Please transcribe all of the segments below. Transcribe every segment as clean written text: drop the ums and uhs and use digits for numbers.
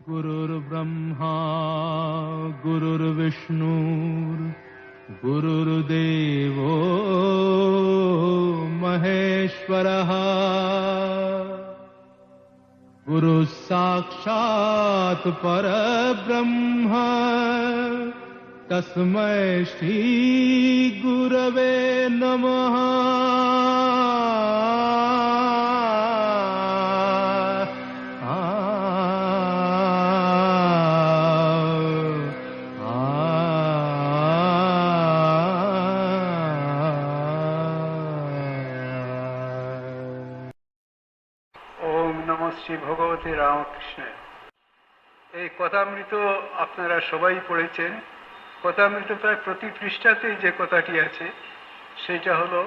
गुरुर्ब्रह्मा गुरुर्विष्णु गुरुर्देवो महेश्वरः गुरुः साक्षात् परब्रह्म तस्मै श्री गुरवे नमः। শ্রী ভগবতী রামকৃষ্ণ। এই কথামৃত আপনারা সবাই পড়েছেন। কথামৃত প্রায় প্রতি পৃষ্ঠাতেই যে কথাটি আছে সেটা হলো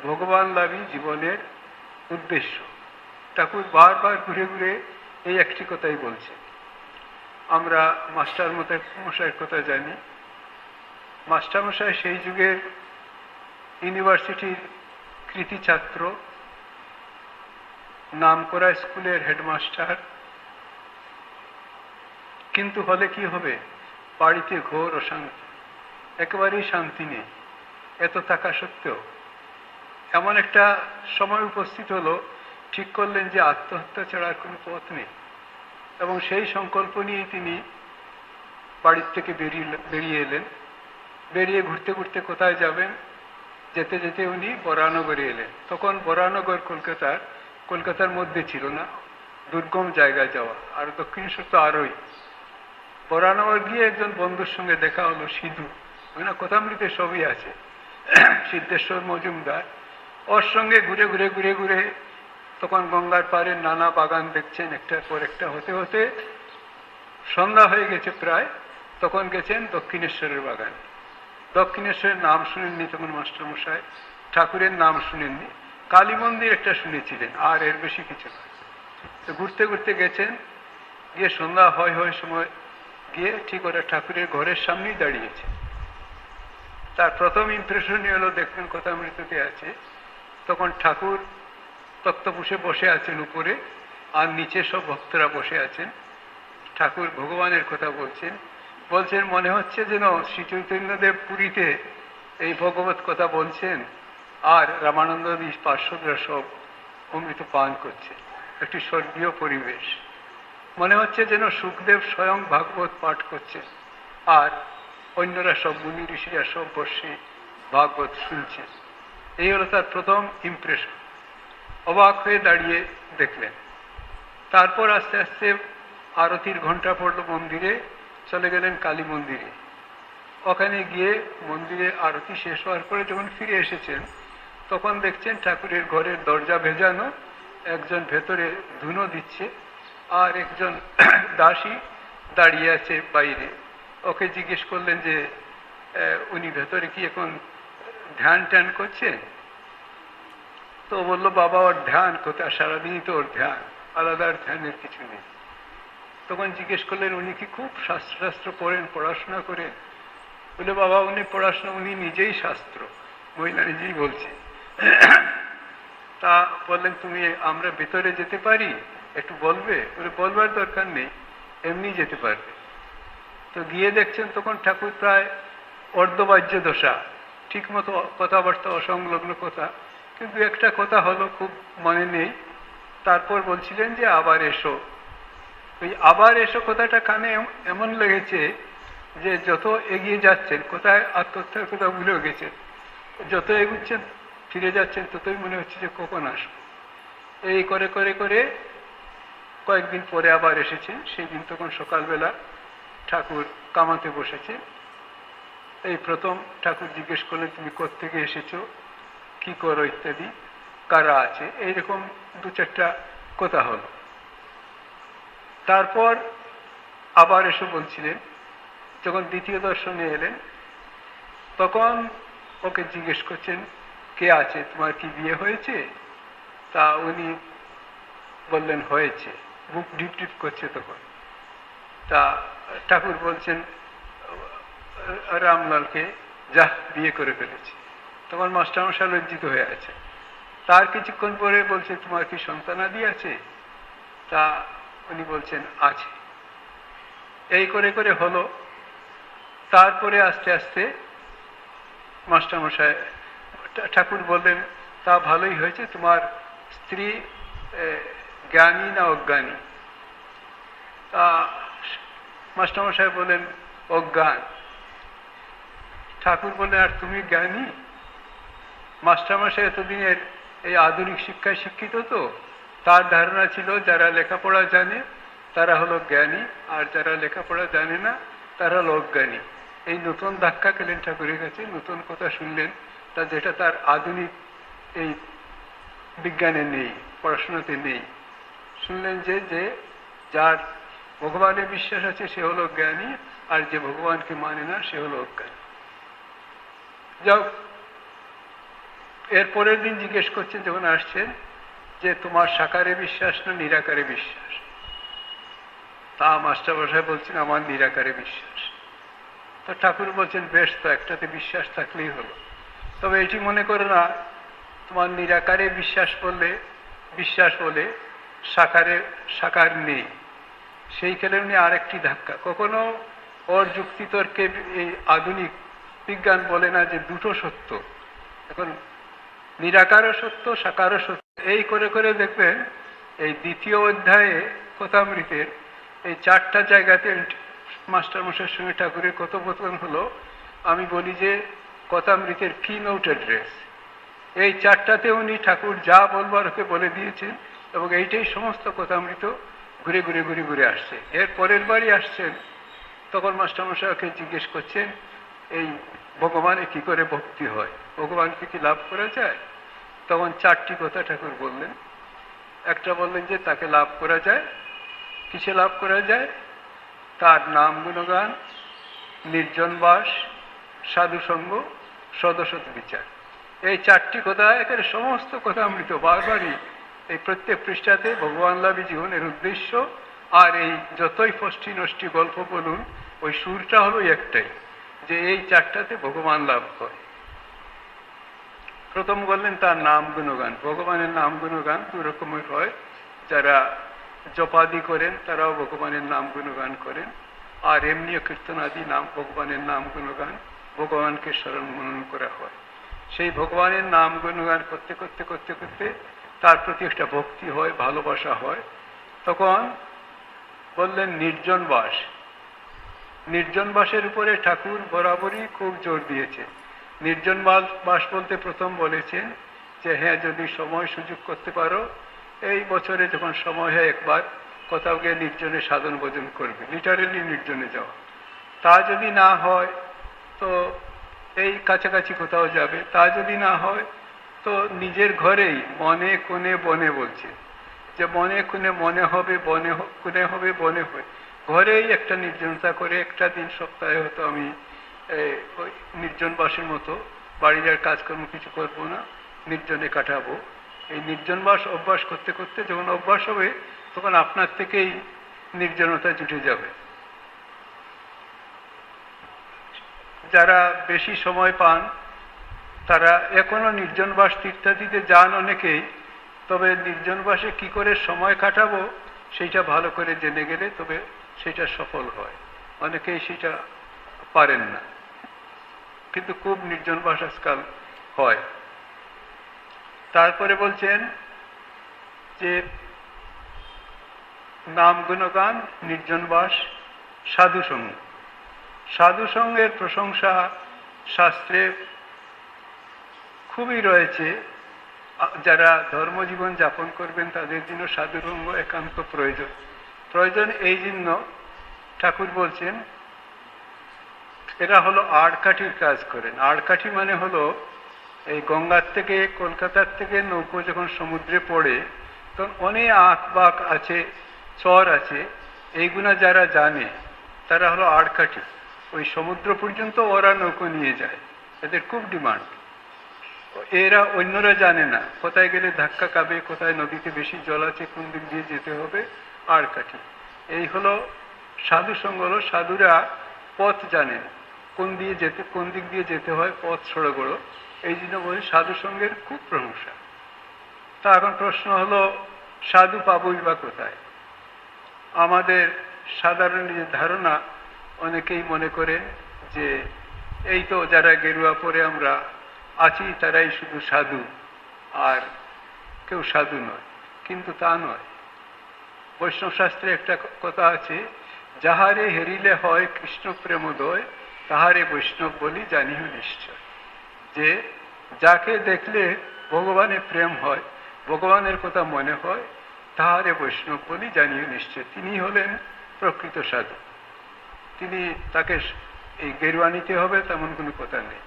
ভগবান লাভই জীবনের উদ্দেশ্য। ঠাকুর বারবার ঘুরে ঘুরে এই একটি কথাই বলছে। আমরা মাস্টার মশাইয়ের কথা জানি। মাস্টারমশাই সেই যুগের ইউনিভার্সিটির কৃতি ছাত্র, নামকরা স্কুলের হেডমাস্টার। কিন্তু হলে কি হবে, বাড়িতে ঘোর অশান্তি, একেবারেই শান্তি নেই। এত থাকা সত্ত্বেও এমন একটা সময় উপস্থিত হলো, ঠিক করলেন যে আত্মহত্যা ছাড়ার কোনো পথ নেই, এবং সেই সংকল্প নিয়ে তিনি বাড়ির থেকে বেরিয়ে এলেন। বেরিয়ে ঘুরতে ঘুরতে কোথায় যাবেন, যেতে যেতে উনি বরানগরে এলেন। তখন বরানগর কলকাতার মধ্যে ছিল না, দুর্গম জায়গায় যাওয়া, আর দক্ষিণেশ্বর তো আরোই। বরানগর গিয়ে একজন বন্ধুর সঙ্গে দেখা হলো, সিধু, ওই না কথামৃতে সবই আছে, সিদ্ধেশ্বর মজুমদার। ওর সঙ্গে ঘুরে ঘুরে ঘুরে ঘুরে তখন গঙ্গার পাড়ে নানা বাগান দেখছেন, একটার পর একটা হতে হতে সন্ধ্যা হয়ে গেছে প্রায়। তখন গেছেন দক্ষিণেশ্বরের বাগানে। দক্ষিণেশ্বরের নাম শুনেননি তখন মাস্টারমশাই, ঠাকুরের নাম শুনেননি, কালী মন্দির একটা শুনেছিলেন, আর এর বেশি কিছু নয়। তো ঘুরতে ঘুরতে গেছেন, গিয়ে সন্ধ্যা হয় সময় গিয়ে ঠিক ওরা ঠাকুরের ঘরের সামনেই দাঁড়িয়েছে। তার প্রথম ইমপ্রেশনই হলো, দেখবেন কথামৃততে আছে, তখন ঠাকুর তক্তপোষে বসে আছেন উপরে, আর নিচে সব ভক্তরা বসে আছেন। ঠাকুর ভগবানের কথা বলছেন। মনে হচ্ছে যেন শ্রী চৈতন্যদেব পুরীতে এই ভগবত কথা বলছেন, আর রামানন্দ পার্শ্বদরা সব অমৃত পান করছে। একটি স্বর্গীয় পরিবেশ। মনে হচ্ছে যেন সুখদেব স্বয়ং ভাগবত পাঠ করছেন, আর অন্যরা সব মুনি ঋষিরা সব বসে ভাগবত শুনছেন। এই হলো তার প্রথম ইমপ্রেশন। অবাক হয়ে দাঁড়িয়ে দেখলেন। তারপর আস্তে আস্তে আরতির ঘণ্টা পড়ল মন্দিরে, চলে গেলেন কালী মন্দিরে। ওখানে গিয়ে মন্দিরে আরতি শেষ হওয়ার পরে যখন ফিরে এসেছেন, তখন দেখছেন ঠাকুরের ঘরের দরজা ভেজানো, একজন ভেতরে ধুনো দিচ্ছে, আর একজন দাসী দাঁড়িয়ে আছে বাইরে। ওকে জিজ্ঞেস করলেন যে উনি ভেতরে কি এখন ধ্যান ট্যান করছেন? তো বললো, বাবা ওর ধ্যান কোথায়, সারাদিনই তো ওর ধ্যান, আলাদা ধ্যানের কিছু নেই। তখন জিজ্ঞেস করলেন, উনি কি খুব শাস্ত্র পড়েন, পড়াশোনা করেন? বলে, বাবা উনি পড়াশোনা, উনি নিজেই শাস্ত্র, মহিলা নিজেই বলছে। তা বললেন, তুমি আমরা ভেতরে যেতে পারি, একটু বলবে? বলে, বলবার দরকার নেই, এমনি যেতে পারবে। তো গিয়ে দেখছেন তখন ঠাকুর প্রায় অর্ধবাহ্য দশা, ঠিক মতো কথাবার্তা, অসংলগ্ন কথা, কিন্তু একটা কথা হলো খুব মনে নেই। তারপর বলছিলেন যে আবার এসো। ওই আবার এসো কথাটা কানে এমন লেগেছে যে যত এগিয়ে যাচ্ছেন, কোথায় আত্মহত্যার কথা ভুলেও গেছেন, যত এগুচ্ছেন ফিরে যাচ্ছেন, ততই মনে হচ্ছে যে কখন আসবো। এই করে করে করে কয়েকদিন পরে আবার এসেছেন। সেই দিন তখন সকালবেলা ঠাকুর কামাতে বসেছে। এই প্রথম ঠাকুর জিজ্ঞেস করলেন, তুমি কোত্থেকে এসেছো, কি করো ইত্যাদি, কারা আছে, এইরকম দু চারটা কথা হলো। তারপর আবার এসে বলছিলেন। যখন দ্বিতীয় দর্শনে এলেন, তখন ওকে জিজ্ঞেস করছেন, কে আছে, তোমার কি বিয়ে হয়েছে? তা উনি বললেন, হয়েছে। বুক ডিপ ডিপ করছে তখন। তা ঠাকুর বলছেন রামলালকে, যা বিয়ে করে ফেলেছে। তখন মাস্টারমশাই লজ্জিত হয়ে আছে। তার কিছুক্ষণ পরে বলছে, তোমার কি সন্তানাদি আছে? তা উনি বলছেন, আছে। এই করে করে হলো। তারপরে আস্তে আস্তে মাস্টারমশাই ঠাকুর বললেন, তা ভালোই হয়েছে, তোমার স্ত্রী জ্ঞানী না অজ্ঞানী? তা মাস্টারমশাই বললেন অজ্ঞান। ঠাকুর বললেন, আর তুমি জ্ঞানী? মাস্টারমশাই এতদিনের এই আধুনিক শিক্ষায় শিক্ষিত, তো তার ধারণা ছিল যারা লেখাপড়া জানে তারা হলো জ্ঞানী, আর যারা লেখাপড়া জানে না তারা হলো অজ্ঞানী। এই নতুন ধাক্কা খেলেন ঠাকুরের কাছে, নতুন কথা শুনলেন, তা যেটা তার আধুনিক এই বিজ্ঞানে নেই, পড়াশোনাতে নেই। শুনলেন যে যে যার ভগবানের বিশ্বাস আছে সে হলো জ্ঞানী, আর যে ভগবানকে মানে না সে হলো অজ্ঞানী। যাও, এর পরের দিন জিজ্ঞেস করছেন যখন আসছেন যে তোমার সাকারে বিশ্বাস না নিরাকারে বিশ্বাস? তা মাস্টারমশাই বলছেন আমার নিরাকারে বিশ্বাস। তো ঠাকুর বলছেন বেশ, তো একটাতে বিশ্বাস থাকলেই হলো। তবে এটি মনে করো না তোমার নিরাকারে বিশ্বাস বলে সাকার নেই। সেই খেলে উনি আরেকটি ধাক্কা। কখনো ওর যুক্তিতর্কে এই আধুনিক বিজ্ঞান বলে না যে দুটো সত্য, এখন নিরাকারও সত্য সাকারও সত্য। এই করে করে দেখবেন এই দ্বিতীয় অধ্যায়ে কথামৃতের এই 4টা জায়গাতে মাস্টারমশাইয়ের সঙ্গে ঠাকুরের কথোপকথন হলো। আমি বলি যে কথামৃতের কি নোট অ্যাড্রেস, এই 4টাতে উনি ঠাকুর যা বলবার ওকে বলে দিয়েছেন, এবং এইটাই সমস্ত কথামৃত ঘুরে ঘুরে ঘুরে ঘুরে আসছে। এর পরের বারই আসছেন, তখন মাস্টারমশাই ওকে জিজ্ঞেস করছেন এই ভগবানে কি করে ভক্তি হয়, ভগবানকে কি লাভ করা যায়? তখন 4টি কথা ঠাকুর বললেন। একটা বললেন যে তাকে লাভ করা যায়, কিসে লাভ করা যায়? তার নাম গুণগান, নির্জন বাস, সাধুসঙ্গ, সদসৎ বিচার। এই 4টি কথা এখানে সমস্ত কথা অমৃত, বারবারই এই প্রত্যেক পৃষ্ঠাতে ভগবান লাভই জীবনের উদ্দেশ্য। আর এই যতই ফষ্টি নষ্টি গল্প বলুন, ওই সুরটা হলো একটাই, যে এই 4টাতে ভগবান লাভ হয়। প্রথম বললেন তার নাম গুণগান। ভগবানের নাম গুণগান দু রকমের হয়। যারা জপাদি করেন তারাও ভগবানের নাম গুণগান করেন, আর এমনিও কীর্তনাদি নাম ভগবানের নাম গুণগান, ভগবানকে স্মরণ মনন করা হয়। সেই ভগবানের নাম গুণগান করতে করতে করতে করতে তার প্রতি একটা ভক্তি হয়, ভালোবাসা হয়। তখন বললেন নির্জন বাস। নির্জন বাসের উপরে ঠাকুর বরাবরই খুব জোর দিয়েছে। নির্জন বাস বলতে প্রথম বলেছেন যে হ্যাঁ, যদি সময় সুযোগ করতে পারো, এই বছরে যখন সময় হয় একবার কোথাও গিয়ে নির্জনে সাধন ভোজন করবে, লিটারেলি নির্জনে যাওয়া। তা যদি না হয় তো এই কাছাকাছি কোথাও যাবে, তা যদি না হয় তো নিজের ঘরেই মনে কোণে বনে, বলছে যে মনে কোণে মনে হবে, বনে কোণে হবে, বনে হয়, ঘরেই একটা নির্জনতা করে একটা দিন সপ্তাহে হতো আমি ওই নির্জন বাসের মতো বাড়ির আর কাজকর্ম কিছু করবো না, নির্জনে কাটাবো। এই নির্জন বাস অভ্যাস করতে করতে যখন অভ্যাস হবে তখন আপনার থেকেই নির্জনতা জুটে যাবে। যারা বেশি সময় পান তারা এখনো নির্জন বাস তীর্থাদিতে যান অনেকেই, তবে নির্জন বাসে কি করে সময় কাটাবো সেইটা ভালো করে জেনে গেলে তবে সেটা সফল হয়। অনেকেই সেটা পারেন না, কিন্তু খুব নির্জন বাস আজকাল হয়। তারপরে বলছেন যে নাম গুণগান, নির্জন বাস, সাধুসঙ্গ। সাধুসঙ্গের প্রশংসা শাস্ত্রে খুবই রয়েছে। যারা ধর্মজীবন যাপন করবেন তাদের জন্য সাধুসঙ্গ একান্ত প্রয়োজন। প্রয়োজন এই জন্য ঠাকুর বলছেন এরা হলো আড়কাঠির কাজ করেন। আড়কাঠি মানে হলো এই গঙ্গার থেকে, কলকাতার থেকে নৌকো যখন সমুদ্রে পড়ে তখন অনেক আঁক বাঁক আছে, চর আছে, এইগুলা যারা জানে তারা হলো আড়কাঠি। ওই সমুদ্র পর্যন্ত ওরা নৌকো নিয়ে যায়, এদের খুব ডিমান্ড। এরা অন্যরা জানে না কোথায় গেলে ধাক্কা খাবে, কোথায় নদীতে বেশি জল আছে, কোন দিক দিয়ে যেতে হবে, আড়কাঠি। এই হলো সাধুসঙ্গ। হলো সাধুরা পথ জানেন, কোন দিক দিয়ে যেতে হয়, পথ সড়গড়। এই জন্য বলি সাধুসঙ্গের খুব প্রশংসা। তা এখন প্রশ্ন হলো সাধু পাবই বা কোথায়? আমাদের সাধারণ যে ধারণা, অনেকেই মনে করেন যে এই তো যারা গেরুয়া পরে আমরা আছি তারাই শুধু সাধু, আর কেউ সাধু নয়। কিন্তু তা নয়। বৈষ্ণব শাস্ত্রে একটা কথা আছে, যাহারে হেরিলে হয় কৃষ্ণ প্রেমোদয়, তাহারে বৈষ্ণব বলি জানিও নিশ্চয়। যে যাকে দেখলে ভগবানের প্রেম হয়, ভগবানের কথা মনে হয়, তাহারে বৈষ্ণব বলি জানিও নিশ্চয়। তিনি হলেন প্রকৃত সাধু। তিনি তাকে এই গেরুয়া নিতে হবে তেমন কোনো কথা নেই।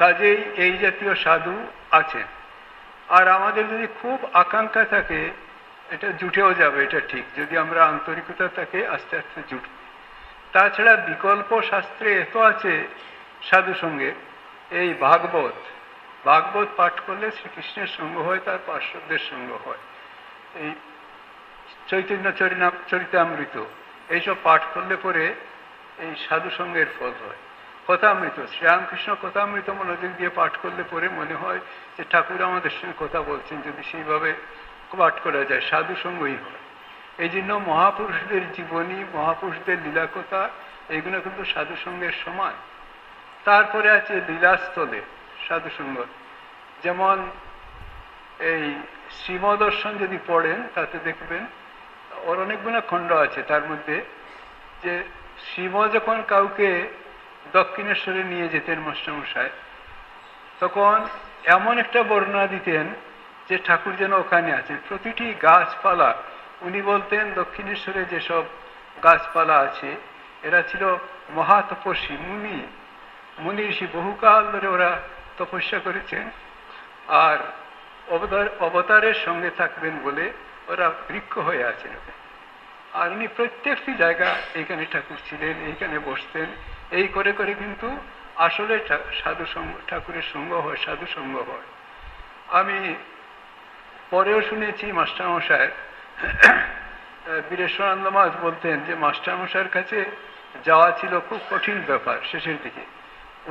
কাজেই এই জাতীয় সাধু আছেন। আর আমাদের যদি খুব আকাঙ্ক্ষা থাকে, এটা জুটেও যাবে, এটা ঠিক, যদি আমরা আন্তরিকতা থাকে আস্তে আস্তে জুটবে। তাছাড়া বিকল্প শাস্ত্রে এত আছে সাধু সঙ্গে, এই ভাগবত পাঠ করলে শ্রীকৃষ্ণের সঙ্গ হয়, তার পার্শ্বদের সঙ্গ হয়। এই চৈতন্য চরিতামৃত এইসব পাঠ করলে পরে এই সাধু সঙ্গের ফল হয়। কথামৃত, শ্রীরামকৃষ্ণ কথামৃত মনোযোগ দিয়ে পাঠ করলে পরে মনে হয় যে ঠাকুর আমাদের সঙ্গে কথা বলছেন, যদি সেইভাবে পাঠ করা যায়, সাধু সঙ্গই হয়। এই জন্য মহাপুরুষদের জীবনী, মহাপুরুষদের লীলাকথা, এইগুলো কিন্তু সাধু সঙ্গের সমান। তারপরে আছে লীলাস্থলে সাধু সঙ্গ। যেমন এই শ্রীমদর্শন যদি পড়েন তাতে দেখবেন ওর অনেকগুলো খণ্ড আছে। তার মধ্যে যে শ্রীম যখন কাউকে দক্ষিণেশ্বরে নিয়ে যেতেন মাস্টারমশাই, তখন এমন একটা বর্ণনা দিতেন যে ঠাকুর যেন ওখানে আছেন। প্রতিটি গাছপালা উনি বলতেন, দক্ষিণেশ্বরে যেসব গাছপালা আছে এরা ছিল মহাতপস্বী মুনি ঋষি, বহুকাল ধরে ওরা তপস্যা করেছেন, আর অবতারের সঙ্গে থাকবেন বলে ওরা বৃক্ষ হয়ে আছেন। আর উনি প্রত্যেকটি জায়গা, এইখানে ঠাকুর ছিলেন, এইখানে বসতেন, এই করে করে কিন্তু আসলে সাধু সঙ্গ, ঠাকুরের সঙ্গ হয়, সাধু সঙ্গ হয়। আমি পরেও শুনেছি মাস্টারমশায়ের, বীরেশ্বরানন্দ মাস বলতেন যে মাস্টারমশাইয়ের কাছে যাওয়া ছিল খুব কঠিন ব্যাপার শেষের দিকে।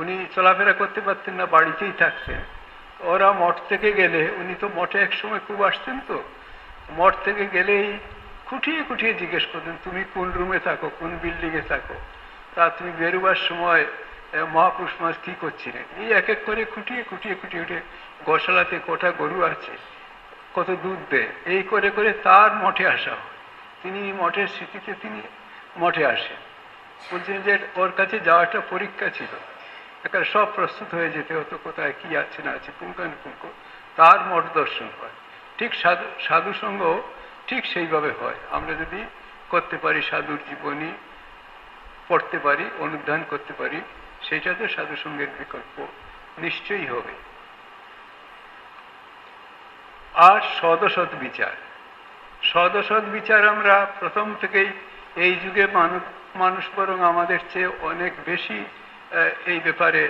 উনি চলাফেরা করতে পারতেন না, বাড়িতেই থাকতেন। ওরা মঠ থেকে গেলে, উনি তো মঠে একসময় খুব আসতেন, তো মঠ থেকে গেলেই খুঁটিয়ে খুঁটিয়ে জিজ্ঞেস করতেন, তুমি কোন রুমে থাকো, কোন বিল্ডিংয়ে থাকো, তা তুমি বেরোবার সময় মহাপুরুষ মাস কি করছিলেন। এই এক এক করে খুঁটিয়ে খুঁটিয়ে খুঁটিয়ে খুঁটিয়ে, গোশালাতে কটা গরু আছে, কত দুধ দেয়, এই করে করে তার মঠে আসা হয়। তিনি মঠের স্মৃতিতে তিনি মঠে আসেন। বলছেন যে ওর কাছে যাওয়াটা পরীক্ষা ছিল, একটা সব প্রস্তুত হয়ে যেতে হতো, কোথায় কি আছে না আছে পুঙ্খানুপুঙ্খ, তার মঠ দর্শন হয়। ঠিক সাধু সঙ্গ ঠিক সেইভাবে হয়। আমরা যদি করতে পারি, সাধুর জীবনী পড়তে পারি, অনুধ্যান করতে পারি, সেইটাতে সাধু সঙ্গের বিকল্প নিশ্চয়ই হবে। আর সদসৎ বিচার, সদসৎ বিচার আমরা প্রথম থেকেই, এই যুগে মানুষ বরং আমাদের চেয়ে অনেক বেশি এই ব্যাপারে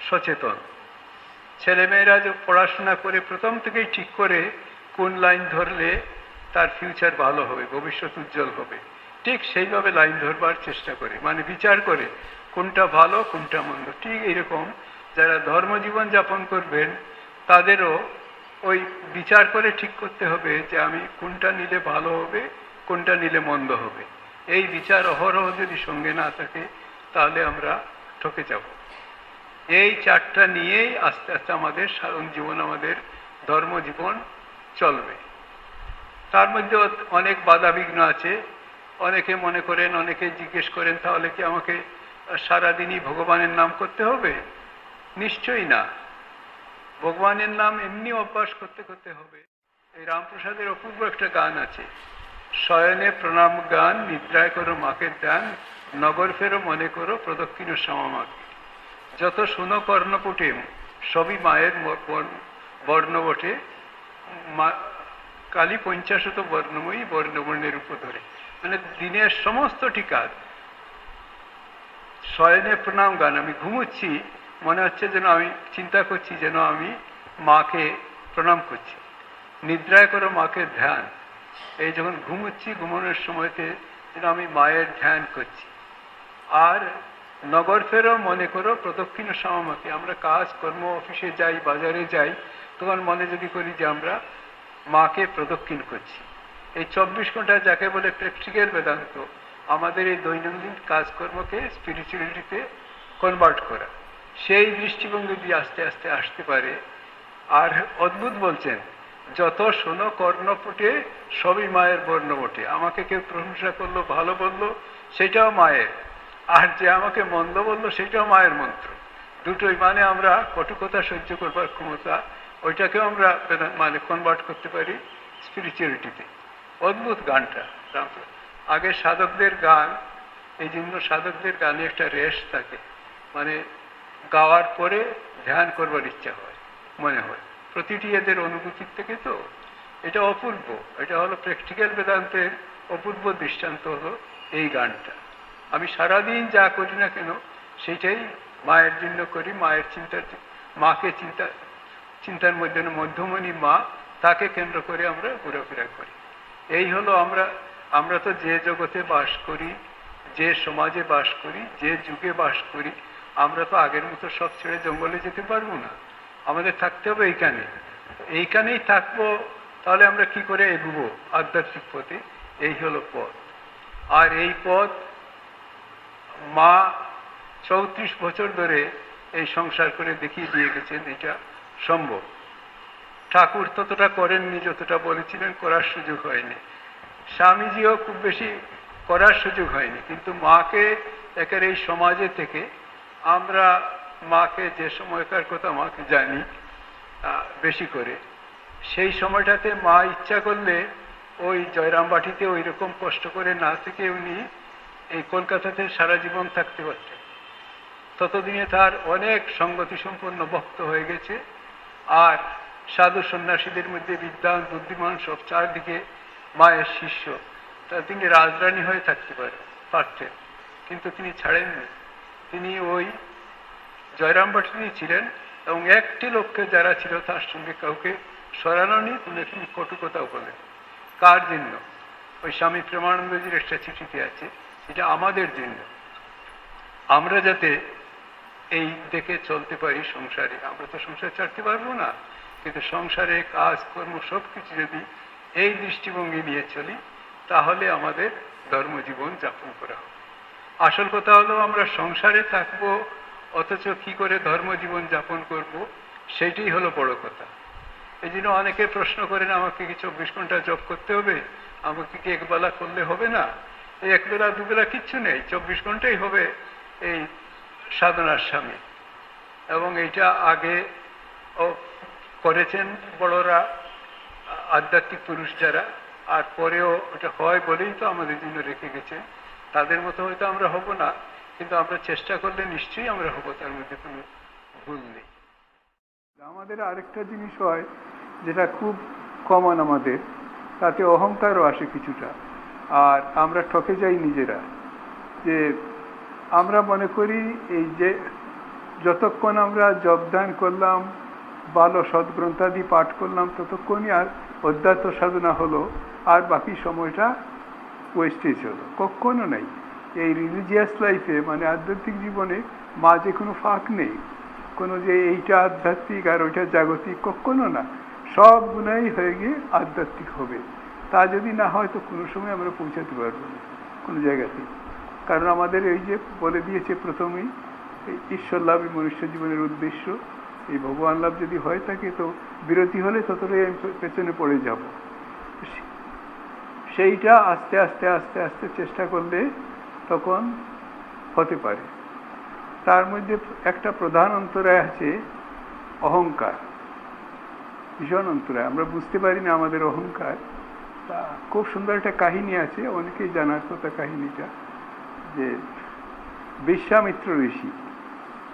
সচেতন। ছেলেমেয়েরা যে পড়াশোনা করে প্রথম থেকেই ঠিক করে কোন লাইন ধরলে তার ফিউচার ভালো হবে, ভবিষ্যৎ উজ্জ্বল হবে, ঠিক সেইভাবে লাইন ধরবার চেষ্টা করে, মানে বিচার করে কোনটা ভালো কোনটা মন্দ। ঠিক এইরকম যারা ধর্মজীবন যাপন করবেন তাদেরও ওই বিচার করে ঠিক করতে হবে যে আমি কোনটা নিলে ভালো হবে, কোনটা নিলে মন্দ হবে। এই বিচার অহরহ যদি সঙ্গে না থাকে তাহলে আমরা ঠকে যাব। এই চারটা নিয়েই আস্তে আস্তে আমাদের সাধারণ জীবন, আমাদের ধর্মজীবন চলবে। তার মধ্যে অনেক বাধাবিঘ্ন আছে। অনেকে মনে করেন, অনেকে জিজ্ঞেস করেন, তাহলে কি আমাকে সারাদিনই ভগবানের নাম করতে হবে? নিশ্চয়ই না। ভগবানের নাম এমনি অভ্যাস করতে করতে হবে। এই রামপ্রসাদের অপূর্ব একটা গান আছে, শয়নে প্রণাম গান, নিদ্রায় করো মাকে ধ্যান, নগর ফেরো মনে করো প্রদক্ষিণ সমামাকে। যত শুনো কর্ণপুটে সবই মায়ের বর্ণ বটে, কালী 50 বর্ণময়ী বর্ণবর্ণের উপধরে। মানে দিনের সমস্তটি কাজ। শয়নে প্রণাম গান, আমি ঘুমোচ্ছি, মনে হচ্ছে যেন আমি চিন্তা করছি যেন আমি মাকে প্রণাম করছি। নিদ্রায় করো মাকে ধ্যান, এই যখন ঘুমোচ্ছি ঘুমানোর সময়তে যেন আমি মায়ের ধ্যান করছি। আর নগর ফেরো মনে করো প্রদক্ষিণ সমামাকে, আমরা কাজ কর্ম অফিসে যাই, বাজারে যাই, তখন মনে যদি করি যে আমরা মাকে প্রদক্ষিণ করছি। এই 24 ঘন্টা যাকে বলে প্র্যাকটিক্যাল বেদান্ত, আমাদের এই দৈনন্দিন কাজকর্মকে স্পিরিচুয়ালিটিতে কনভার্ট করা, সেই দৃষ্টিভঙ্গি দিয়ে আস্তে আস্তে আসতে পারে। আর অদ্ভুত বলছেন, যত শোনো কর্ণপুটে সবই মায়ের বর্ণ বটে। আমাকে কেউ প্রশংসা করলো, ভালো বললো, সেটাও মায়ের, আর যে আমাকে মন্দ বললো সেটাও মায়ের মন্ত্র। দুটোই, মানে আমরা কটুকতা সহ্য করবার ক্ষমতা, ওইটাকেও আমরা মানে কনভার্ট করতে পারি স্পিরিচুয়ালিটিতে। অদ্ভুত গানটা। আগে সাধকদের গান, এই জন্য সাধকদের গানে একটা রেশ থাকে, মানে গাওয়ার পরে ধ্যান করবার ইচ্ছা হয়, মনে হয় প্রতিটি এদের অনুভূতির থেকে। তো এটা অপূর্ব, এটা হলো প্র্যাকটিক্যাল বেদান্তের অপূর্ব দৃষ্টান্ত হলো এই গানটা। আমি সারাদিন যা করি না কেন সেটাই মায়ের জন্য করি, মায়ের মাকে চিন্তার মধ্যে মধ্যমণি মা, তাকে কেন্দ্র করে আমরা ঘোরাফেরা করি। এই হলো আমরা তো যে জগতে বাস করি, যে সমাজে বাস করি, যে যুগে বাস করি, আমরা তো আগের মতো সব ছেড়ে জঙ্গলে যেতে পারবো না। আমাদের থাকতে হবে এইখানেই থাকবো। তাহলে আমরা কি করে এগুবো আধ্যাত্মিক পথে? এই হলো পথ। আর এই পথ মা 34 বছর ধরে এই সংসার করে দেখিয়ে দিয়ে গেছেন এটা সম্ভব। ঠাকুর ততটা করেননি যতটা বলেছিলেন, করার সুযোগ হয়নি। স্বামীজিও খুব বেশি করার সুযোগ হয়নি। কিন্তু মাকে একের এই সমাজে থেকে আমরা মাকে, যে সময়কার কথা মাকে জানি বেশি করে, সেই সময়টাতে মা ইচ্ছা করলে ওই জয়রামবাটিতে ওই রকম কষ্ট করে না থেকে উনি এই কলকাতাতে সারা জীবন থাকতে পারতেন। ততদিনে তার অনেক সঙ্গতি সম্পন্ন ভক্ত হয়ে গেছে। আর সাধু সন্ন্যাসীদের মধ্যে বিদ্বান বুদ্ধিমান সব চারদিকে মায়ের শিষ্য, তা তিনি রাজরানী হয়ে থাকতে পারতেন, কিন্তু তিনি ছাড়েননি। তিনি ওই জয়রামবাটিতেই ছিলেন, এবং একটি লোককে যারা ছিল তার সঙ্গে কাউকে সরানো নেই। তিনি কটুকতাও বলেন। কার জন্য? ওই স্বামী প্রেমানন্দজির একটা চিঠিতে আছে, এটা আমাদের জন্য। আমরা যাতে এই দেখে চলতে পারি সংসারে। আমরা তো সংসার ছাড়তে পারবো না, কিন্তু সংসারে কাজ কর্ম সবকিছু যদি এই দৃষ্টিভঙ্গি নিয়ে চলি, তাহলে আমাদের ধর্মজীবন যাপন করা হবে। আসল কথা হলো আমরা সংসারে থাকবো, অথচ কি করে ধর্মজীবন যাপন করব, সেইটাই হলো বড় কথা। এই জন্য অনেকে প্রশ্ন করেন, আমাকে কি 24 ঘন্টা জব করতে হবে? আমাকে কি একবেলা করলে হবে না? এই একবেলা দুবেলা কিচ্ছু নেই, 24 ঘন্টাই হবে এই সাধনার স্বামী। এবং এইটা আগে করেছেন বড়রা, আধ্যাত্মিক পুরুষ যারা, আর পরেও ওটা হয় বলেই তো আমাদের জন্য রেখে গেছে। তাদের মতো হয়তো আমরা হব না, কিন্তু আমরা চেষ্টা করলে নিশ্চয়ই আমরা হব, তার মধ্যে কোনো ভুল নেই। আমাদের আরেকটা জিনিস হয় যেটা খুব কমন আমাদের, তাতে অহংকারও আসে কিছুটা, আর আমরা ঠকে যাই নিজেরা। যে আমরা মনে করি এই যে যতক্ষণ আমরা জপদান করলাম, ভালো সদ্গ্রন্থাদি পাঠ করলাম, ততক্ষণই আর অধ্যাত্ম সাধনা হলো, আর বাকি সময়টা ওয়েস্টেজ হলো। কখনো নেই। এই রিলিজিয়াস লাইফে, মানে আধ্যাত্মিক জীবনে মাঝে কোনো ফাঁক নেই, কোনো যে এইটা আধ্যাত্মিক আর ওইটা জাগতিক, কখনো না। সব গুণাই হয়ে গিয়ে আধ্যাত্মিক হবে। তা যদি না হয় তো কোনো সময় আমরা পৌঁছাতে পারবো না কোনো জায়গাতে। কারণ আমাদের এই যে বলে দিয়েছে প্রথমেই, ঈশ্বর লাভই মনুষ্য জীবনের উদ্দেশ্য। এই ভগবান লাভ যদি হয়ে থাকে, তো বিরতি হলে ততটাই আমি পেছনে পড়ে যাব। সেইটা আস্তে আস্তে আস্তে আস্তে চেষ্টা করলে তখন হতে পারে। তার মধ্যে একটা প্রধান অন্তরায় আছে অহংকার, ভীষণ অন্তরায়। আমরা বুঝতে পারি না আমাদের অহংকার। তা খুব সুন্দর একটা কাহিনী আছে, অনেকেই জানার কথা কাহিনীটা, যে বিশ্বামিত্র ঋষি।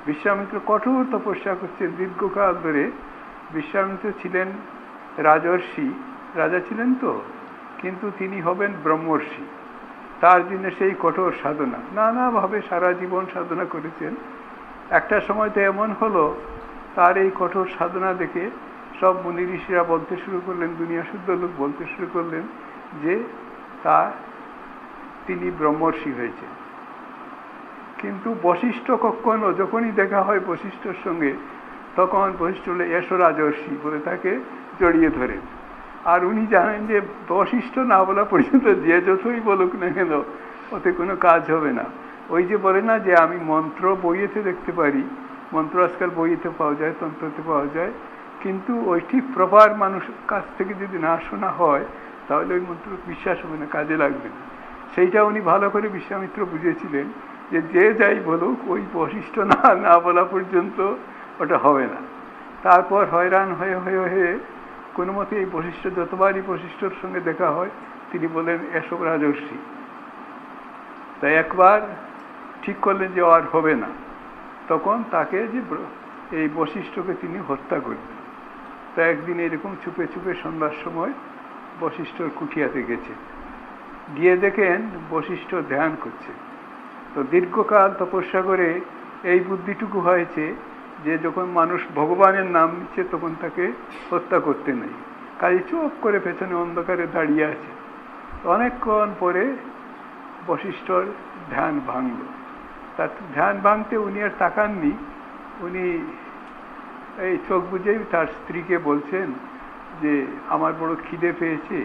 বিশ্বামিত্র কঠোর তপস্যা করছেন দীর্ঘকাল ধরে। বিশ্বামিত্র ছিলেন রাজর্ষি, রাজা ছিলেন তো, কিন্তু তিনি হবেন ব্রহ্মর্ষি। তার জন্য সেই কঠোর সাধনা, নানাভাবে সারা জীবন সাধনা করেছেন। একটা সময় তো এমন হলো, তার এই কঠোর সাধনা দেখে সব মুনি ঋষিরা বলতে শুরু করলেন, দুনিয়া শুদ্ধ লোক বলতে শুরু করলেন যে তিনি ব্রহ্মর্ষি হয়েছেন। কিন্তু বশিষ্ঠ কখনো, যখনই দেখা হয় বশিষ্ঠর সঙ্গে, তখন বশিষ্ঠ হলে এসো রাজর্ষি বলে তাকে জড়িয়ে ধরেন। আর উনি জানেন যে বশিষ্ঠ না বলা পর্যন্ত যে যতই বলুক না কেন ওতে কোনো কাজ হবে না। ওই যে বলে না যে আমি মন্ত্র বইয়েতে দেখতে পারি, মন্ত্র আজকাল বইয়েতে পাওয়া যায়, তন্ত্রতে পাওয়া যায়, কিন্তু ওই ঠিক প্রপার মানুষের কাছ থেকে যদি না শোনা হয় তাহলে ওই মন্ত্র বিশ্বাস হবে না, কাজে লাগবে না। সেইটা উনি ভালো করে বিশ্বামিত্র বুঝেছিলেন যে যে যাই বলুক ওই বশিষ্ঠ না বলা পর্যন্ত ওটা হবে না। তারপর হয়রান হয়ে হয়ে হয়ে কোনো মতে এই বশিষ্ঠ, যতবারই বশিষ্ঠর সঙ্গে দেখা হয় তিনি বলেন এসব রাজর্ষি। তাই একবার ঠিক করলেন যে আর হবে না, তখন তাকে যে এই বশিষ্ঠকে তিনি হত্যা করবেন। তা একদিন এরকম চুপে চুপে সন্ধ্যার সময় বশিষ্ঠর কুঠিয়াতে গেছে, গিয়ে দেখেন বশিষ্ঠ ধ্যান করছে। তো দীর্ঘকাল তপস্যা করে এই বুদ্ধিটুকু হয়েছে যে যখন মানুষ ভগবানের নাম নিচ্ছে তখন তাকে হত্যা করতে নেই, কাজে চুপ করে পেছনে অন্ধকারে দাঁড়িয়ে আছে। অনেকক্ষণ পরে বশিষ্ঠর ধ্যান ভাঙল। তার ধ্যান ভাঙতে উনি আর তাকাননি, উনি এই চোখ বুঝেই তার স্ত্রীকে বলছেন যে আমার বড় খিদে পেয়েছে,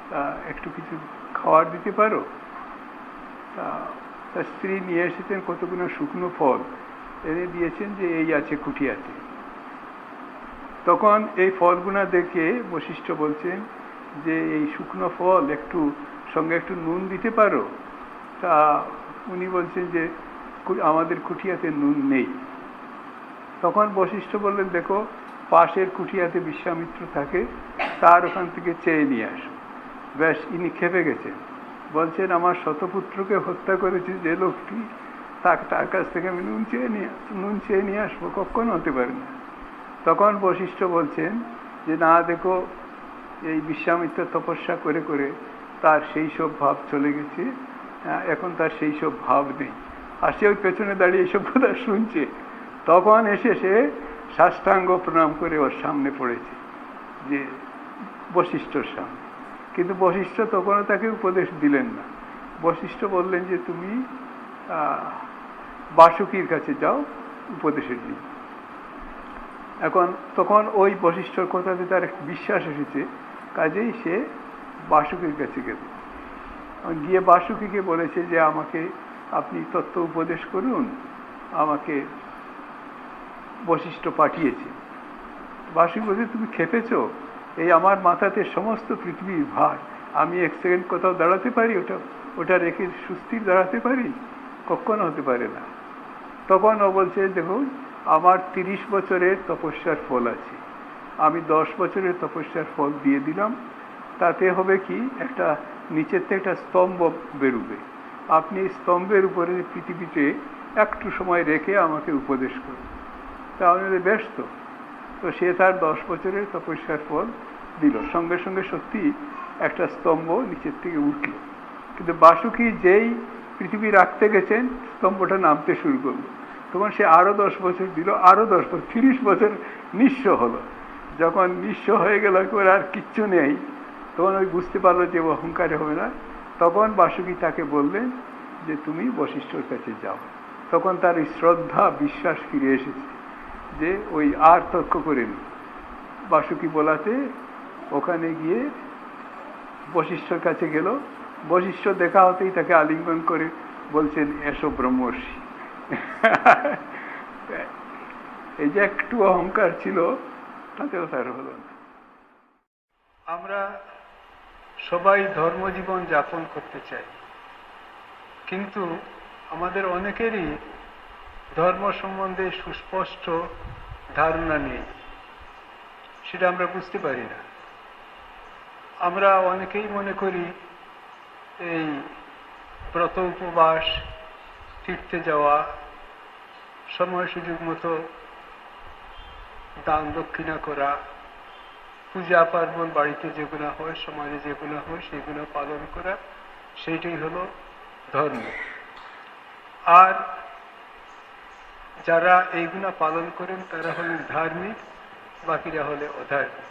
তা একটু কিছু খাওয়ার দিতে পারো? তা তার স্ত্রী নিয়ে এসেছেন কতগুলো শুকনো ফল, এনে দিয়েছেন যে এই আছে কুঠিয়াতে। তখন এই ফলগুনা দেখে বশিষ্ঠ বলছেন যে এই শুকনো ফল একটু সঙ্গে একটু নুন দিতে পারো? তা উনি বলছেন যে আমাদের কুঠিয়াতে নুন নেই। তখন বশিষ্ঠ বললেন দেখো পাশের কুঠিয়াতে বিশ্বামিত্র থাকে, তার ওখান থেকে চেয়ে নিয়ে আসো। ব্যাস, ইনি খেপে গেছেন, বলছেন আমার শতপুত্রকে হত্যা করেছে যে লোকটি, তার কাছ থেকে আমি নুন চেয়ে নিয়ে আসবো, কখনো হতে পারে না। তখন বশিষ্ঠ বলছেন যে না, দেখো এই বিশ্বামিত্র তপস্যা করে করে তার সেই সব ভাব চলে গেছে, এখন তার সেই সব ভাব নেই। আর সে ওই পেছনে দাঁড়িয়ে এইসব কথা শুনছে। তখন এসে সে সাষ্টাঙ্গ প্রণাম করে ওর সামনে পড়েছে, যে বশিষ্ঠর সামনে। কিন্তু বশিষ্ঠ তখনও তাকে উপদেশ দিলেন না। বশিষ্ঠ বললেন যে তুমি বাসুকীর কাছে যাও উপদেশের জন্য। তখন ওই বশিষ্ঠর কথাতে তার এক বিশ্বাস এসেছে, কাজেই সে বাসুকীর কাছে গেল। গিয়ে বাসুকীকে বলেছে যে আমাকে আপনি তত্ত্ব উপদেশ করুন, আমাকে বশিষ্ঠ পাঠিয়েছে। বাসুকী বলছে তুমি খেপেছ, এই আমার মাথাতে সমস্ত পৃথিবীর ভার, আমি এক সেকেন্ড কোথাও দাঁড়াতে পারি? ওটা রেখে সুস্থির দাঁড়াতে পারি? কখনো হতে পারে না। তখন ও বলছে দেখুন আমার 30 বছরের তপস্যার ফল আছে, আমি 10 বছরের তপস্যার ফল দিয়ে দিলাম, তাতে হবে কি একটা নিচের থেকে একটা স্তম্ভ বেরোবে, আপনি স্তম্ভের উপরে পৃথিবীতে একটু সময় রেখে আমাকে উপদেশ করুন। তাহলে ব্যস্ত তো সে তার 10 বছরের তপস্যার ফল দিল, সঙ্গে সঙ্গে সত্যি একটা স্তম্ভ নিচের থেকে উঠল। কিন্তু বাসুকী যেই পৃথিবী রাখতে গেছেন স্তম্ভটা নামতে শুরু করলো, তখন সে আরো 10 বছর দিল, আরো 10 বছর, 30 বছর নিঃস্ব হলো। যখন নিঃস্ব হয়ে গেল একেবারে আর কিচ্ছু নেই, তখন ওই বুঝতে পারলো যে অহংকারে হবে না। তখন বাসুকী তাকে বললেন যে তুমি বশিষ্ঠর কাছে যাও। তখন তার শ্রদ্ধা বিশ্বাস ফিরে এসেছে যে ওই আর তর্ক করেনি। বাসুকী বলাতে ওখানে গিয়ে বশিষ্ঠর কাছে গেল। বশিষ্ঠ দেখা হতেই তাকে আলিঙ্গন করে বলছেন এসো ব্রহ্মর্ষি। এই যে একটু অহংকার ছিল তাতেও তার হলো না। আমরা সবাই ধর্মজীবন যাপন করতে চাই, কিন্তু আমাদের অনেকেরই ধর্ম সম্বন্ধে সুস্পষ্ট ধারণা নেই, সেটা আমরা বুঝতে পারি না। আমরা অনেকেই মনে করি এই ব্রত উপবাস, তীর্থে যাওয়া, সময় সুযোগ মতো দান দক্ষিণা করা, পূজা পার্বণ বাড়িতে যেগুলো হয়, সমাজে যেগুলো হয় সেগুলো পালন করা, সেইটাই হলো ধর্ম। আর যারা এইগুলা পালন করেন তারা হলেন ধার্মিক, বাকিরা হলে অধার্মিক।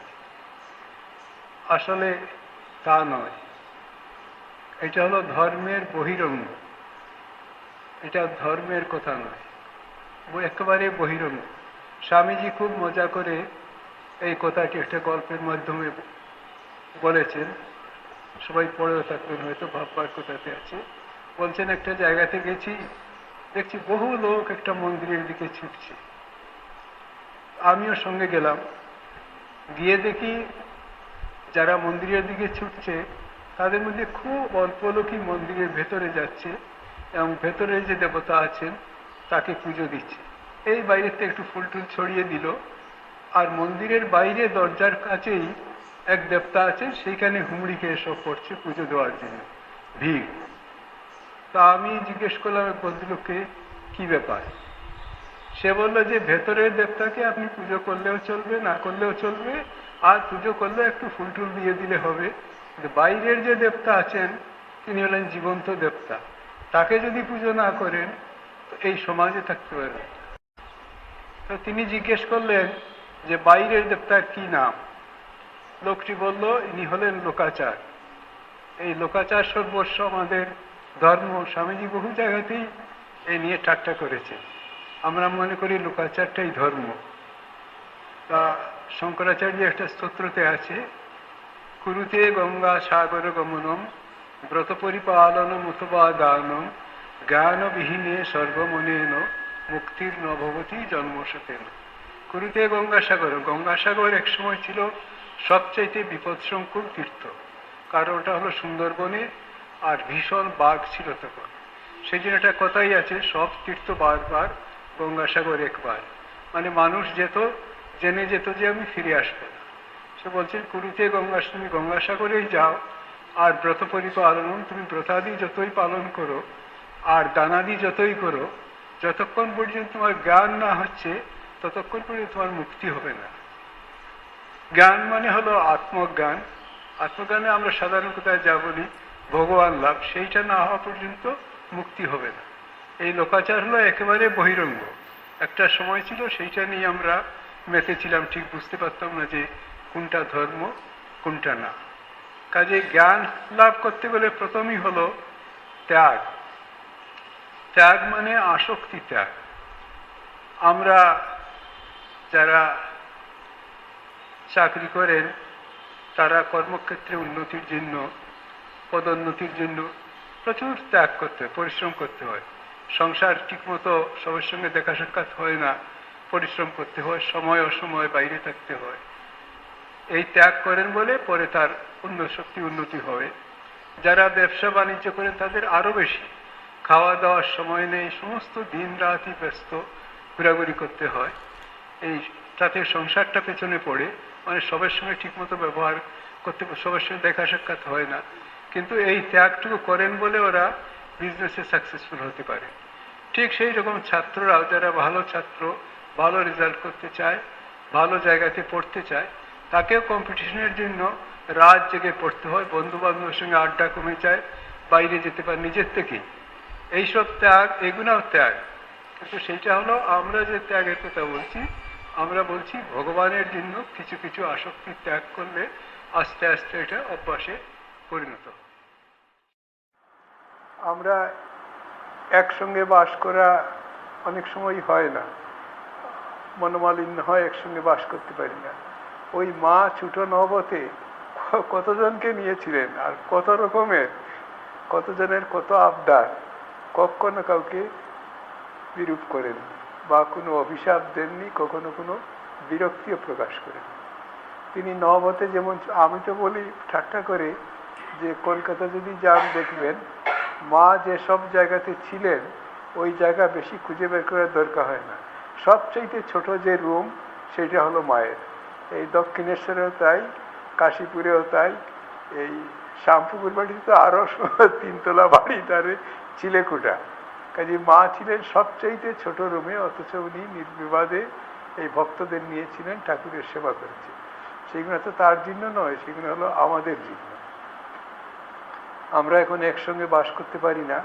আসলে তা নয়, এটা হলো ধর্মের বহিরঙ্গ, এটা ধর্মের কথা নয়, একেবারে বহিরঙ্গ। স্বামীজি খুব মজা করে এই কথাটি একটা গল্পের মাধ্যমে বলেছেন, সবাই পড়েও থাকবেন হয়তো, ভাববার কোথাতে আছে। বলছেন একটা জায়গাতে গেছি, দেখছি বহু লোক একটা মন্দিরের দিকে ছুটছে, আমিও সঙ্গে গেলাম। গিয়ে দেখি যারা মন্দিরের দিকে ছুটছে তাদের মধ্যে খুব অল্প লোকই মন্দিরের ভেতরে যাচ্ছে এবং ভেতরে যে দেবতা আছেন তাকে পুজো দিচ্ছে। এই বাইরেতে একটু ফুল টুল ছড়িয়ে দিল, আর মন্দিরের বাইরে দরজার কাছেই এক দেবতা আছেন, সেইখানে হুমড়ি খেয়ে সব পড়ছে পুজো দেওয়ার জন্য, ভিড়। তা আমি জিজ্ঞেস করলাম এক ভদ্রলোককে, কি ব্যাপার? সে বলল যে ভেতরের দেবতাকে আপনি পুজো করলেও চলবে, না করলেও চলবে, আর পুজো করলে একটু ফুল টুল দিয়ে দিলে হবে। বাইরের যে দেবতা আছেন তিনি হলেন জীবন্ত দেবতা, তাকে যদি পুজো না করেন তো এই সমাজে থাকতে পারবেন। তো তিনি জিজ্ঞেস করলেন যে বাইরের দেবতার কি নাম? লোকটি বলল, ইনি হলেন লোকাচার। এই লোকাচার সর্বস্ব আমাদের ধর্ম। স্বামীজি বহু জায়গাতেই এই নিয়ে ঠাট্টা করেছে। আমরা মনে করি লোকাচারটাই ধর্ম। তা শঙ্করাচার্য একটা স্তোত্রতে আছে, কুরুতে গঙ্গা সাগর গমনম ব্রত পরিপালনম অথবা দানম জ্ঞানবিহীনে সর্বমনেন মুক্তির নভবতী জন্মসতেন। কুরুতে গঙ্গাসাগর। গঙ্গাসাগর এক সময় ছিল সবচাইতে বিপদসংকুল তীর্থ, কারণ ওটা হলো সুন্দরবনে, আর ভীষণ বাঘ ছিল তখন। সেই জন্য একটা কথাই আছে, সব তীর্থ বারবার, গঙ্গাসাগর একবার। মানে মানুষ যেত, জেনে যেত যে আমি ফিরে আসবো না। সে বলছেন কুরুতে তুমি গঙ্গাসাগরেই যাও, আর ব্রত পরিপালন, তুমি ব্রতাদি যতই পালন করো আর দানাদি যতই করো, যতক্ষণ পর্যন্ত তোমার জ্ঞান না হচ্ছে ততক্ষণ পর্যন্ত তোমার মুক্তি হবে না। জ্ঞান মানে হলো আত্মজ্ঞান। আত্মজ্ঞানে আমরা সাধারণ কোথায় যা বলি ভগবান লাভ, সেইটা না হওয়া পর্যন্ত মুক্তি হবে না। এই লোকাচার হলো একেবারে বহিরঙ্গ। একটা সময় ছিল সেইটা নিয়ে আমরা মেতেছিলাম, ঠিক বুঝতে পারতাম না যে কোনটা ধর্ম কোনটা না। কাজে জ্ঞান লাভ করতে গেলে প্রথমেই হলো ত্যাগ। ত্যাগ মানে আসক্তি ত্যাগ। আমরা যারা চাকরি করেন তারা কর্মক্ষেত্রে উন্নতির জন্য, পদোন্নতির জন্য প্রচুর ত্যাগ করতে হয়, পরিশ্রম করতে হয়। সংসার ঠিকমতো সবার সঙ্গে দেখা সাক্ষাৎ হয় না, পরিশ্রম করতে হয়, সময় অসময় বাইরে থাকতে হয়। এই ত্যাগ করেন বলে পরে তার শক্তি উন্নতি হবে। যারা ব্যবসা বাণিজ্য করেন তাদের আরো বেশি, খাওয়া দাওয়ার সময় নেই, সমস্ত দিন রাতই ব্যস্ত, ঘোরাঘুরি করতে হয়। এই তাতে সংসারটা পেছনে পড়ে, মানে সবার সঙ্গে ঠিকমতো ব্যবহার করতে, সবার সঙ্গে দেখা সাক্ষাৎ হয় না। কিন্তু এই ত্যাগটুকু করেন বলে ওরা বিজনেসে সাকসেসফুল হতে পারে। ঠিক সেই রকম ছাত্ররাও, যারা ভালো ছাত্র, ভালো রেজাল্ট করতে চায়, ভালো জায়গাতে পড়তে চায়, তাকেও কম্পিটিশনের জন্য রাত জেগে পড়তে হয়, বন্ধু বান্ধবের সঙ্গে আড্ডা কমে যায়, বাইরে যেতে পারে নিজের থেকেই। এইসব ত্যাগ, এগুলোও ত্যাগ। কিন্তু সেইটা হলো আমরা যে ত্যাগের কথা বলছি, আমরা বলছি ভগবানের জন্য কিছু কিছু আসক্তি ত্যাগ করলে আস্তে আস্তে এটা অভ্যাসে পরিণত হয়। আমরা একসঙ্গে বাস করা অনেক সময় হয় না, মনোমালিন্য হয়, একসঙ্গে বাস করতে পারি না। ওই মা ছোট নবতে কতজনকে নিয়েছিলেন, আর কত রকমের, কতজনের কত আবদার, কখনো কাউকে বিরূপ করেন বা কোনো অভিশাপ দেননি, কখনো কোনো বিরক্তিও প্রকাশ করেন। তিনি নবতে, যেমন আমি তো বলি ঠাট্টা করে যে কলকাতা যদি যান দেখবেন মা যেসব জায়গাতে ছিলেন ওই জায়গা বেশি খুঁজে বের করার দরকার হয় না। সবচেয়ে ছোট যে রুম সেটা হলো মায়ের। এই দক্ষিণেশ্বরেও তাই, কাশীপুরেও তাই, এই শ্যামপুকুর বাড়িতে তো আরো 3 তলা বাড়ি, তার চিলেকুটা। কাজে মা ছিলেন সবচাইতে ছোট রুমে, অথচ উনি নির্বিবাদে এই ভক্তদের নিয়েছিলেন, ঠাকুরের সেবা করেছেন। সেগুলো তো তার জন্য নয়, সেগুলো হলো আমাদের জন্য। আমরা এখন একসঙ্গে বাস করতে পারি না,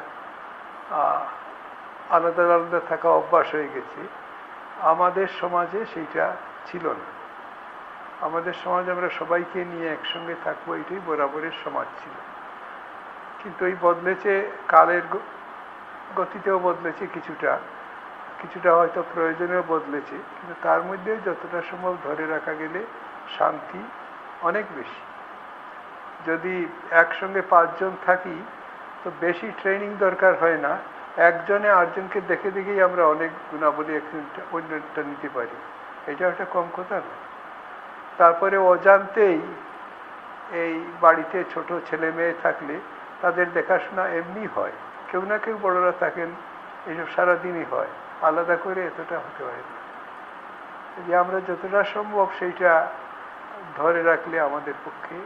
আলাদা আলাদা থাকা অভ্যাস হয়ে গেছে। আমাদের সমাজে সেইটা ছিল না। আমাদের সমাজে আমরা সবাইকে নিয়ে একসঙ্গে থাকবো, এটাই বরাবরের সমাজ ছিল। কিন্তু এই বদলেছে, কালের গতিতেও বদলেছে কিছুটা, কিছুটা হয়তো প্রয়োজনেও বদলেছে, কিন্তু তার মধ্যে যতটা সম্ভব ধরে রাখা গেলে শান্তি অনেক বেশি। যদি একসঙ্গে 5 জন থাকি তো বেশি ট্রেনিং দরকার হয় না, একজনে আরেকজনকে দেখে দেখেই আমরা অনেক গুণাবলী অন্যটা নিতে পারি, এটা একটা কম কথা না। তারপরে অজান্তেই এই বাড়িতে ছোট ছেলে মেয়ে থাকলে তাদের দেখাশোনা এমনি হয়, কেউ না কেউ বড়রা থাকেন, এইসব সারাদিনই হয়, আলাদা করে এতটা হতে হয় না। যে আমরা যতটা সম্ভব সেইটা ধরে রাখলে আমাদের পক্ষে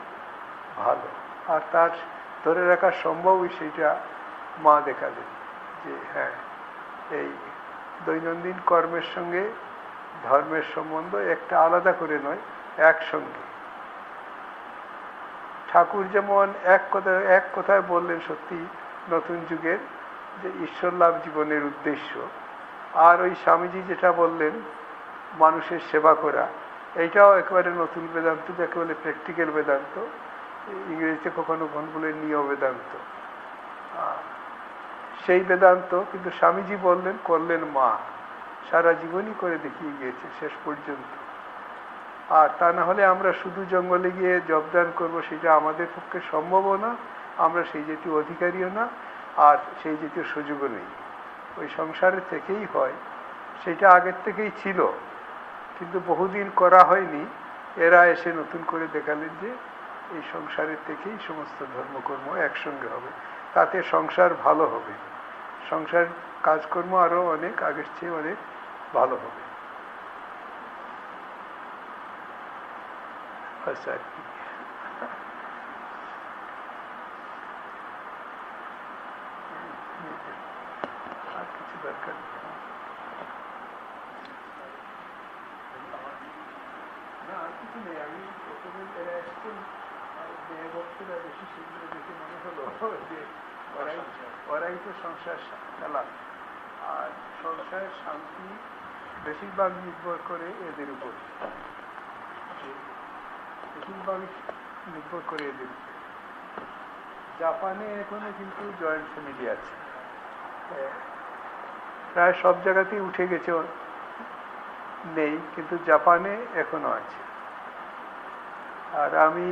ভালো। আর তার ধরে রাখা সম্ভবই সেইটা মা দেখালেন যে হ্যাঁ, এই দৈনন্দিন কর্মের সঙ্গে ধর্মের সম্বন্ধ একটা আলাদা করে নয়, একসঙ্গে। ঠাকুর যেমন এক কথায় বললেন সত্যি নতুন যুগের যে ঈশ্বর লাভ জীবনের উদ্দেশ্য, আর ওই স্বামীজি যেটা বললেন মানুষের সেবা করা, এইটাও একেবারে নতুন বেদান্ত, যাকে বলে প্র্যাকটিক্যাল বেদান্ত, ইংরেজিতে কখনো বলে নিয় বেদান্ত। সেই বেদান্ত কিন্তু স্বামীজি বললেন, করলেন মা, সারা জীবনই করে দেখিয়ে গিয়েছে শেষ পর্যন্ত। আর তা না হলে আমরা শুধু জঙ্গলে গিয়ে জবদান করবো, সেটা আমাদের পক্ষে সম্ভবও না, আমরা সেই জাতীয় অধিকারীও না, আর সেই জাতীয় সুযোগও নেই। ওই সংসারের থেকেই হয়, সেটা আগের থেকেই ছিল, কিন্তু বহুদিন করা হয়নি। এরা এসে নতুন করে দেখালেন যে এই সংসারের থেকেই সমস্ত ধর্মকর্ম একসঙ্গে হবে, তাতে সংসার ভালো হবে, সংসার কাজকর্ম আরো অনেক আগের চেয়ে অনেক ভালো হবে। আচ্ছা, আর কিছু দরকার নেই। না, আর কিছু নেই। আমি প্রথমে এরা এসছেন, মেয়ে ভক্তরা বেশি সেগুলো দেখে মনে হলো যে ওরাই তো সংসার চালান, আর সংসারের শান্তি বেশিরভাগ নির্ভর করে এদের উপর, বেশিরভাগই নির্ভর করে এদের উপর। জাপানে এখনো কিন্তু জয়েন্ট ফ্যামিলি আছে, প্রায় সব জায়গাতেই উঠে গেছে, নেই, কিন্তু জাপানে এখনো আছে। আর আমি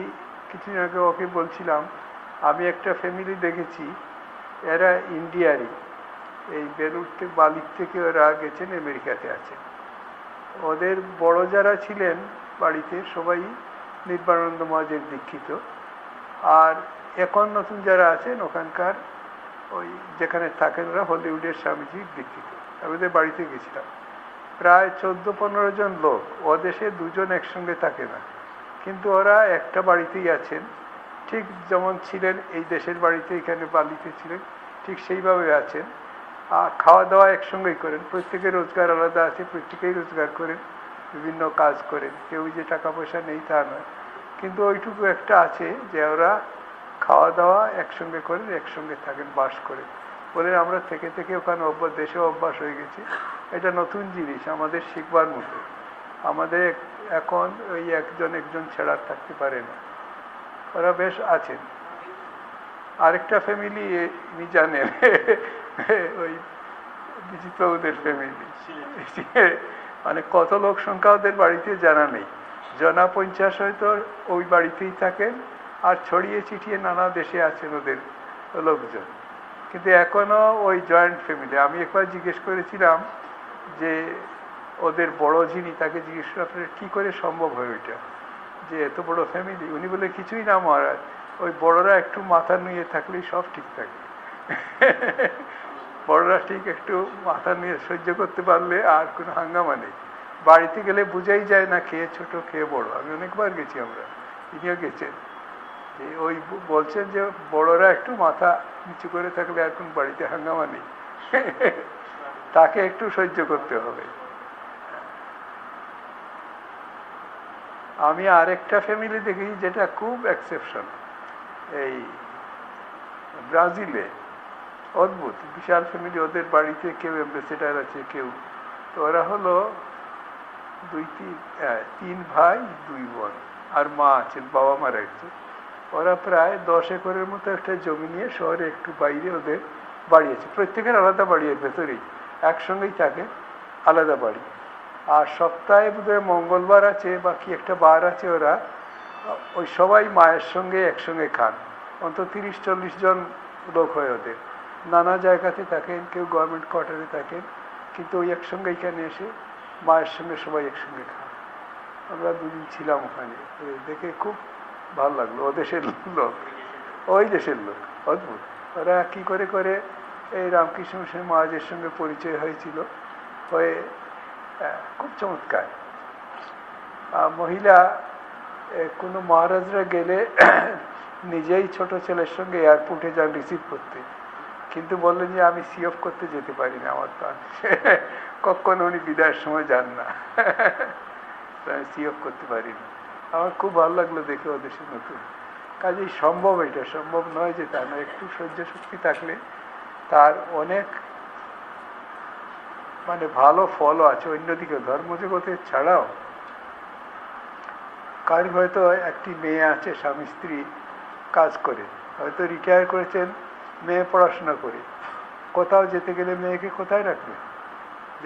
কিছুদিন আগে ওকে বলছিলাম, আমি একটা ফ্যামিলি দেখেছি, এরা ইন্ডিয়ারই, এই বেলুড় থেকে বালির থেকে ওরা গেছেন আমেরিকাতে আছে। ওদের বড় যারা ছিলেন বাড়িতে সবাই নির্বাণানন্দ মহাজের দীক্ষিত, আর এখন নতুন যারা আছেন ওখানকার ওই যেখানে থাকেন ওরা হলিউডের স্বামীজির দীক্ষিত। আমি ওদের বাড়িতে গেছিলাম, প্রায় 14-15 জন লোক। ও দেশে দুজন একসঙ্গে থাকে না, কিন্তু ওরা একটা বাড়িতেই আছেন, ঠিক যেমন ছিলেন এই দেশের বাড়িতে, এখানে বালিতে ছিলেন, ঠিক সেইভাবে আছেন। আর খাওয়া দাওয়া একসঙ্গেই করেন, প্রত্যেকের রোজগার আলাদা আছে, প্রত্যেকেই রোজগার করেন, বিভিন্ন কাজ করেন, কেউ যে টাকা পয়সা নেই তা নয়, কিন্তু ওইটুকু একটা আছে যে ওরা খাওয়া দাওয়া একসঙ্গে করেন, একসঙ্গে থাকেন, বাস করেন। বলে আমরা থেকে থেকে ওখানে দেশে অভ্যাস হয়ে গেছে, এটা নতুন জিনিস, আমাদের শিখবার মতো। আমাদের এখন ওই একজন ছাড়া থাকতে পারে না, ওরা বেশ আছেন। আরেকটা ফ্যামিলি উনি জানেন, ওই বিচিত্রবাবুদের ফ্যামিলি, মানে কত লোক সংখ্যা ওদের বাড়িতে জানা নেই, জনা 50 হয়তো ওই বাড়িতেই থাকেন, আর ছড়িয়ে ছিটিয়ে নানা দেশে আছেন ওদের লোকজন, কিন্তু এখনো ওই জয়েন্ট ফ্যামিলি। আমি একবার জিজ্ঞেস করেছিলাম যে ওদের বড় যিনি, তাকে জিজ্ঞেস করে আপনার কি করে সম্ভব হয় ওইটা, যে এত বড় ফ্যামিলি? উনি বলে কিছুই না মহারাজ, ওই বড়রা একটু মাথা নুয়ে থাকলেই সব ঠিক থাকে। বড়রা ঠিক একটু মাথা নিয়ে সহ্য করতে পারলে আর কোনো হাঙ্গামা নেই। বাড়িতে গেলে বুঝাই যায় না কে ছোট কে বড়। আমি অনেকবার গেছি, আমরা, তিনিও গেছেন, যে ওই বলছেন যে বড়রা একটু মাথা নিচু করে থাকলে আর কোন বাড়িতে হাঙ্গামা নেই, তাকে একটু সহ্য করতে হবে। আমি আরেকটা ফ্যামিলি দেখি যেটা খুব এক্সেপশন, এই ব্রাজিলে, অদ্ভুত বিশাল ফ্যামিলি। ওদের বাড়িতে কেউ অ্যাম্বাসেডার আছে, কেউ, তো ওরা হলো 3 ভাই 2 বোন, আর মা আছেন, বাবা মারা গেছে। ওরা প্রায় 10 একরের মতো একটা জমি নিয়ে শহরে একটু বাইরে ওদের বাড়ি আছে, প্রত্যেকের আলাদা বাড়ি, এর ভেতরেই একসঙ্গেই থাকে, আলাদা বাড়ি। আর সপ্তাহে বোধহয় মঙ্গলবার আছে বা কি একটা বার আছে, ওরা ওই সবাই মায়ের সঙ্গে একসঙ্গে খান, অন্তত 30-40 জন লোক হয় ওদের, নানা জায়গাতে থাকেন, কেউ গভর্নমেন্ট কোয়ার্টারে থাকেন, কিন্তু ওই একসঙ্গে এখানে এসে মায়ের সঙ্গে সবাই একসঙ্গে খান। আমরা দুদিন ছিলাম ওখানে, দেখে খুব ভালো লাগলো। ও দেশের লোক, ওই দেশের লোক, অদ্ভুত। ওরা কি করে করে এই রামকৃষ্ণ মিশন মহারাজের সঙ্গে পরিচয় হয়েছিল, হয়ে খুব চমৎকার। মহিলা কোনো মহারাজরা গেলে নিজেই ছোট ছেলের সঙ্গে এয়ারপোর্টে যান রিসিভ করতে, কিন্তু বললেন যে আমি সি অফ করতে যেতে পারি না, আমার তো কখনো উনি বিদায়ের সময় যান না, আমি সি অফ করতে পারি না। আমার খুব ভালো লাগলো দেখে ও দেশে নতুন। কাজেই সম্ভব, এটা সম্ভব নয় যে তা না, একটু সহ্য শক্তি থাকলে তার অনেক মানে ভালো ফলও আছে। অন্যদিকে ধর্মজগতের ছাড়াও কার হয়তো একটি মেয়ে আছে, স্বামী স্ত্রী কাজ করে, হয়তো রিটায়ার করেছেন, মেয়ে পড়াশোনা করে, কোথাও যেতে গেলে মেয়েকে কোথায় রাখবে?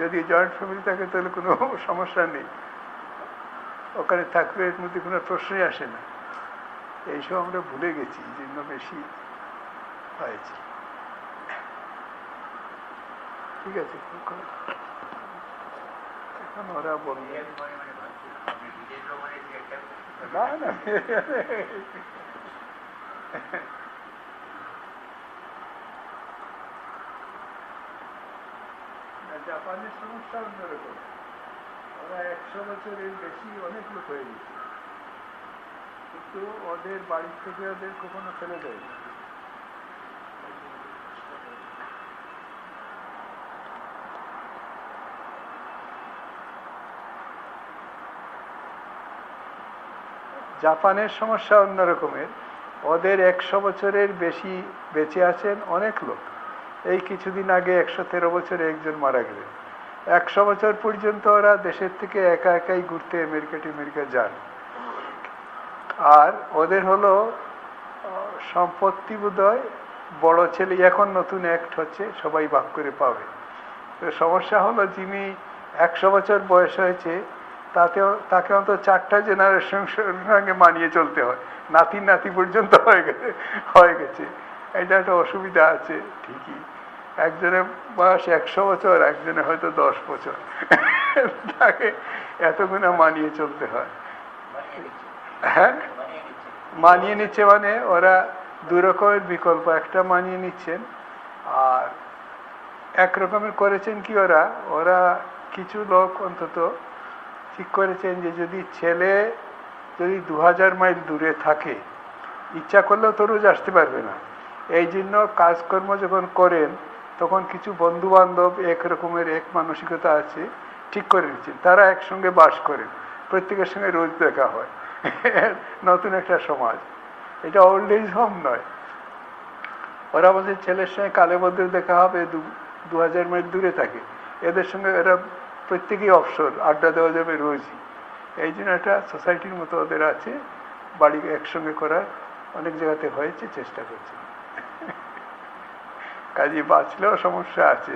যদি জয়েন্ট ফ্যামিলি থাকে তাহলে কোনো সমস্যা নেই, ওখানে থাকবে, এর মধ্যে কোনো প্রশ্নই আসে না। এইসব আমরা ভুলে গেছি, এই জন্য বেশি হয়েছে। ঠিক আছে, এখন ওরা বলবে না না, জাপানের সমস্যা অন্যরকম। ওরা 100 বছরের বেশি অনেক লোক হয়ে গেছে, কিন্তু ওদের বাড়ি থেকে ওদের কখনো ফেলে দেয় না। জাপানের সমস্যা অন্যরকমের, ওদের 100 বছরের বেশি বেঁচে আছেন অনেক লোক। এই কিছুদিন আগে 113 বছরে একজন মারা গেলেন। 100 বছর পর্যন্ত ওরা দেশের থেকে একা একাই ঘুরতে আমেরিকা যান। আর ওদের হলো সম্পত্তি বোধহয় বড় ছেলে, এখন নতুন অ্যাক্ট হচ্ছে, সবাই ভাগ করে পাবে। তো সমস্যা হলো যিনি 100 বছর বয়স হয়েছে তাকে অন্তত 4টা জেনারেশন সঙ্গে মানিয়ে চলতে হয়, নাতি পর্যন্ত হয়ে গেছে। এটা একটা অসুবিধা আছে ঠিকই, একজনের বয়স 100 বছর, একজনের হয়তো 10 বছর, তাকে এতগুলো মানিয়ে চলতে হয়। হ্যাঁ, মানিয়ে নিচ্ছে, মানে ওরা 2 রকমের বিকল্প, একটা মানিয়ে নিচ্ছেন, আর একরকমের করেছেন কি ওরা কিছু লোক অন্তত ঠিক করেছেন যে যদি 2000 মাইল দূরে থাকে, ইচ্ছা করলেও তো রোজ আসতে পারবে না। এই জন্য কাজকর্ম যখন করেন তখন কিছু বন্ধু বান্ধব একরকমের এক মানসিকতা আছে, ঠিক করে নিচ্ছেন, তারা একসঙ্গে বাস করেন, প্রত্যেকের সঙ্গে রোজ দেখা হয়। নতুন একটা সমাজ, এটা ওল্ড এজ হোম নয়। ওরা বলছে ছেলের সঙ্গে কালে বদলে দেখা হবে, 2000 মাইল দূরে থাকে, এদের সঙ্গে এরা প্রত্যেকেই অবসর, আড্ডা দেওয়া যাবে রোজই। এই জন্য একটা সোসাইটির মতো ওদের আছে, বাড়ি একসঙ্গে করার অনেক জায়গাতে হয়েছে, চেষ্টা করছে। কাজে বাঁচলেও সমস্যা আছে।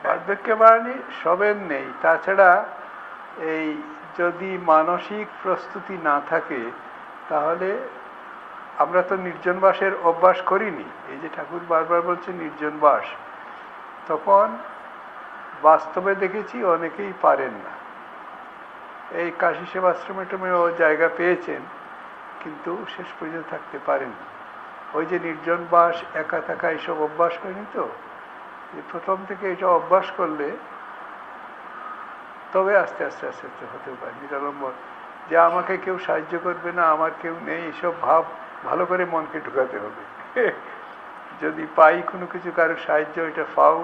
বার্ধক্যে বাড়ানি সবের নেই। তাছাড়া এই যদি মানসিক প্রস্তুতি না থাকে তাহলে আমরা তো নির্জন বাসের অভ্যাস করিনি। এই যে ঠাকুর বারবার বলছে নির্জন বাস, তখন বাস্তবে দেখেছি অনেকেই পারেন না। এই কাশী সেবাশ্রমে ও জায়গা পেয়েছেন, কিন্তু শেষ পর্যন্ত থাকতে পারেন না। ওই যে নির্জন বাস, একা থাকা, এইসব অভ্যাস করেনি তো, প্রথম থেকে এটা অভ্যাস করলে তবে আস্তে আস্তে আস্তে আস্তে হতে পারে নিরালম্বর। যে আমাকে কেউ সাহায্য করবে না, আমার কেউ নেই, এইসব ভাব ভালো করে মনকে ঢুকাতে হবে। যদি পাই কোনো কিছু, কারো সাহায্য, এটা পাও,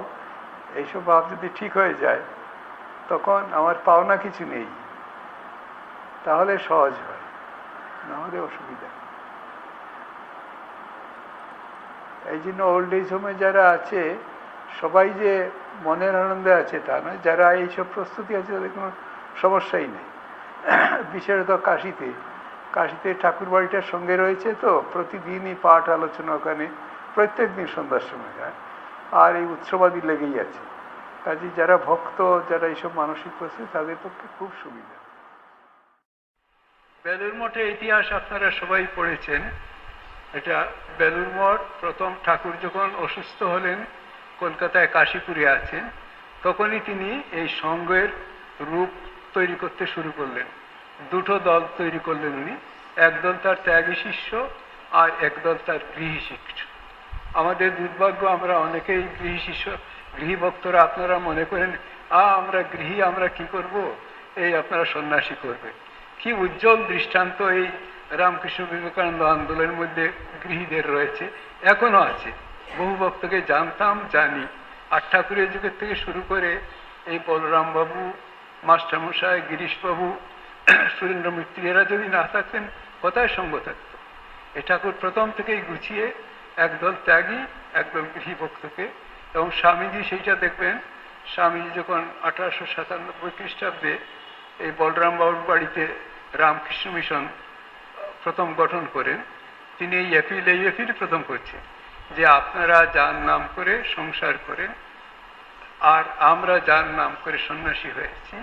এইসব ভাব যদি ঠিক হয়ে যায়, তখন আমার পাওনা কিছু নেই, তাহলে সহজ হয়, নাহলে অসুবিধা। এই জন্য ওল্ড এজ হোমে যারা আছে সবাই যে মনের আনন্দে আছে তা নয়, যারা এইসব প্রস্তুতি আছে তাদের কোনো সমস্যাই নেই। বিশেষত কাশীতে ঠাকুর বাড়িটার সঙ্গে রয়েছে তো, প্রতিদিনই পাঠ আলোচনা ওখানে প্রত্যেক দিন সন্ধ্যার সময় হয়। আর এই উৎসবাদি লেগেই আছে। কাজে যারা ভক্ত, যারা এইসব মানসিক করছে, তাদের পক্ষে খুব সুবিধা। বেলুড় মঠের ইতিহাস আপনারা সবাই পড়েছেন। এটা বেলুড় মঠ প্রথম ঠাকুর যখন অসুস্থ হলেন, কলকাতায় কাশীপুরে আছেন, তখনই তিনি এই সংঘের রূপ তৈরি করতে শুরু করলেন। দুটো দল তৈরি করলেন উনি, একদল তার ত্যাগী শিষ্য আর একদল তার গৃহী শিষ্য। আমাদের দুর্ভাগ্য, আমরা অনেকেই গৃহী শিষ্য, গৃহী ভক্তরা আপনারা মনে করেন আমরা গৃহী, আমরা কি করব, এই আপনারা সন্ন্যাসী করবে। কি উজ্জ্বল দৃষ্টান্ত এই রামকৃষ্ণ বিবেকানন্দ আন্দোলনের মধ্যে গৃহীদের রয়েছে, এখনো আছে। বহু ভক্তকে জানতাম, জানি। আর ঠাকুরের যুগের থেকে শুরু করে এই বলরাম বাবু, মাস্টারমশাই, গিরিশবাবু, সুরেন্দ্র মিত্র, এরা যদি না থাকতেন কোথায় সঙ্গ থাকতো? এই ঠাকুর প্রথম থেকেই গুছিয়ে একদল ত্যাগী, একদল গৃহী ভক্তকে। এবং স্বামীজি সেইটা দেখবেন, স্বামীজি যখন 1897 খ্রিস্টাব্দে এই বলরাম বাবুর বাড়িতে রামকৃষ্ণ মিশন প্রথম গঠন করেন, তিনি এই এপিল প্রথম করছেন যে আপনারা যার নাম করে সংসার করেন, আর আমরা যার নাম করে সন্ন্যাসী হয়েছি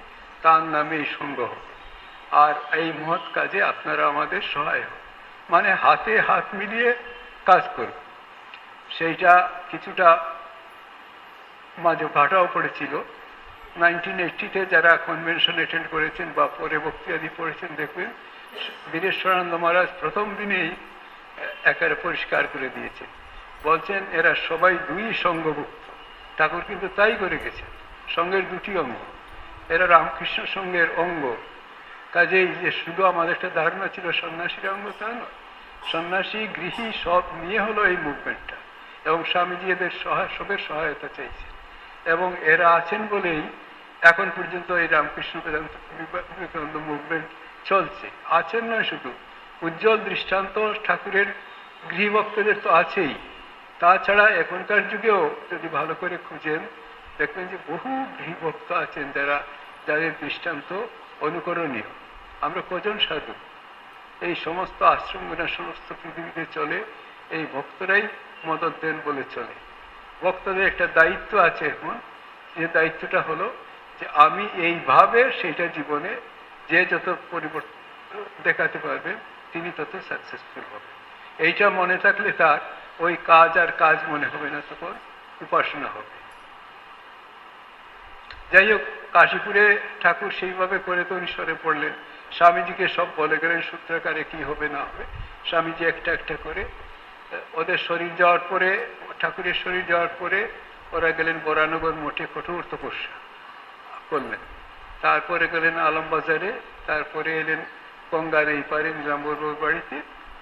তার নামেই সঙ্গ হবে, আর এই মহৎ কাজে আপনারা আমাদের সহায় হোক, মানে হাতে হাত মিলিয়ে কাজ করব। সেইটা কিছুটা মাঝে ভাটাও পড়েছিল। 1980-তে যারা কনভেনশন অ্যাটেন্ড করেছেন বা পরে বক্তৃতাদি পড়েছেন, দেখবেন বীরেশ্বরানন্দ মহারাজ প্রথম দিনেই একেবারে পরিষ্কার করে দিয়েছেন, বলছেন এরা সবাই দুই সঙ্গভুক্ত। ঠাকুর কিন্তু তাই করে গেছেন, সঙ্গের দুটি অঙ্গ, এরা রামকৃষ্ণ সঙ্গের অঙ্গ। কাজেই যে শুধু আমাদের একটা ধারণা ছিল সন্ন্যাসীর অঙ্গ, তা নয়। সন্ন্যাসী, গৃহী সব নিয়ে হলো এই মুভমেন্টটা। এবং স্বামীজি এদের সবের সহায়তা চাইছেন, এবং এরা আছেন বলেই এখন পর্যন্ত এই রামকৃষ্ণ বিবেকানন্দ মুভমেন্ট চলছে। আছেন নয় শুধু, উজ্জ্বল দৃষ্টান্ত ঠাকুরের গৃহভক্তদের তো আছেই, তাছাড়া এখনকার যুগেও যদি ভালো করে খুঁজেন দেখবেন যে বহু গৃহভক্ত আছেন যাদের দৃষ্টান্ত অনুকরণীয়। আমরা কজন সাধু, এই সমস্ত আশ্রমগুলো সমস্ত পৃথিবীতে চলে, এই ভক্তরাই মদত দেন বলে চলে। ভক্তদের একটা দায়িত্ব আছে এখন, যে দায়িত্বটা হলো যে আমি এইভাবে সেইটা জীবনে যে যত পরিবর্তন দেখাতে পারবে তিনি তত সাকসেসফুল হবে। এইটা মনে থাকলে তার ওই কাজ আর কাজ মনে হবে না, তখন উপাসনা হবে। যাই হোক, কাশীপুরে ঠাকুর সেইভাবে করে তো উনি সরে পড়লেন, স্বামীজিকে সব বলে গেলেন সূত্রাকারে কি হবে না হবে। স্বামীজি একটা একটা করে ওদের শরীর যাওয়ার পরে, ঠাকুরের শরীর যাওয়ার পরে ওরা গেলেন বরানগর মঠে কঠোর তপস্যা করলেন, তারপরে গেলেন আলমবাজারে, তারপরে এলেন গঙ্গার এই পারে নীলাম্বরবাবুর বাড়িতে,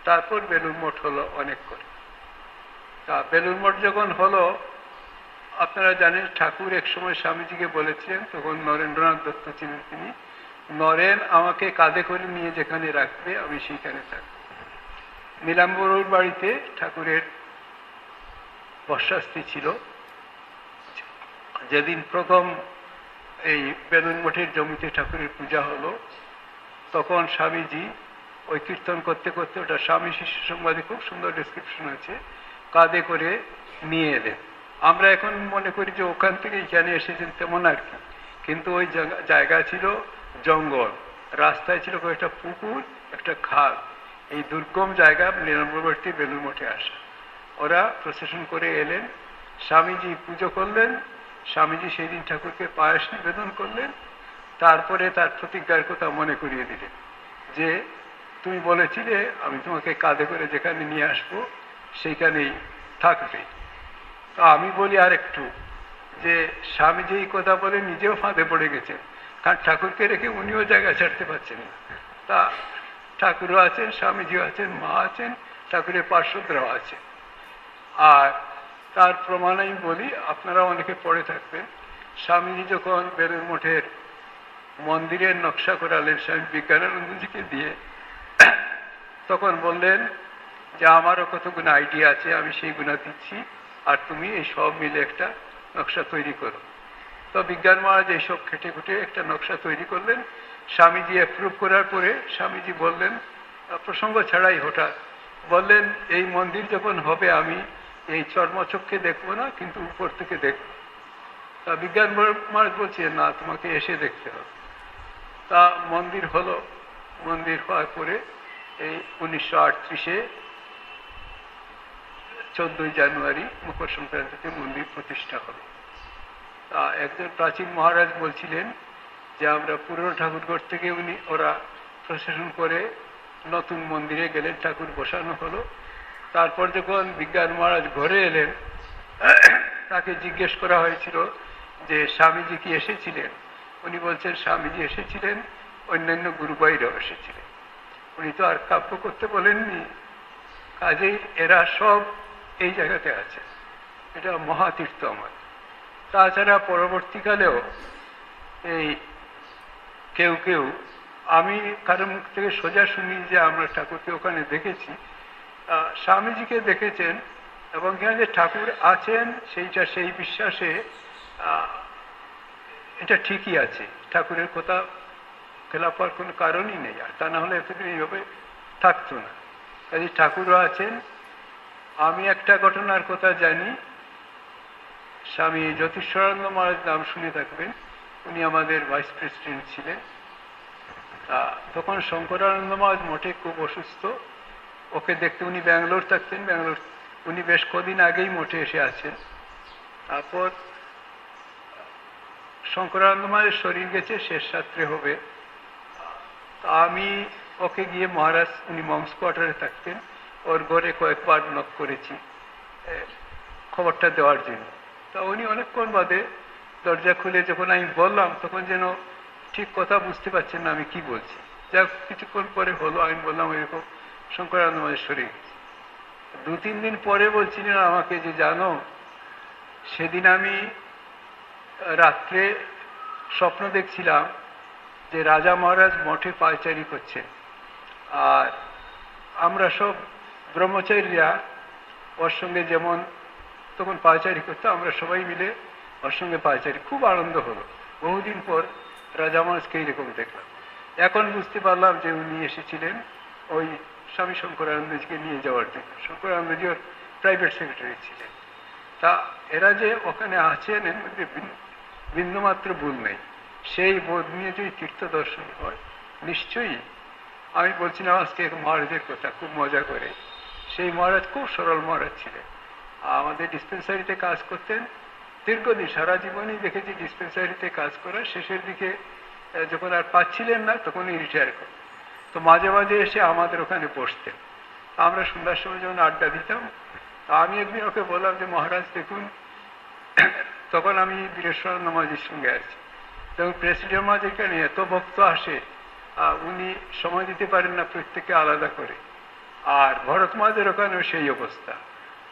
তারপর বেলুড় মঠ হলো অনেক করে। তা বেলুড় মঠ যখন হলো, আপনারা জানেন ঠাকুর এক সময় স্বামীজিকে বলেছিলেন, তখন নরেন্দ্রনাথ দত্ত ছিলেন তিনি, নরেন আমাকে কাঁধে করে নিয়ে যেখানে রাখবে আমি সেইখানে থাকবো। নীলাম্বরবাবুর বাড়িতে ঠাকুরের বর্ষাস্তি ছিল। যেদিন প্রথম এই বেলুড় মঠের জমিতে ঠাকুরের পূজা হলো, তখন স্বামীজি ওই কীর্তন করতে করতে, ওটা স্বামী শিষ্য সংবাদে খুব সুন্দর ডেসক্রিপশন আছে, কাঁধে করে নিয়ে এলেন। আমরা এখন মনে করি যে ওখান থেকে এখানে এসেছেন তেমন আর কি, কিন্তু ওই জায়গা ছিল জঙ্গল, রাস্তায় ছিল কয়েকটা পুকুর, একটা খাল। এই দুর্গম জায়গা নিরামবর্তী বেলুড় মঠে আসা। ওরা প্রসেশন করে এলেন, স্বামীজি পুজো করলেন, স্বামীজি সেই দিন ঠাকুরকে পায়েস নিবেদন করলেন, তারপরে তার প্রতিজ্ঞার কথা মনে করিয়ে দিলেন যে তুমি বলেছিলে আমি তোমাকে কাঁধে করে যেখানে নিয়ে আসবো সেইখানেই থাকবে। তো আমি বলি আর একটু, যে স্বামীজি এই কথা বলে নিজেও ফাঁদে পড়ে গেছেন, কারণ ঠাকুরকে রেখে উনিও জায়গা ছাড়তে পারছেন না। তা ঠাকুরও আছেন, স্বামীজিও আছেন, মা আছেন, ঠাকুরের পার্শ্বদরাও আছে। আর তার প্রমাণ আমি বলি, আপনারা অনেকে পড়ে থাকবেন, স্বামীজি যখন বেলুড় মঠের মন্দিরের নকশা করালেন স্বামী বিজ্ঞানানন্দজিকে দিয়ে, তখন বললেন যে আমারও কতগুলো আইডিয়া আছে, আমি সেইগুলো দিচ্ছি, আর তুমি এই সব মিলে একটা নকশা তৈরি করো। তো বিজ্ঞান মহারাজ এইসব খেটে খুঁটে একটা নকশা তৈরি করলেন। স্বামীজি অ্যাপ্রুভ করার পরে স্বামীজি বললেন, প্রসঙ্গ ছাড়াই হঠাৎ বললেন, এই মন্দির যখন হবে আমি এই চর্মচক্ষে দেখবো না, কিন্তু উপর থেকে দেখবো। তা বিজ্ঞান মহারাজ বলছে না, তোমাকে এসে দেখতে হবে। তা মন্দির হলো, মন্দির হওয়ার পরে এই 1938-এ 14ই জানুয়ারি মকর সংক্রান্তিতে মন্দির প্রতিষ্ঠা হলো। তা একজন প্রাচীন মহারাজ বলছিলেন যে আমরা পুরনো ঠাকুরঘর থেকে ওরা প্রশাসন করে নতুন মন্দিরে গেলেন, ঠাকুর বসানো হলো। তারপর যখন বিজ্ঞান মহারাজ ঘরে এলেন, তাকে জিজ্ঞেস করা হয়েছিল যে স্বামীজি কি এসেছিলেন? উনি বলছেন স্বামীজি এসেছিলেন, অন্যান্য গুরুভাইরাও এসেছিলেন, উনি তো আর কাব্য করতে বলেননি। কাজেই এরা সব এই জায়গাতে আছে, এটা মহাতীর্থ আমার। তাছাড়া পরবর্তীকালেও এই কেউ কেউ, আমি কারোর মুখ থেকে সোজা শুনি যে আমরা ঠাকুরকে ওখানে দেখেছি, স্বামীজিকে দেখেছেন, এবং এখানে যে ঠাকুর আছেন সেইটা, সেই বিশ্বাসে এটা ঠিকই আছে, ঠাকুরের কথা খেলাপ হওয়ার কোনো কারণই নেই। আর তা না হলে এতদিন এইভাবে থাকতো না। কাজে ঠাকুরও আছেন। আমি একটা ঘটনার কথা জানি, স্বামী জ্যোতিষ্বরানন্দ মহারাজ নাম শুনে থাকবেন, উনি আমাদের ভাইস প্রেসিডেন্ট ছিলেন। তখন শঙ্করানন্দ মহারাজ মোটে খুব অসুস্থ, ওকে দেখতে, উনি ব্যাঙ্গালোর থাকতেন, ব্যাঙ্গালোর উনি বেশ কদিন আগেই মোটে এসে আছেন। তারপর শঙ্করানন্দ মহারাজের শরীর গেছে, শেষ রাত্রে হবে। আমি ওকে গিয়ে, মহারাজ উনি মংস কোয়ার্টারে থাকতেন, ওর ঘরে কয়েকবার নক করেছি খবরটা দেওয়ার জন্য। তা উনি অনেকক্ষণ বাদে দরজা খুলে যখন আমি বললাম, তখন যেন ঠিক কথা বুঝতে পারছেন না আমি কি বলছি। যাক, কিছুক্ষণ পরে হলো, আমি বললাম এরকম শঙ্করানন্দ মহারাজ শরীর গেছে। 2-3 দিন পরে বলছিলেন আমাকে যে জানো, সেদিন আমি রাত্রে স্বপ্ন দেখছিলাম যে রাজা মহারাজ মঠে পায়চারি করছেন, আর আমরা সব ব্রহ্মচারীরা ওর সঙ্গে যেমন তখন পায়চারি করতো, আমরা সবাই মিলে ওর সঙ্গে পায়চারি, খুব আনন্দ হলো। বহুদিন পর রাজা মহারাজকে এইরকম দেখলাম। এখন বুঝতে পারলাম যে উনি এসেছিলেন ওই স্বামী শঙ্করানন্দজিকে নিয়ে যাওয়ার জন্য। শঙ্করানন্দজি ওর প্রাইভেট সেক্রেটারি ছিলেন। তা এরা যে ওখানে আছেন, এর মধ্যে বিন্দুমাত্র ভুল নেই। সেই বোধ নিয়ে যদি তীর্থ দর্শন হয়, নিশ্চয়ই। আমি বলছিলাম আজকে এক মহারাজের কথা, খুব মজা করে। সেই মহারাজ খুব সরল মহারাজ ছিলেন, আমাদের ডিসপেন্সারিতে কাজ করতেন দীর্ঘদিন, সারা জীবনই দেখেছি ডিসপেন্সারিতে কাজ করা। শেষের দিকে যখন আর পাচ্ছিলেন না, তখনই রিটায়ার করতেন। তো মাঝে মাঝে এসে আমাদের ওখানে বসতেন, আমরা সন্ধ্যার সময় যখন আড্ডা দিতাম। আমি একদিন ওকে বললাম যে মহারাজ দেখুন, তখন আমি বীরেশ্বরানন্দ মহারাজের সঙ্গে আছি, তখন প্রেসিডেন্ট মহারাজ এখানে এত ভক্ত আসে, উনি সময় দিতে পারেন না প্রত্যেককে আলাদা করে। আর ভরত মহারাজের ওখানেও সেই অবস্থা।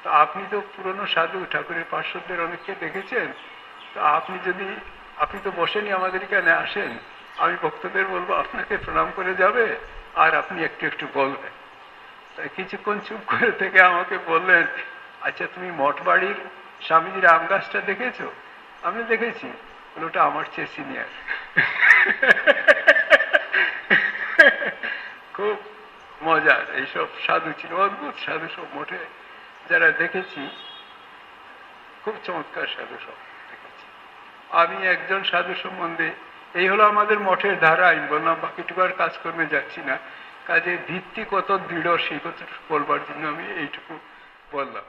তো আপনি তো পুরনো সাধু, ঠাকুরের পার্শ্বদের অনেককে দেখেছেন, তো আপনি তো বসেনি, আমাদের এখানে আসেন, আমি ভক্তদের বলবো আপনাকে প্রণাম করে যাবে, আর আপনি একটু একটু বলবেন। তাই কিছুক্ষণ চুপ করে থেকে আমাকে বললেন, আচ্ছা তুমি মঠ বাড়ির স্বামীজির আম গাছটা দেখেছো? আমি দেখেছি। ওটা আমার চেয়ে সিনিয়র। খুব মজার এইসব সাধু ছিল, অদ্ভুত সাধু সব মঠে যারা দেখেছি, খুব চমৎকার সাধু সব দেখেছি। আমি একজন সাধু সম্বন্ধে, এই হলো আমাদের মঠের ধারা। আমি বললাম বাকিটুকু আর কাজকর্মে যাচ্ছি না, কাজে ভিত্তি কত দৃঢ় সেই কথা বলবার জন্য আমি এইটুকু বললাম।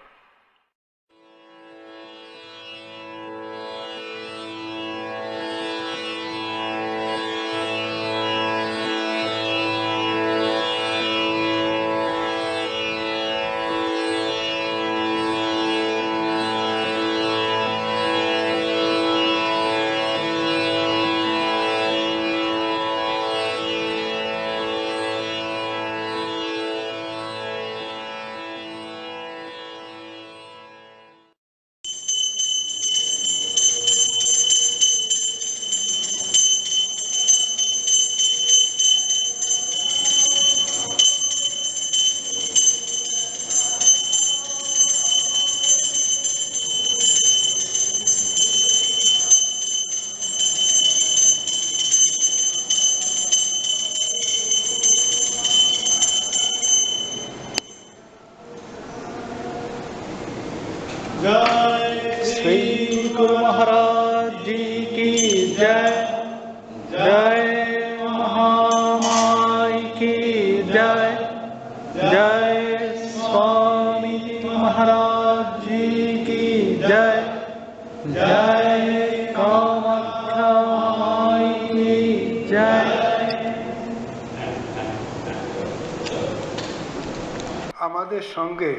আমাদের সঙ্গে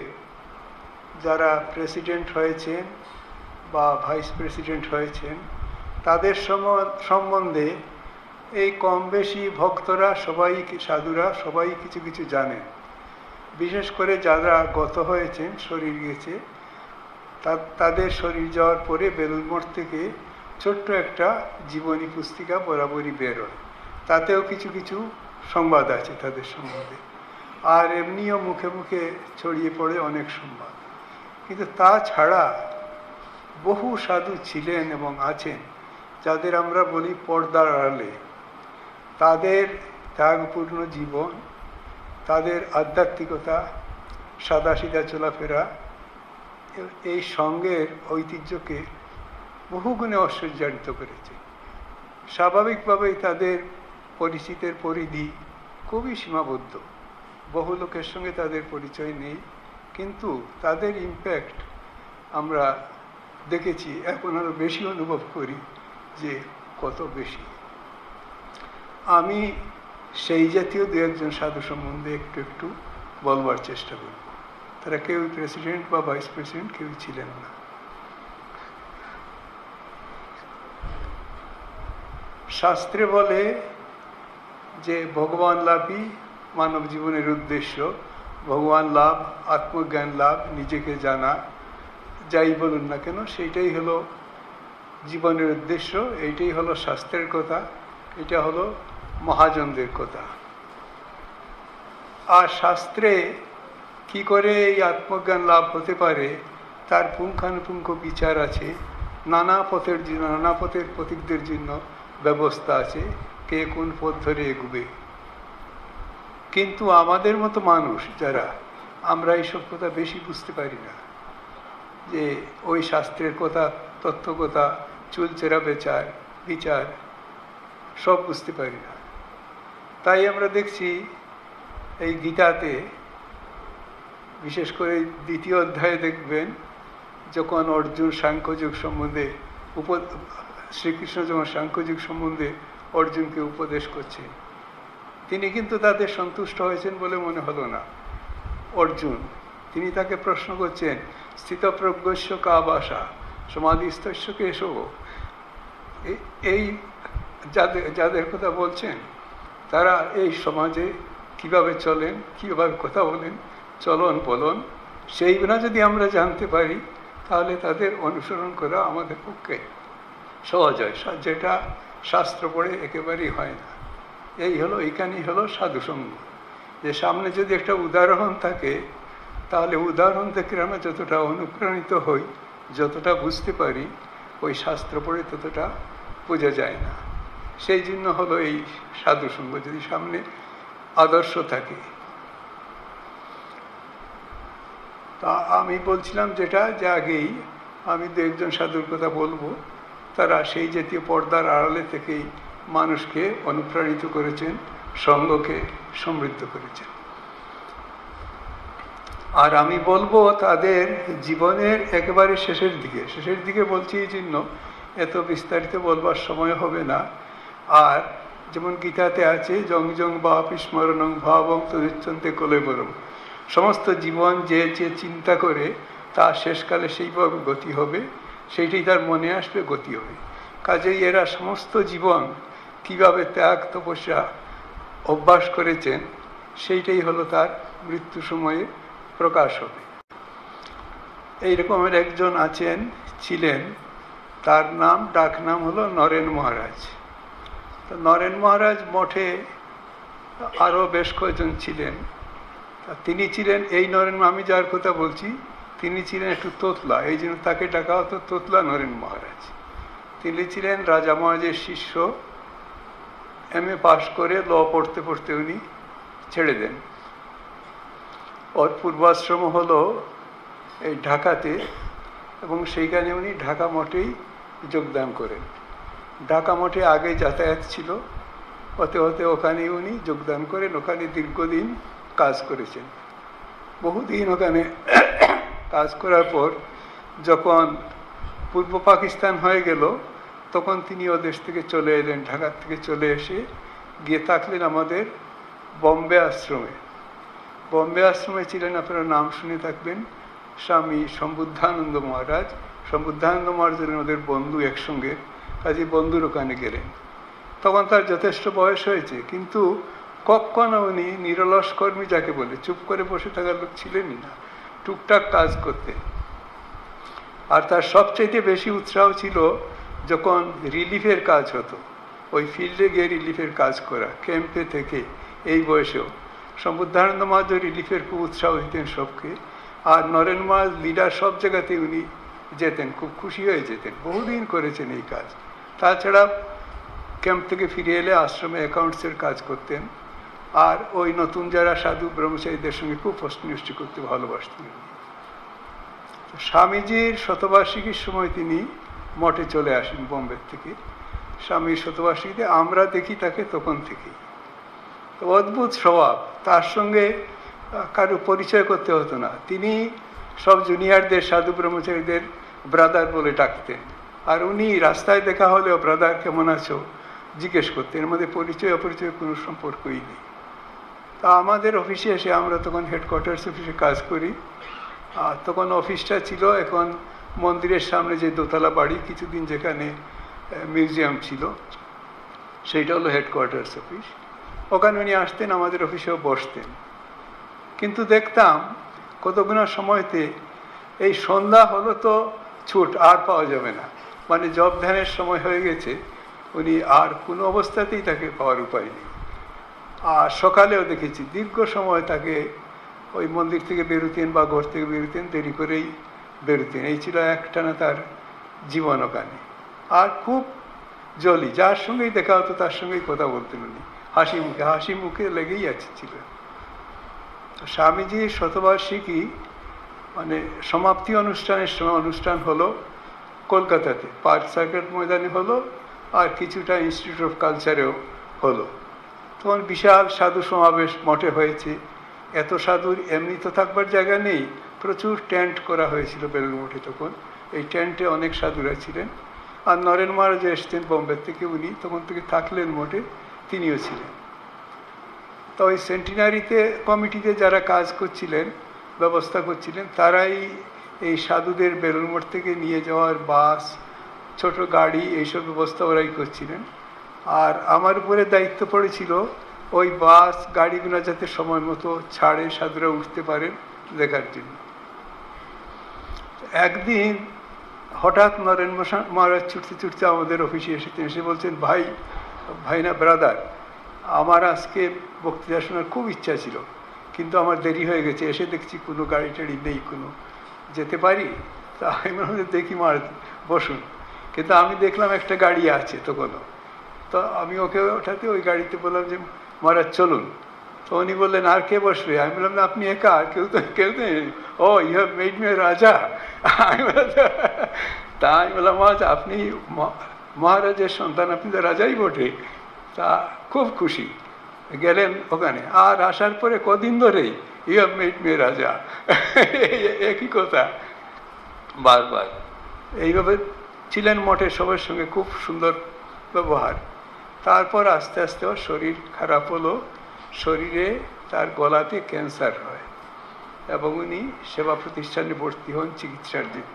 যারা প্রেসিডেন্ট হয়েছেন বা ভাইস প্রেসিডেন্ট হয়েছেন তাদের সম্বন্ধে এই কম বেশি ভক্তরা সবাই, সাধুরা সবাই কিছু কিছু জানেন। বিশেষ করে যারা গত হয়েছেন, শরীর গেছে, তাদের শরীর যাওয়ার পরে বেলুড় মঠ থেকে ছোট্ট একটা জীবনী পুস্তিকা বরাবরই বেরোয়, তাতেও কিছু কিছু সংবাদ আছে তাদের সম্বন্ধে। আর এমনিও মুখে মুখে ছড়িয়ে পড়ে অনেক সংবাদ। কিন্তু তাছাড়া বহু সাধু ছিলেন এবং আছেন যাদের আমরা বলি পর্দার আড়ালে। তাদের ত্যাগপূর্ণ জীবন, তাদের আধ্যাত্মিকতা, সাদাসিধা চলাফেরা এই সঙ্গের ঐতিহ্যকে বহুগুণে ঐশ্বর্যান্বিত করেছে। স্বাভাবিকভাবেই তাদের পরিচিতের পরিধি খুবই সীমাবদ্ধ, বহু লোকের সঙ্গে তাদের পরিচয় নেই, কিন্তু তাদের ইম্প্যাক্ট আমরা দেখেছি, এখন আরও বেশি অনুভব করি যে কত বেশি। আমি সেই জাতীয় দু একজন সাধু সম্বন্ধে একটু একটু বলবার চেষ্টা করব। তারা কেউ প্রেসিডেন্ট বা ভাইস প্রেসিডেন্ট কেউ ছিলেন না। শাস্ত্রে বলে যে ভগবান লাভই মানব জীবনের উদ্দেশ্য, ভগবান লাভ, আত্মজ্ঞান লাভ, নিজেকে জানা, যাই বলুন না কেন সেইটাই হলো জীবনের উদ্দেশ্য, এইটাই হলো শাস্ত্রের কথা, এটা হলো মহাজনদের কথা। আর শাস্ত্রে কি করে এই আত্মজ্ঞান লাভ হতে পারে তার পুঙ্খানুপুঙ্খ বিচার আছে, নানা পথের জন্য, নানা পথের প্রতীকদের জন্য ব্যবস্থা আছে, কে কোন পথ ধরে এগুবে। কিন্তু আমাদের মতো মানুষ যারা, আমরা এইসব কথা বেশি বুঝতে পারি না, যে ওই শাস্ত্রের কথা, তথ্য কথা, চুলচেরা বিচার সব বুঝতে পারি না। তাই আমরা দেখছি এই গীতাতে, বিশেষ করে দ্বিতীয় অধ্যায়ে দেখবেন, যখন অর্জুন সাংখ্যযোগ সম্বন্ধে শ্রীকৃষ্ণ যখন সাংখ্যযোগ সম্বন্ধে অর্জুনকে উপদেশ করছেন, তিনি কিন্তু তাদের সন্তুষ্ট হয়েছেন বলে মনে হলো না। অর্জুন, তিনি তাকে প্রশ্ন করছেন, স্থিতপ্রজ্ঞস্য কা বাসা সমাধিস্থস্য কেশব। এই যাদের কথা বলছেন তারা এই সমাজে কিভাবে চলেন, কীভাবে কথা বলেন, চলন বলন, সেইগুলো যদি আমরা জানতে পারি তাহলে তাদের অনুসরণ করা আমাদের পক্ষে সহজ হয়, যেটা শাস্ত্র পড়ে একেবারেই হয় না। এইখানেই হলো সাধুসঙ্গ, যে সামনে যদি একটা উদাহরণ থাকে তাহলে উদাহরণ থেকে আমরা যতটা অনুপ্রাণিত হই, যতটা বুঝতে পারি, ওই শাস্ত্র পড়ে ততটা বোঝা যায় না। সেই জন্য হলো এই সাধুসঙ্গ, যদি সামনে আদর্শ থাকে। তা আমি বলছিলাম যেটা, যে আগেই আমি দু একজন সাধুর কথা বলবো, তারা সেই জাতীয় পর্দার আড়ালে থেকেই মানুষকে অনুপ্রাণিত করেছেন, সঙ্গকে সমৃদ্ধ করেছেন। আর আমি বলবো তাদের জীবনের একেবারে শেষের দিকে বলছি এই জন্য, এত বিস্তারিত বলবার সময় হবে না। আর যেমন গীতাতে আছে, জং জং বাপি স্মরণং ভাবং তদিচ্ছন্তে কলেবরম, সমস্ত জীবন যে যে চিন্তা করে তা শেষকালে সেইভাবে গতি হবে, সেইটাই তার মনে আসবে, গতি হবে। কাজেই এরা সমস্ত জীবন কিভাবে ত্যাগ তপস্যা অভ্যাস করেছেন, সেইটাই হলো তার মৃত্যু সময়ে প্রকাশ হবে। এই রকমের একজন ছিলেন, তার নাম, ডাক নাম হলো নরেন মহারাজ। তো নরেন মহারাজ মঠে আরও বেশ কয়েকজন ছিলেন। তিনি ছিলেন, এই নরেন, আমি যার কথা বলছি তিনি ছিলেন একটু তোতলা, এই জন্য তাকে ডাকা হতো তোতলা নরেন মহারাজ। তিনি ছিলেন রাজা মহারাজের শিষ্য। MA পাশ করে ল পড়তে পড়তে উনি ছেড়ে দেন। ওর পূর্বাশ্রম হলো এই ঢাকাতে, এবং সেইখানে উনি ঢাকা মঠেই যোগদান করেন। ঢাকা মঠে আগে যাতায়াত ছিল, হতে হতে ওখানেই উনি যোগদান করেন। ওখানে দীর্ঘদিন কাজ করেছেন, বহুদিন ওখানে কাজ করার পর যখন পূর্ব পাকিস্তান হয়ে গেল, তখন তিনি ওদেশ থেকে চলে এলেন, ঢাকার থেকে চলে এসে গিয়ে থাকলেন আমাদের বম্বে আশ্রমে। বম্বে আশ্রমে ছিলেন, আপনারা নাম শুনে থাকবেন, স্বামী সম্বুদ্ধানন্দ মহারাজ। সম্বুদ্ধানন্দ মহারাজ ওদের বন্ধু একসঙ্গে, কাজে বন্ধুর ওখানে গেলেন। তখন তার যথেষ্ট বয়স হয়েছে, কিন্তু কখনো উনি নিরলস কর্মী যাকে বলে, চুপ করে বসে থাকার লোক ছিলেনই না, টুকটাক কাজ করতে। আর তার সবচেয়ে বেশি উৎসাহ ছিল যখন রিলিফের কাজ হতো, ওই ফিল্ডে গিয়ে রিলিফের কাজ করা, ক্যাম্পে থেকে। এই বয়সেও সম্বুদ্ধানন্দ মহারাজ রিলিফের খুব উৎসাহ দিতেন সবকে। আর নরেন মহারাজ লিডার, সব জায়গাতে উনি যেতেন, খুব খুশি হয়ে যেতেন, বহুদিন করেছেন এই কাজ। তাছাড়া ক্যাম্প থেকে ফিরে এলে আশ্রমে অ্যাকাউন্টসের কাজ করতেন। আর ওই নতুন যারা সাধু ব্রহ্মচারীদের সঙ্গে খুব ফষ্টি করতে ভালোবাসতেন। স্বামীজির শতবার্ষিকীর সময় তিনি মঠে চলে আসেন বোম্বে থেকে। স্বামীর শতবার্ষিকীতে আমরা দেখি তাকে তখন থেকেই। তো অদ্ভুত স্বভাব, তার সঙ্গে কারো পরিচয় করতে হতো না। তিনি সব জুনিয়রদের, সাধু ব্রহ্মচারীদের ব্রাদার বলে ডাকতেন। আর উনি রাস্তায় দেখা হলেও ব্রাদার কেমন আছো জিজ্ঞেস করতেন। এর মধ্যে পরিচয় অপরিচয় কোনো সম্পর্কই নেই। তা আমাদের অফিসে এসে, আমরা তখন হেডকোয়ার্টার্স অফিসে কাজ করি, তখন অফিসটা ছিল এখন মন্দিরের সামনে যে দোতলা বাড়ি, কিছুদিন যেখানে মিউজিয়াম ছিল, সেইটা হলো হেডকোয়ার্টার্স অফিস। ওখানে উনি আসতেন, আমাদের অফিসেও বসতেন। কিন্তু দেখতাম কতগুলো সময়তে এই সন্ধ্যা হলো তো ছুট, আর পাওয়া যাবে না, মানে জব ধ্যানের সময় হয়ে গেছে, উনি আর কোনো অবস্থাতেই তাকে পাওয়ার উপায় নেই। আর সকালেও দেখেছি দীর্ঘ সময় তাকে ওই মন্দির থেকে বেরোতেন বা ঘর থেকে বেরোতেন, দেরি করেই বেরোতেন। এই ছিল একটানা তার জীবন ওখানে। আর খুব জলি, যার সঙ্গেই দেখা হতো তার সঙ্গেই কথা বলতেন উনি, হাসি মুখে লেগেই ছিল। স্বামীজির শতবার্ষিকী মানে সমাপ্তি অনুষ্ঠানের সময় অনুষ্ঠান হলো কলকাতাতে, পার্ক সার্কিট ময়দানে হলো, আর কিছুটা ইনস্টিটিউট অফ কালচারেও হলো। তখন বিশাল সাধু সমাবেশ মঠে হয়েছে। এত সাধুর এমনি তো থাকবার জায়গা নেই, প্রচুর টেন্ট করা হয়েছিল বেলুড় মঠে। তখন এই টেন্টে অনেক সাধুরা ছিলেন। আর নরেন মহারাজ এসছেন বোম্বে থেকে, উনি তখন থেকে থাকলেন মঠে, তিনিও ছিলেন। তো ওই সেন্টিনারিতে কমিটিতে যারা কাজ করছিলেন, ব্যবস্থা করছিলেন, তারাই এই সাধুদের বেলুড় মঠ থেকে নিয়ে যাওয়ার বাস, ছোট গাড়ি, এইসব ব্যবস্থা ওরাই করছিলেন। আর আমার উপরে দায়িত্ব পড়েছিল ওই বাস গাড়িগুলো যাতে সময় মতো ছাড়ে, সাধুরা উঠতে পারেন দেখার জন্য। একদিন হঠাৎ নরেন মহারাজ ছুটতে আমাদের অফিসে এসেছেন। এসে বলছেন, ভাই না ব্রাদার, আমার আজকে বক্তৃতা শোনার খুব ইচ্ছা ছিল, কিন্তু আমার দেরি হয়ে গেছে, এসে দেখছি কোনো গাড়ি টাড়ি নেই, কোনো যেতে পারি? তা আমি দেখি মহারাজ বসুন। কিন্তু আমি দেখলাম একটা গাড়ি আছে তখনও। তো আমি ওকে ওঠাতে ওই গাড়িতে বললাম যে মহারাজ চলুন। তো উনি বললেন, আর কে বসবে? আমি বললাম, না আপনি একা, আর কেউ নেই। ও ইউ হ্যাভ মেড মি রাজা। আমি বললাম, তা আমি বললাম, মহারাজ আপনি মহারাজের সন্তান, আপনি তো রাজাই বটে। তা খুব খুশি। গেলেন ওখানে, আর আসার পরে কদিন ধরেই ইউ হ্যাভ মেড মি রাজা, একই কথা বারবার। এইভাবে ছিলেন মঠের সবার সঙ্গে, খুব সুন্দর ব্যবহার। তারপর আস্তে আস্তে ওর শরীর খারাপ হলো, শরীরে তার গলাতে ক্যান্সার হয় এবং উনি সেবা প্রতিষ্ঠানে ভর্তি হন চিকিৎসার জন্য।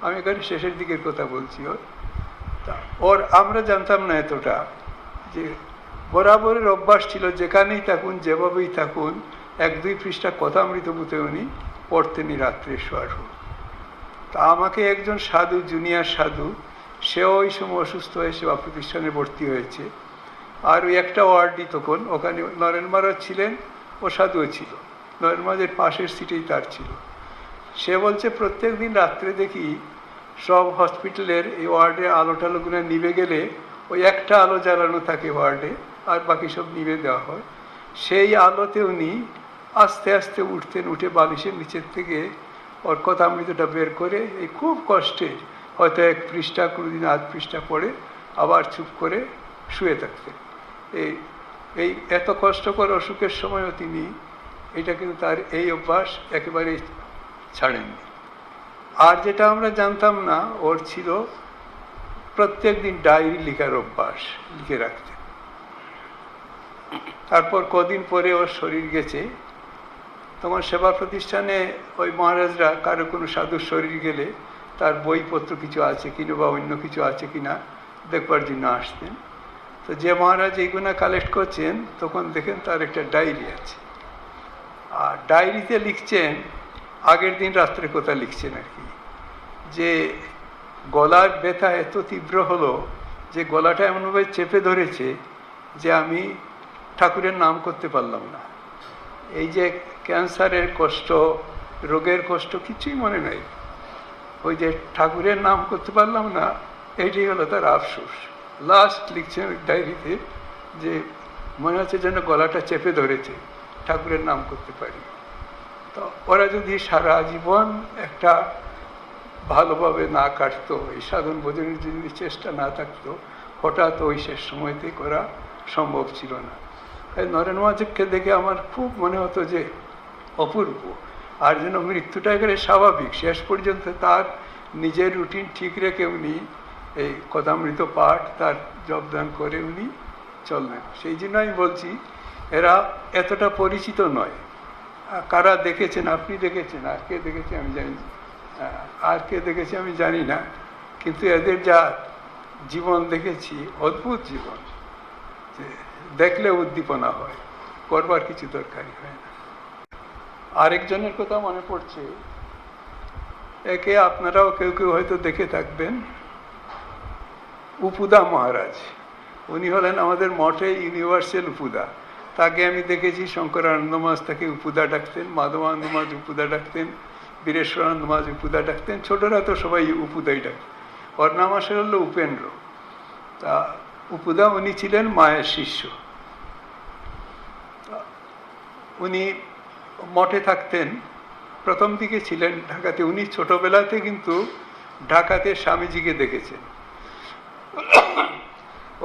আমি এখানে শেষের দিকের কথা বলছি। ওর আমরা জানতাম না এতটা, যে বরাবরের অভ্যাস ছিল যেখানেই থাকুন, যেভাবেই থাকুন, 1-2 পৃষ্ঠা কথামৃতভূতে উনি পড়তেনই রাত্রে শোয়ার পর। তা আমাকে একজন সাধু, জুনিয়র সাধু, সেও ওই সময় অসুস্থ হয়ে সেবা প্রতিষ্ঠানে ভর্তি হয়েছে। আর ওই একটা ওয়ার্ডই তখন, ওখানে নরেন মহারাজ ছিলেন, ও সাধুও ছিল, নরেন মহারাজের পাশের সিটেই তার ছিল। সে বলছে প্রত্যেক দিন রাত্রে দেখি সব হসপিটালের এই ওয়ার্ডে আলো টালোগুলো নিভে গেলে ওই একটা আলো জ্বালানো থাকে ওয়ার্ডে, আর বাকি সব নিভে দেওয়া হয়। সেই আলোতে উনি আস্তে আস্তে উঠতেন, উঠে বালিশের নিচের থেকে ওর কথামৃতটা বের করে এই খুব কষ্টে হয়তো 1 পৃষ্ঠা, কোনোদিন 8 পৃষ্ঠা পড়ে আবার চুপ করে শুয়ে থাকতেন। এই এত কষ্টকর অসুখের সময়ও তিনি এটা, কিন্তু তার এই অভ্যাস একেবারে ছাড়েননি। আর যেটা আমরা জানতাম না, ওর ছিল প্রত্যেক দিন ডায়েরি লেখার অভ্যাস, লিখে রাখতেন। তারপর কদিন পরে ওর শরীর গেছে, তখন সেবা প্রতিষ্ঠানে ওই মহারাজরা কারো কোনো সাধুর শরীর গেলে তার বইপত্র কিছু আছে কিনা বা অন্য কিছু আছে কিনা দেখবার জন্য আসতেন। তো যে মহারাজ এইগুলা কালেক্ট করছেন তখন দেখেন তার একটা ডায়েরি আছে, আর ডায়েরিতে লিখছেন আগের দিন রাত্রে কথা লিখছেন আর কি, যে গলার ব্যথা এত তীব্র হলো যে গলাটা এমনভাবে চেপে ধরেছে যে আমি ঠাকুরের নাম করতে পারলাম না। এই যে ক্যান্সারের কষ্ট, রোগের কষ্ট কিছুই মনে নাই, ওই যে ঠাকুরের নাম করতে পারলাম না এইটাই হলো তার আফসোস। লাস্ট লিখছেন ডায়েরিতে যে মনে হচ্ছে যেন গলাটা চেপে ধরেছে, ঠাকুরের নাম করতে পারি। তো ওরা যদি সারা জীবন একটা ভালোভাবে না কাটতো, এই সাধন ভোজনের যদি চেষ্টা না থাকতো, হঠাৎ ওই শেষ সময়তে করা সম্ভব ছিল না। তাই নরেন মহাজকে দেখে আমার খুব মনে হতো যে অপূর্ব, আর যেন মৃত্যুটা একেবারে স্বাভাবিক। শেষ পর্যন্ত তার নিজের রুটিন ঠিক রেখে উনি এই কথামৃত পাঠ তার জবদান করে উনি চললেন। সেই জন্য আমি বলছি এরা এতটা পরিচিত নয়। কারা দেখেছেন, আপনি দেখেছেন, আর কে দেখেছে আমি জানি না, আর কে দেখেছে আমি জানি না, কিন্তু এদের যা জীবন দেখেছি অদ্ভুত জীবন, যে দেখলে উদ্দীপনা হয়, করবার কিছু দরকারই হয় না। আরেকজনের কথা মনে পড়ছে, একে আপনারাও কেউ কেউ হয়তো দেখে থাকবেন, উপুদা মহারাজ। উনি হলেন আমাদের মঠে ইউনিভার্সাল উপুদা। তাকে আমি দেখেছি শঙ্করানন্দ মাজ তাকে উপুদা ডাকতেন, মাধবানন্দ মাজ উপুদা ডাকতেন, বীরেশ্বরানন্দ মাজ উপুদা ডাকতেন, ছোটরা তো সবাই উপুদাই ডাকতেন। ওর নাম আসলে হলো উপেন্দ্র। তা উপুদা উনি ছিলেন মায়ের শিষ্য। উনি মঠে থাকতেন, প্রথম দিকে ছিলেন ঢাকাতে। উনি ছোটবেলাতে কিন্তু ঢাকাতে স্বামীজিকে দেখেছেন।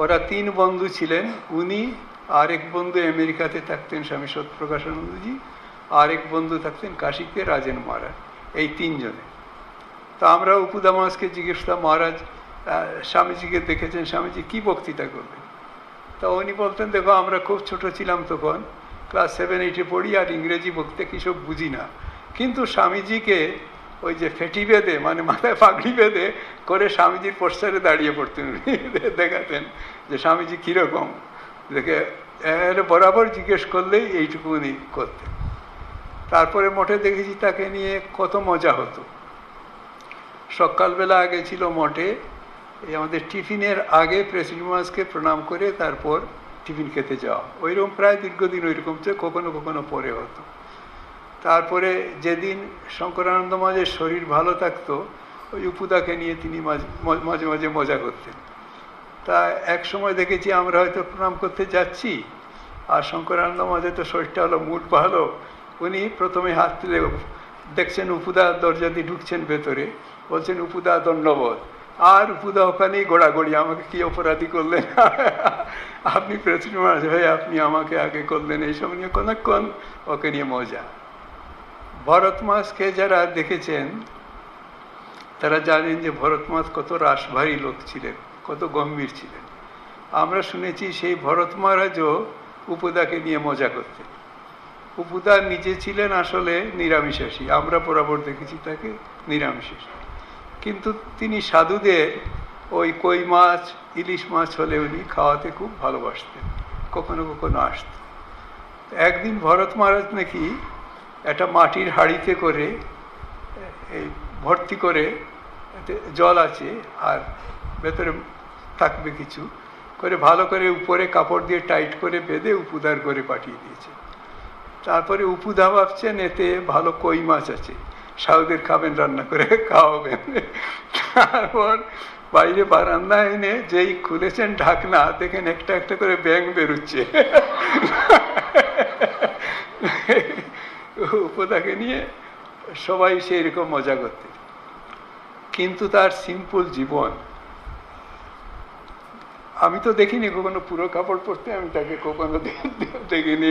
ওরা 3 বন্ধু ছিলেন, উনি, আরেক বন্ধু আমেরিকাতে থাকতেন স্বামী সত্যপ্রকাশানন্দজি, আরেক বন্ধু থাকতেন কাশীতে রাজেন মহারাজ, এই 3 জনে। তো আমরা উপুদা মহারাজকে জিজ্ঞেস করতাম, মহারাজ স্বামীজিকে দেখেছেন, স্বামীজি কি বক্তৃতা করবেন? তা উনি বলতেন, দেখো আমরা খুব ছোট ছিলাম তখন, ক্লাস 7-8-এ পড়ি, আর ইংরেজি বক্তৃতা কি সব বুঝি না, কিন্তু স্বামীজিকে ওই যে ফেটি বেঁধে, মানে মাথায় পাগড়ি বেঁধে করে স্বামীজির পোস্টারে দাঁড়িয়ে পড়তেন, দেখাতেন যে স্বামীজি কীরকম, দেখে বরাবর জিজ্ঞেস করলেই এইটুকু উনি করতেন। তারপরে মঠে দেখেছি তাকে নিয়ে কত মজা হতো। সকালবেলা আগে ছিল মঠে, এই আমাদের টিফিনের আগে প্রেসিডেন্ট মহারাজকে প্রণাম করে তারপর টিফিন খেতে যাওয়া, ওইরকম প্রায় দীর্ঘদিন ওইরকম, কখনো কখনো পরে হতো। তারপরে যেদিন শঙ্করানন্দ মহারাজের শরীর ভালো থাকতো, ওই উপুদাকে নিয়ে তিনি মাঝে মাঝে মজা করতেন। তা এক সময় দেখেছি আমরা হয়তো প্রণাম করতে যাচ্ছি, আর শঙ্করানন্দ মহারাজের তো শরীরটা হলো, মুড ভালো, উনি প্রথমে হাত তুলে দেখছেন উপুদা দরজা দিয়ে ঢুকছেন ভেতরে, বলছেন উপুদা ধন্যবাদ, আর উপুদা ওখানেই গোড়াগড়ি, আমাকে কি অপরাধী করলেন আপনি প্রেসিডেন্ট মহারাজ হয়ে আপনি আমাকে আগে করলেন, এইসব নিয়ে কোনক্ষণ ওকে নিয়ে মজা। ভরত মাসকে যারা দেখেছেন তারা জানেন যে ভরত মাস কত রাসভারী লোক ছিলেন, কত গম্ভীর ছিলেন। আমরা শুনেছি সেই ভরত মহারাজও উপুদাকে নিয়ে মজা করতেন। উপুদা নিজে ছিলেন আসলে নিরামিষাশী, আমরা বরাবর দেখেছি তাকে নিরামিষাশী, কিন্তু তিনি সাধুদের ওই কই মাছ, ইলিশ মাছ হলে উনি খাওয়াতে খুব ভালোবাসতেন, কখনো কখনো আসত। একদিন ভরত মহারাজ নাকি একটা মাটির হাঁড়িতে করে এই ভর্তি করে জল আছে আর ভেতরে থাকবে কিছু করে, ভালো করে উপরে কাপড় দিয়ে টাইট করে বেঁধে উপুদার করে পাঠিয়ে দিয়েছে। তারপরে উপুদা ভাবছেন এতে ভালো কই মাছ আছে, সাধুদের খাবেন, রান্না করে খাওয়াবেন। তারপর বাইরে বারান্দায় এনে যেই খুলেছেন ঢাকনা, দেখেন একটা একটা করে ব্যাঙ বেরোচ্ছে। উপদাকে নিয়ে সবাই সেই রকম মজা করতে, কিন্তু তার সিম্পল জীবন। আমি তো দেখিনি কখনো পুরো কাপড় পরতে, আমি তাকে কখনো দেখিনি।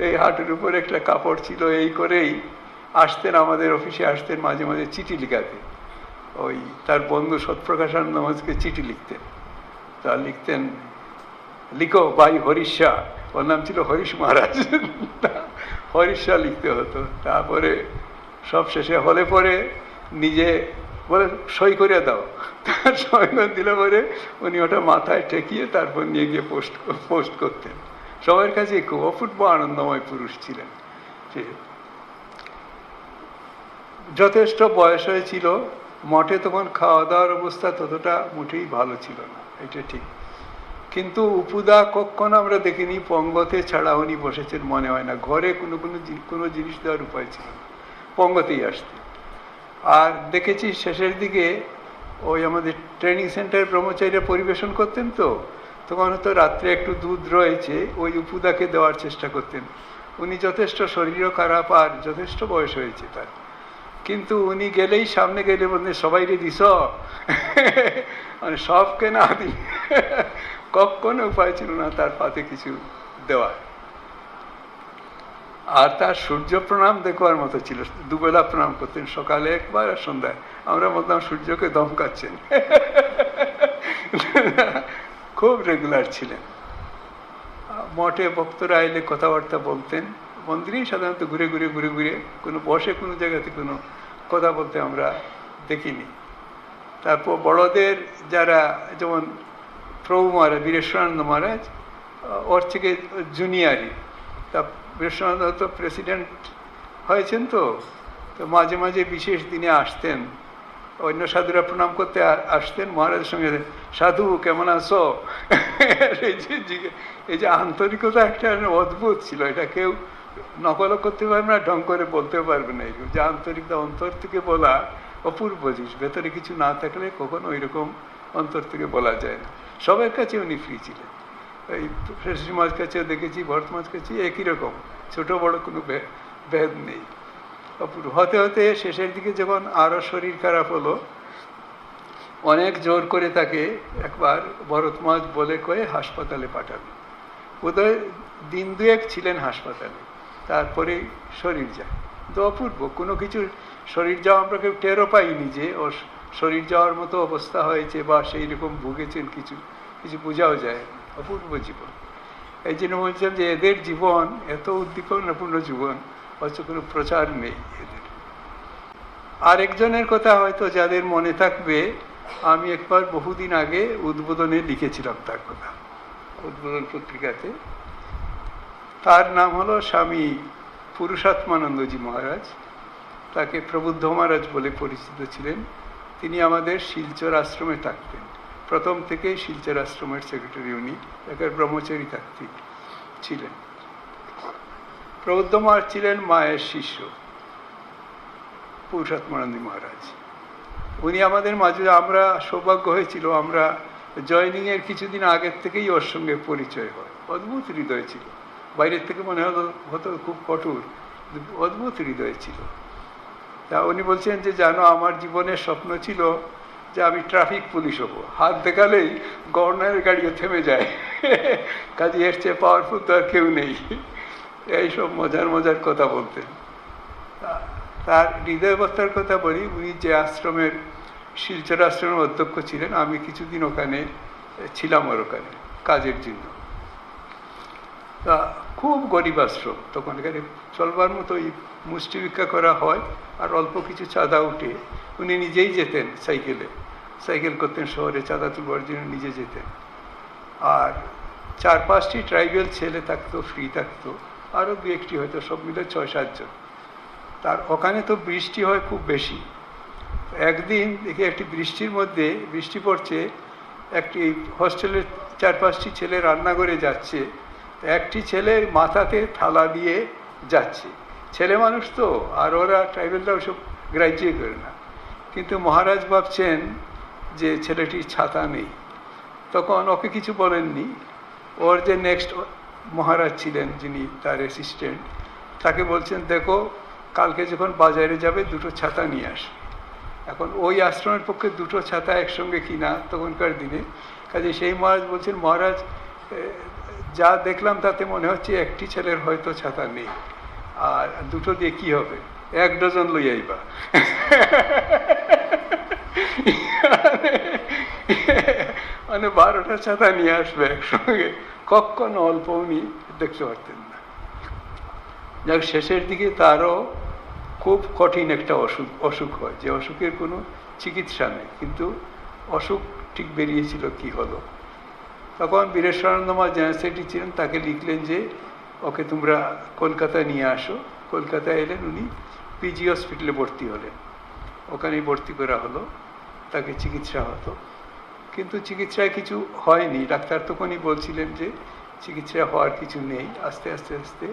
এই হাঁটুর উপর একটা কাপড় ছিল, এই করেই আসতেন আমাদের অফিসে, আসতেন মাঝে মাঝে চিঠি লিখাতে। ওই তার বন্ধু সৎপ্রকাশানন্দ মহারাজকে চিঠি লিখতেন, তা লিখতেন, লিখো ভাই হরিশা, ওর নাম ছিল হরিশ মহারাজ। হরিষা লিখতে হতো। তারপরে সব শেষে হলে পরে নিজে বলে সই করে দাও, তার সই দিলে পরে উনি ওটা মাথায় ঠেকিয়ে তারপর নিয়ে গিয়ে পোস্ট করতেন। সবার কাছে খুব অপূর্ব আনন্দময় পুরুষ ছিলেন। যথেষ্ট বয়স হয়েছিল, মঠে তখন খাওয়া দাওয়ার অবস্থা ততটা মোটেই ভালো ছিল না, এটা ঠিক। কিন্তু উপদা কখনো আমরা দেখিনি পঙ্গতে ছাড়া উনি বসেছেন মনে হয় না। ঘরে কোনো জিনিস দেওয়ার উপায় ছিল না, পঙ্গতেই আসতেন। আর দেখেছি শেষের দিকে ওই আমাদের ট্রেনিং সেন্টারের ব্রহ্মচারীরা পরিবেশন করতেন, তো তখন হয়তো রাত্রে একটু দুধ রয়েছে, ওই উপদাকে দেওয়ার চেষ্টা করতেন। উনি যথেষ্ট শরীরও খারাপ আর যথেষ্ট বয়স হয়েছে তার, কিন্তু উনি গেলেই সামনে গেলে বলতেন সবাই রে দিস, মানে সবকে না দিই। কখনো উপায় ছিল না তার পাতে কিছু দেওয়ার। আর তার সূর্য প্রণাম দেখবার মতো ছিল, দুবেলা প্রণাম করতেন, সকালে একবার আর সন্ধ্যায়। আমরা বলতাম সূর্যকে দমকাচ্ছেন। খুব রেগুলার ছিলেন। মঠে ভক্তরা এলে কথাবার্তা বলতেন, মন্দিরেই সাধারণত ঘুরে ঘুরে কোনো বসে কোনো জায়গাতে কোনো কথা বলতে আমরা দেখিনি। তারপর বড়দের যারা, যেমন প্রভু মহারাজ, বীরেশ্বরানন্দ মহারাজ ওর থেকে জুনিয়রই। তা বীরেশ্বরানন্দ তো প্রেসিডেন্ট হয়েছেন, তো মাঝে মাঝে বিশেষ দিনে আসতেন, অন্য সাধুরা প্রণাম করতে আসতেন, মহারাজের সঙ্গে সাধু কেমন আছো। এই যে আন্তরিকতা একটা অদ্ভুত ছিল, এটা কেউ নকলও করতে পারবে না, ঢং করে বলতেও পারবে না। যে আন্তরিকতা অন্তর থেকে বলা অপূর্ব জিনিস, ভেতরে কিছু না থাকলে কখনো ওই রকম অন্তর থেকে বলা যায় না। সবার কাছে উনি ফ্রি ছিলেন। এই শ্রীমাজ কাছেও দেখেছি, ভরতমাজ কাছে একই রকম, ছোট বড় কোনো ভেদ নেই। অপূর্ব। হতে হতে শেষের দিকে যখন আরো শরীর খারাপ হলো, অনেক জোর করে তাকে একবার ভরতমাজ বলে কয়ে হাসপাতালে পাঠালো। বোধহয় দিন দুয়েক ছিলেন হাসপাতালে, তারপরে শরীর যায়। তো অপূর্ব, কোনো কিছু শরীর যাওয়া আমরা কেউ টেরও পাইনি যে ওর শরীর যাওয়ার মতো অবস্থা হয়েছে বা সেই রকম ভুগেছেন, কিছু বোঝাও যায়। অপূর্ব জীবন। এই জন্য বলছিলাম যে এদের জীবন এত উদ্দীপনাপূর্ণ জীবন, হয়তো কোনো প্রচার নেই এদের। আরেকজনের কথা হয়তো যাদের মনে থাকবে, আমি একবার বহুদিন আগে উদ্বোধনে লিখেছিলাম তার কথা, উদ্বোধন পত্রিকাতে। তার নাম হলো স্বামী পুরুষাত্মানন্দজি মহারাজ। তাকে প্রবুদ্ধ মহারাজ বলে পরিচিত ছিলেন। তিনি আমাদের শিলচর আশ্রমে থাকতেন, প্রথম থেকেই শিলচর আশ্রমের সেক্রেটারি উনি, একের ব্রহ্মচারী থাকতেন ছিলেন। প্রবুদ্ধ মহারাজ ছিলেন মায়ের শিষ্য পুরুষাত্মানন্দী মহারাজ। উনি আমাদের মাঝে, আমরা সৌভাগ্য হয়েছিল, আমরা জয়নিং এর কিছুদিন আগের থেকেই ওর সঙ্গে পরিচয় হয়। অদ্ভুত হৃদয় ছিল, বাইরের থেকে মনে হতো খুব কঠোর, অদ্ভুত হৃদয় ছিল। তা উনি বলছেন যে জানো, আমার জীবনের স্বপ্ন ছিল যে আমি ট্রাফিক পুলিশ হবো, হাত দেখালেই গভর্নরের গাড়িও থেমে যায়, কাজে এর চেয়ে পাওয়ারফুল তো আর কেউ নেই। এইসব মজার কথা বলতেন। তার হৃদয়বত্তার কথা বলি, উনি যে আশ্রমের, শিলচর আশ্রমের অধ্যক্ষ ছিলেন, আমি কিছুদিন ওখানে ছিলাম ওর ওখানে কাজের জন্য। তা খুব গরিব আশ্রম, তখন এখানে চলবার মতো মুষ্টি ভিক্ষা করা হয় আর অল্প কিছু চাঁদা উঠে। উনি নিজেই যেতেন সাইকেল করতেন শহরে, চাঁদা তুলবার জন্য নিজে যেতেন। আর 4-5টি ট্রাইবেল ছেলে থাকতো, ফ্রি থাকতো, আরও 2-1টি হয়তো, সব মিলে 6-7 জন। তার ওখানে তো বৃষ্টি হয় খুব বেশি। একদিন দেখি একটি বৃষ্টির মধ্যে, বৃষ্টি পড়ছে, একটি হোস্টেলের 4-5টি ছেলে রান্নাঘরে যাচ্ছে, একটি ছেলে মাথাতে থালা দিয়ে যাচ্ছে। ছেলে মানুষ তো, আর ওরা ট্রাইবেলরা ওসব গ্রাহ্যই করে না। কিন্তু মহারাজ ভাবছেন যে ছেলেটির ছাতা নেই, তখন ওকে কিছু বলেননি। ওর যে নেক্সট মহারাজ ছিলেন, যিনি তার অ্যাসিস্ট্যান্ট, তাকে বলছেন দেখো কালকে যখন বাজারে যাবে 2টো ছাতা নিয়ে আসবে। এখন ওই আশ্রমের পক্ষে 2টো ছাতা একসঙ্গে কিনা তখনকার দিনে, কাজে সেই মহারাজ বলছেন মহারাজ যা দেখলাম তাতে মনে হচ্ছে একটি ছেলের হয়তো ছাতা নেই, আর 2টো দিয়ে কি হবে, 1 ডজন লই আইবা। মানে 12টা ছাতা নিয়ে আসবে একসঙ্গে, কখনো অল্প উনি দেখতে পারতেন না। যাক শেষের দিকে তারও খুব কঠিন একটা অসুখ হয়, যে অসুখের কোনো চিকিৎসা নেই, কিন্তু অসুখ ঠিক বেরিয়েছিল কি হলো। তখন বীরেশ্বরানন্দ মহারাজ জেনারেল সেক্রেটারি ছিলেন, তাকে লিখলেন যে ওকে তোমরা কলকাতায় নিয়ে আসো। কলকাতায় এলেন, উনি পিজি হসপিটালে ভর্তি হলেন, ওখানেই ভর্তি করা হলো, তাকে চিকিৎসা হতো, কিন্তু চিকিৎসায় কিছু হয়নি। ডাক্তার তখনই বলছিলেন যে চিকিৎসা হওয়ার কিছু নেই, আস্তে আস্তে আস্তে।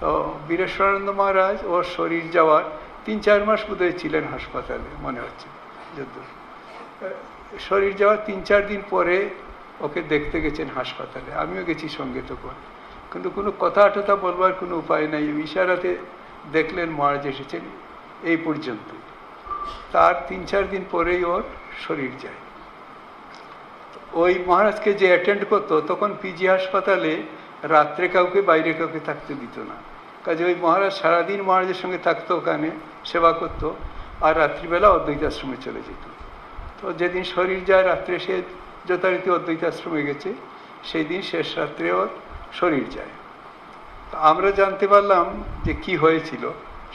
তো বীরেশ্বরানন্দ মহারাজ ওর শরীর যাওয়ার 3-4 মাস বোধহয় ছিলেন হাসপাতালে, মনে হচ্ছে যদ্দূর। শরীর যাওয়ার 3-4 দিন পরে ওকে দেখতে গেছেন হাসপাতালে, আমিও গেছি সঙ্গে তখন, কিন্তু কোনো কথা টথা বলবার কোনো উপায় নাই, ইশারাতে দেখলেন মহারাজ এসেছেন, এই পর্যন্ত। তার 3-4 দিন পরেই ওর শরীর যায়। ওই মহারাজকে যে অ্যাটেন্ড করতো, তখন পিজি হাসপাতালে রাত্রে কাউকে বাইরে কাউকে থাকতে দিত না, কাজে ওই মহারাজ সারাদিন মহারাজের সঙ্গে থাকতো, ওখানে সেবা করতো, আর রাত্রিবেলা অদ্বৈত আশ্রমে চলে যেত। তো যেদিন শরীর যায় রাত্রে, সে যথারীতি অদ্বৈত আশ্রমে গেছে, সেই দিন শেষ রাত্রে ওর শরীর যায়। আমরা জানতে পারলাম যে কি হয়েছিল।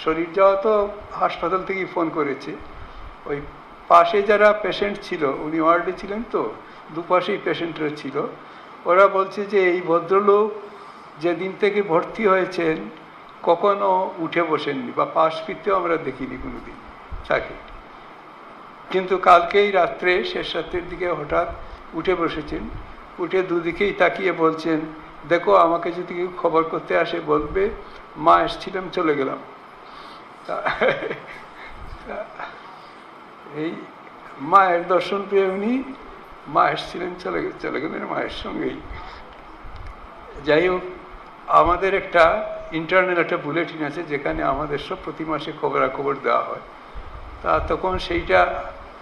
শরীর যাওয়া তো হাসপাতাল থেকেই ফোন করেছে, ওই পাশে যারা পেশেন্ট ছিল, উনি ওয়ার্ডে ছিলেন, তো দুপাশেই পেশেন্টরা ছিল, ওরা বলছে যে এই ভদ্রলোক যেদিন থেকে ভর্তি হয়েছেন কখনো উঠে বসেননি, বা পাশ ফিরতেও আমরা দেখিনি কোনোদিন তাকে, কিন্তু কালকেই রাত্রে শেষ রাত্রের দিকে হঠাৎ উঠে বসেছেন, উঠে দুদিকেই তাকিয়ে বলছেন, দেখো আমাকে যদি কেউ খবর করতে আসে বলবে মা এসছিলাম চলে গেলাম। এই মায়ের দর্শন পেয়ে উনি মা এসছিলেন চলে গেলেন মায়ের সঙ্গেই। যাই হোক, আমাদের একটা ইন্টারনাল একটা বুলেটিন আছে, যেখানে আমাদের সব প্রতি মাসে খবরাখবর দেওয়া হয়। তা তখন সেইটা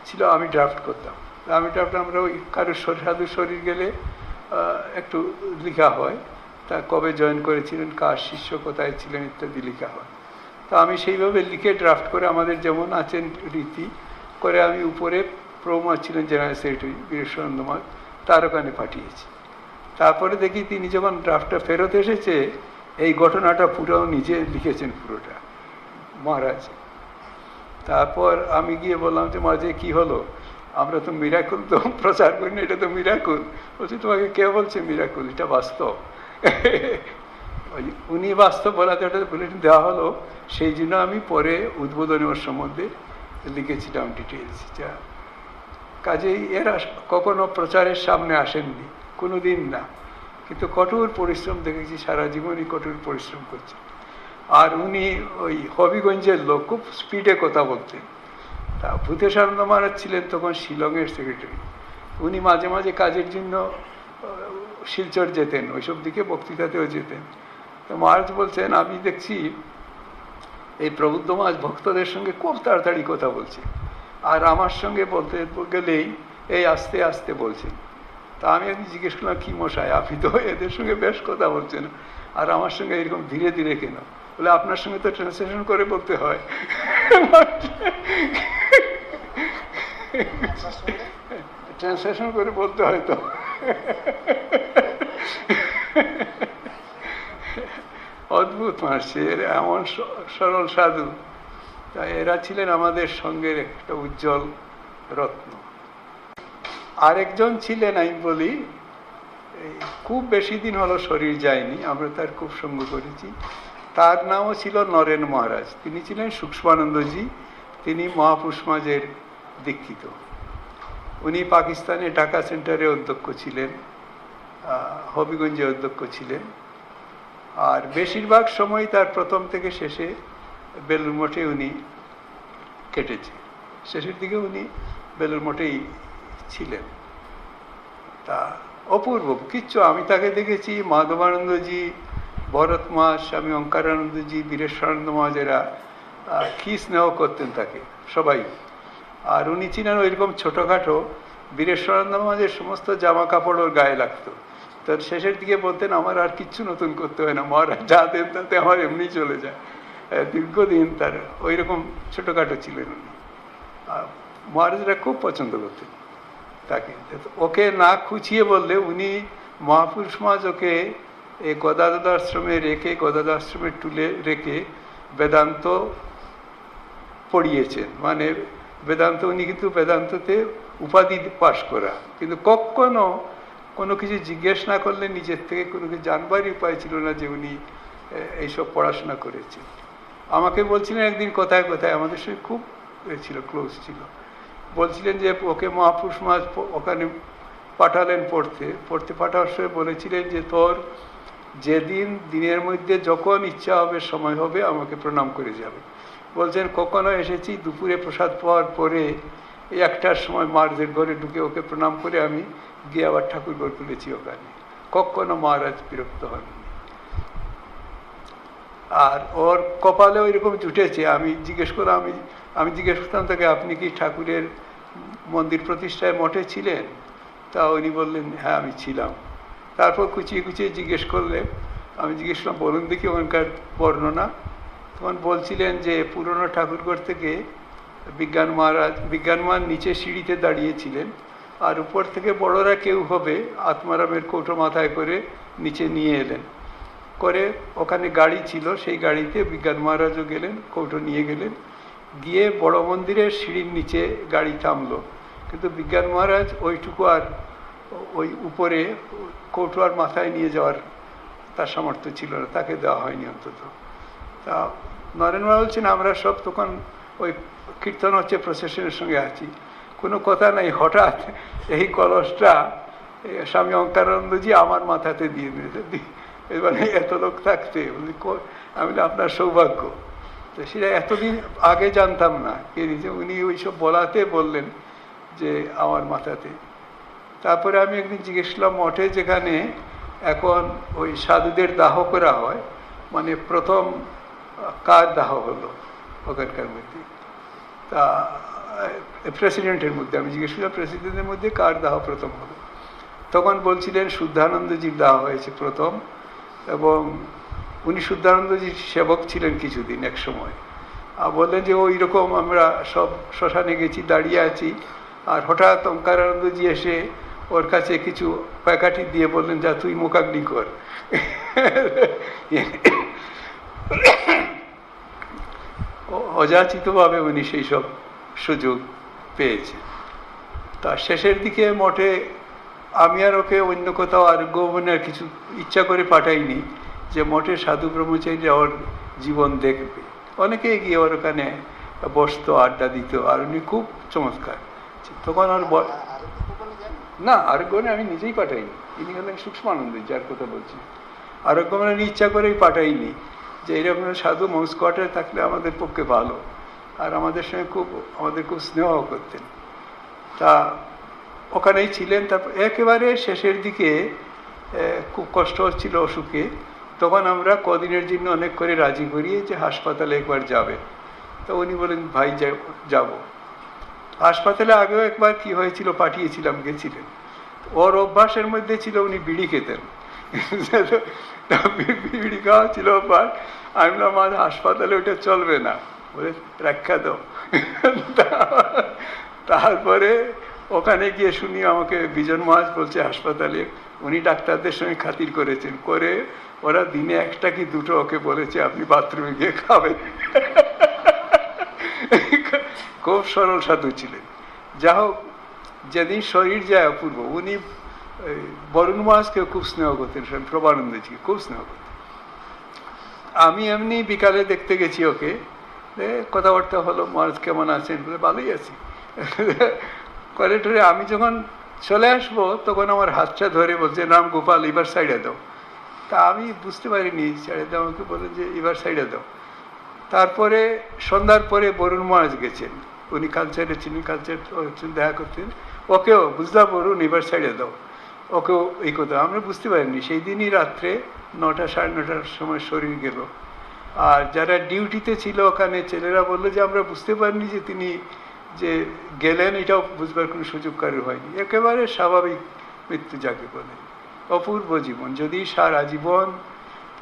ছিল, আমি ড্রাফট করতাম। আমি ড্রাফট, আমরা ওই কারোর সাধু শরীর গেলে একটু লেখা হয়, তা কবে জয়েন করেছিলেন, কার শিষ্য কোথায় ছিলেন ইত্যাদি লেখা হয়। তো আমি সেইভাবে লিখে ড্রাফট করে, আমাদের যেমন আছেন রীতি করে, আমি উপরে প্রভুমা ছিলেন জেনারেল সেক্রেটারি বীরেশ্বরানন্দ মহারাজ, তার ওখানে পাঠিয়েছি। তারপরে দেখি তিনি যখন ড্রাফটটা ফেরত এসেছে, এই ঘটনাটা পুরো নিজে লিখেছেন পুরোটা মহারাজ। তারপর আমি গিয়ে বললাম যে মহারাজ কি হলো, আমরা তো মিরাকুল তো প্রচার করি না, এটা তো মিরাকুল। বলছি তোমাকে কে বলছে মিরাকুল, এটা বাস্তব। উনি বাস্তব বলাতে ওটা বুলেটিন দেওয়া হলো, সেই জন্য আমি পরে উদ্বোধনী ওর সম্বন্ধে লিখেছিলাম ডিটেলস। যা কাজেই এরা কখনো প্রচারের সামনে আসেননি, কোনো দিন না, কিন্তু কঠোর পরিশ্রম দেখেছি, সারা জীবনই কঠোর পরিশ্রম করছে। আর উনি ওই হবিগঞ্জের লোক, খুব স্পিডে কথা বলতেন। তা ভূতেশানন্দ মহারাজ ছিলেন তখন শিলংয়ের সেক্রেটারি, উনি মাঝে মাঝে কাজের জন্য শিলচর যেতেন, ওইসব দিকে বক্তৃতাতেও যেতেন। তো মহারাজ বলছেন, আমি দেখছি এই প্রবুদ্ধ মহারাজ ভক্তদের সঙ্গে খুব তাড়াতাড়ি কথা বলছে, আর আমার সঙ্গে বলতে গেলেই এই আস্তে আস্তে বলছেন। তা আমি জিজ্ঞেস করলাম, কি মশাই, আপনি তো এদের সঙ্গে বেশ কথা বলছেন, আর আমার সঙ্গে এরকম ধীরে ধীরে কেন? বলে, আপনার সঙ্গে তো ট্রান্সলেশন করে বলতে হয়। ট্রান্সলেশন করে বলতে হয় তো। অদ্ভুত মানুষ, এমন সরল সাধু। তা এরা ছিলেন আমাদের সঙ্গের একটা উজ্জ্বল রত্ন। আরেকজন ছিলেন, আমি বলি, খুব বেশি দিন হলো শরীর যায়নি, আমরা তার খুব সঙ্গ করেছি। তার নামও ছিল নরেন মহারাজ। তিনি ছিলেন সূক্ষ্মানন্দজি, তিনি মহাপুষ্মাজের দীক্ষিত। উনি পাকিস্তানে ঢাকা সেন্টারে অধ্যক্ষ ছিলেন, হবিগঞ্জে অধ্যক্ষ ছিলেন, আর বেশিরভাগ সময় তার প্রথম থেকে শেষে বেলুর মঠে উনি কেটেছে। শেষের দিকে উনি বেলুর মঠেই ছিলেন। তা অপূর্ব কিচ্ছু, আমি তাকে দেখেছি, মাধবানন্দজি, ভরত মা, স্বামী ওঙ্কারানন্দজি, বীরেশ্বরানন্দ মহাজেরা কি স্নেহ করতেন তাকে সবাই। আর উনি ছিলেন ওইরকম ছোটোখাটো, বীরেশ্বরানন্দ মহাজের সমস্ত জামা কাপড় ওর গায়ে লাগতো। তার শেষের দিকে বলতেন, আমার আর কিচ্ছু নতুন করতে হয় না, মহারাজ যা দেন তাতে আমার এমনি চলে যায়। দীর্ঘদিন তার ওই রকম ছোটোখাটো ছিলেন উনি। মহারাজরা খুব পছন্দ করতেন তাকে। ওকে না খুঁচিয়ে বললে, উনি মহাপুরুষ সমাজ ওকে এই গদাধর আশ্রমে রেখে, গদাধর আশ্রমে তুলে রেখে বেদান্ত পড়িয়েছেন। মানে বেদান্ত, উনি কিন্তু বেদান্ততে উপাধি পাশ করা, কিন্তু কখনো কোনো কিছু জিজ্ঞেস না করলে নিজের থেকে কোনো কিছু জানবারই উপায় ছিল না যে উনি এইসব পড়াশোনা করেছেন। আমাকে বলছিলেন একদিন কথায় কথায়, আমাদের সঙ্গে খুব ছিল, ক্লোজ ছিল, বলছিলেন যে ওকে মহাপুরুষ মহারাজ ওখানে পাঠালেন পড়তে, পড়তে পাঠাবার সময় বলেছিলেন যে তোর যেদিন দিনের মধ্যে যখন ইচ্ছা হবে, সময় হবে, আমাকে প্রণাম করে যাবে। বলছেন কখনো এসেছি দুপুরে প্রসাদ পাওয়ার পরে এই 1টার সময় মার্জের ঘরে ঢুকে ওকে প্রণাম করে আমি গিয়ে আবার ঠাকুর ঘর তুলেছি ওখানে। কখনো মহারাজ বিরক্ত হননি। আর ওর কপালে ওইরকম জুটেছে। আমি জিজ্ঞেস করতাম তাকে, আপনি কি ঠাকুরের মন্দির প্রতিষ্ঠায় মঠে ছিলেন? তা উনি বললেন হ্যাঁ আমি ছিলাম। তারপর কুচিয়ে কুচিয়ে জিজ্ঞেস করলে, আমি জিজ্ঞেস করলাম বলুন দেখি ওখানকার বর্ণনা। তখন বলছিলেন যে পুরনো ঠাকুরঘর থেকে বিজ্ঞানমান নিচে সিঁড়িতে দাঁড়িয়েছিলেন, আর উপর থেকে বড়রা কেউ হবে আত্মারামের কৌটো মাথায় করে নিচে নিয়ে এলেন, করে ওখানে গাড়ি ছিল, সেই গাড়িতে বিজ্ঞান মহারাজও গেলেন, কৌটো নিয়ে গেলেন, গিয়ে বড় মন্দিরের সিঁড়ির নিচে গাড়ি থামলো। কিন্তু বিজ্ঞান মহারাজ ওইটুকু আর ওই উপরে কৌটো আর মাথায় নিয়ে যাওয়ার তার সামর্থ্য ছিল না, তাকে দেওয়া হয়নি অন্তত। তা নরেন বলছেন আমরা সব তখন ওই কীর্তন হচ্ছে, প্রসেশনের সঙ্গে আছি, কোনো কথা নাই, হঠাৎ এই কলসটা স্বামী অঙ্কারানন্দজি আমার মাথাতে দিয়ে দিয়েছে। মানে এত লোক থাকতে আমি আপনার সৌভাগ্য। তো সেটা এতদিন আগে জানতাম না, কে নিজে উনি ওইসব বলাতে বললেন যে আমার মাথাতে। তারপরে আমি একদিন জিজ্ঞেস করলাম মঠে যেখানে এখন ওই সাধুদের দাহ করা হয়, মানে প্রথম কার দাহ হলো ওখানকার মধ্যে? তা প্রেসিডেন্টের মধ্যে আমি জিজ্ঞেস করলাম প্রেসিডেন্টের মধ্যে কার দাহ প্রথম হলো? তখন বলছিলেন শুদ্ধানন্দজির দাহ হয়েছে প্রথম, এবং উনি শুদ্ধানন্দজির সেবক ছিলেন কিছুদিন এক সময়। আর বললেন যে ওই রকম আমরা সব শ্মশানে গেছি, দাঁড়িয়ে আছি, আর হঠাৎ অঙ্কারানন্দজি এসে ওর কাছে কিছু প্যাকাঠি দিয়ে বললেন যা তুই মুখাগ্নি কর। অযাচিতভাবে উনি সেই সব সুযোগ পেয়েছে। তার শেষের দিকে মঠে আমি আর ওকে অন্য কোথাও আরোগ্য ভবনে আর কিছু ইচ্ছা করে পাঠাইনি যে মঠে সাধু ব্রহ্মচারী ওর জীবন দেখবে। অনেকে গিয়ে ওর ওখানে বসতো, আড্ডা দিত, আর উনি খুব চমৎকার। তখন ওর না আরোগ্যনে আমি নিজেই পাঠাইনি, ইনি হলেন সূক্ষ্মানন্দ যার কথা বলছি। আরোগ্য মানে ইচ্ছা করেই পাঠাইনি যে এরকম সাধু মাউস কোয়ার্টারে থাকলে আমাদের পক্ষে ভালো, আর আমাদের সঙ্গে আমাদের খুব স্নেহ করতেন। তা ওখানেই ছিলেন। তারপর একেবারে শেষের দিকে খুব কষ্ট হচ্ছিল অসুখে, তখন আমরা কদিনের জন্য অনেক করে রাজি করিয়ে যে হাসপাতালে একবার যাবেন। তো উনি বলেন ভাই যাব। হাসপাতালে আগেও একবার কি হয়েছিল পাঠিয়েছিলাম, গেছিলেন। ওর অভ্যাসের মধ্যে ছিল উনি বিড়ি খেতেন, বিড়ি খাওয়া ছিল অভ্যাস। আমি বললাম আমার হাসপাতালে ওটা চলবে না, বলে রক্ষা দাও। তারপরে ওখানে গিয়ে শুনি আমাকে বিজন মহারাজ বলছে হাসপাতালে উনি ডাক্তারদের সঙ্গে খাতির করেছেন, করে ওরা দিনে 1টা কি 2টো ওকে বলেছে আপনি বাথরুমে গিয়ে খাবেন। খুব সরল সাধু ছিলেন। যা হোক, যেদিন শরীর যায় অপূর্ব। উনি বরুণ মহারাজকেও খুব স্নেহ করতেন, প্রভানন্দজিকে খুব স্নেহ করতেন। আমি এমনি বিকালে দেখতে গেছি ওকে, কথাবার্তা হলো, মহারাজ কেমন আছেন? বলে ভালোই আছি। করে টরে আমি যখন চলে আসবো তখন আমার হাতটা ধরে বলছে রাম গোপাল এবার সাইডে দাও। তা আমি বুঝতে পারিনি সাইডে দাও, আমাকে বলে যে এবার সাইডে দাও। তারপরে সন্ধ্যার পরে বরুণ মহারাজ গেছেন, উনি কালচারে ছিলেন, কালচার দেখা করতেন। ওকেও বুঝলাম বরুণ এবার সাইডে দাও, ওকেও এই কথা আমরা বুঝতে পারিনি। সেই দিনই রাত্রে 9টা 9:30টার সময় শরীর গেল। আর যারা ডিউটিতে ছিল ওখানে ছেলেরা বললো যে আমরা বুঝতে পারিনি যে তিনি যে গেলেন, এটাও বুঝবার কোনো সুযোগ কারোর হয়নি। একেবারে স্বাভাবিক মৃত্যু যাকে বলে, অপূর্ব জীবন। যদি সারা জীবন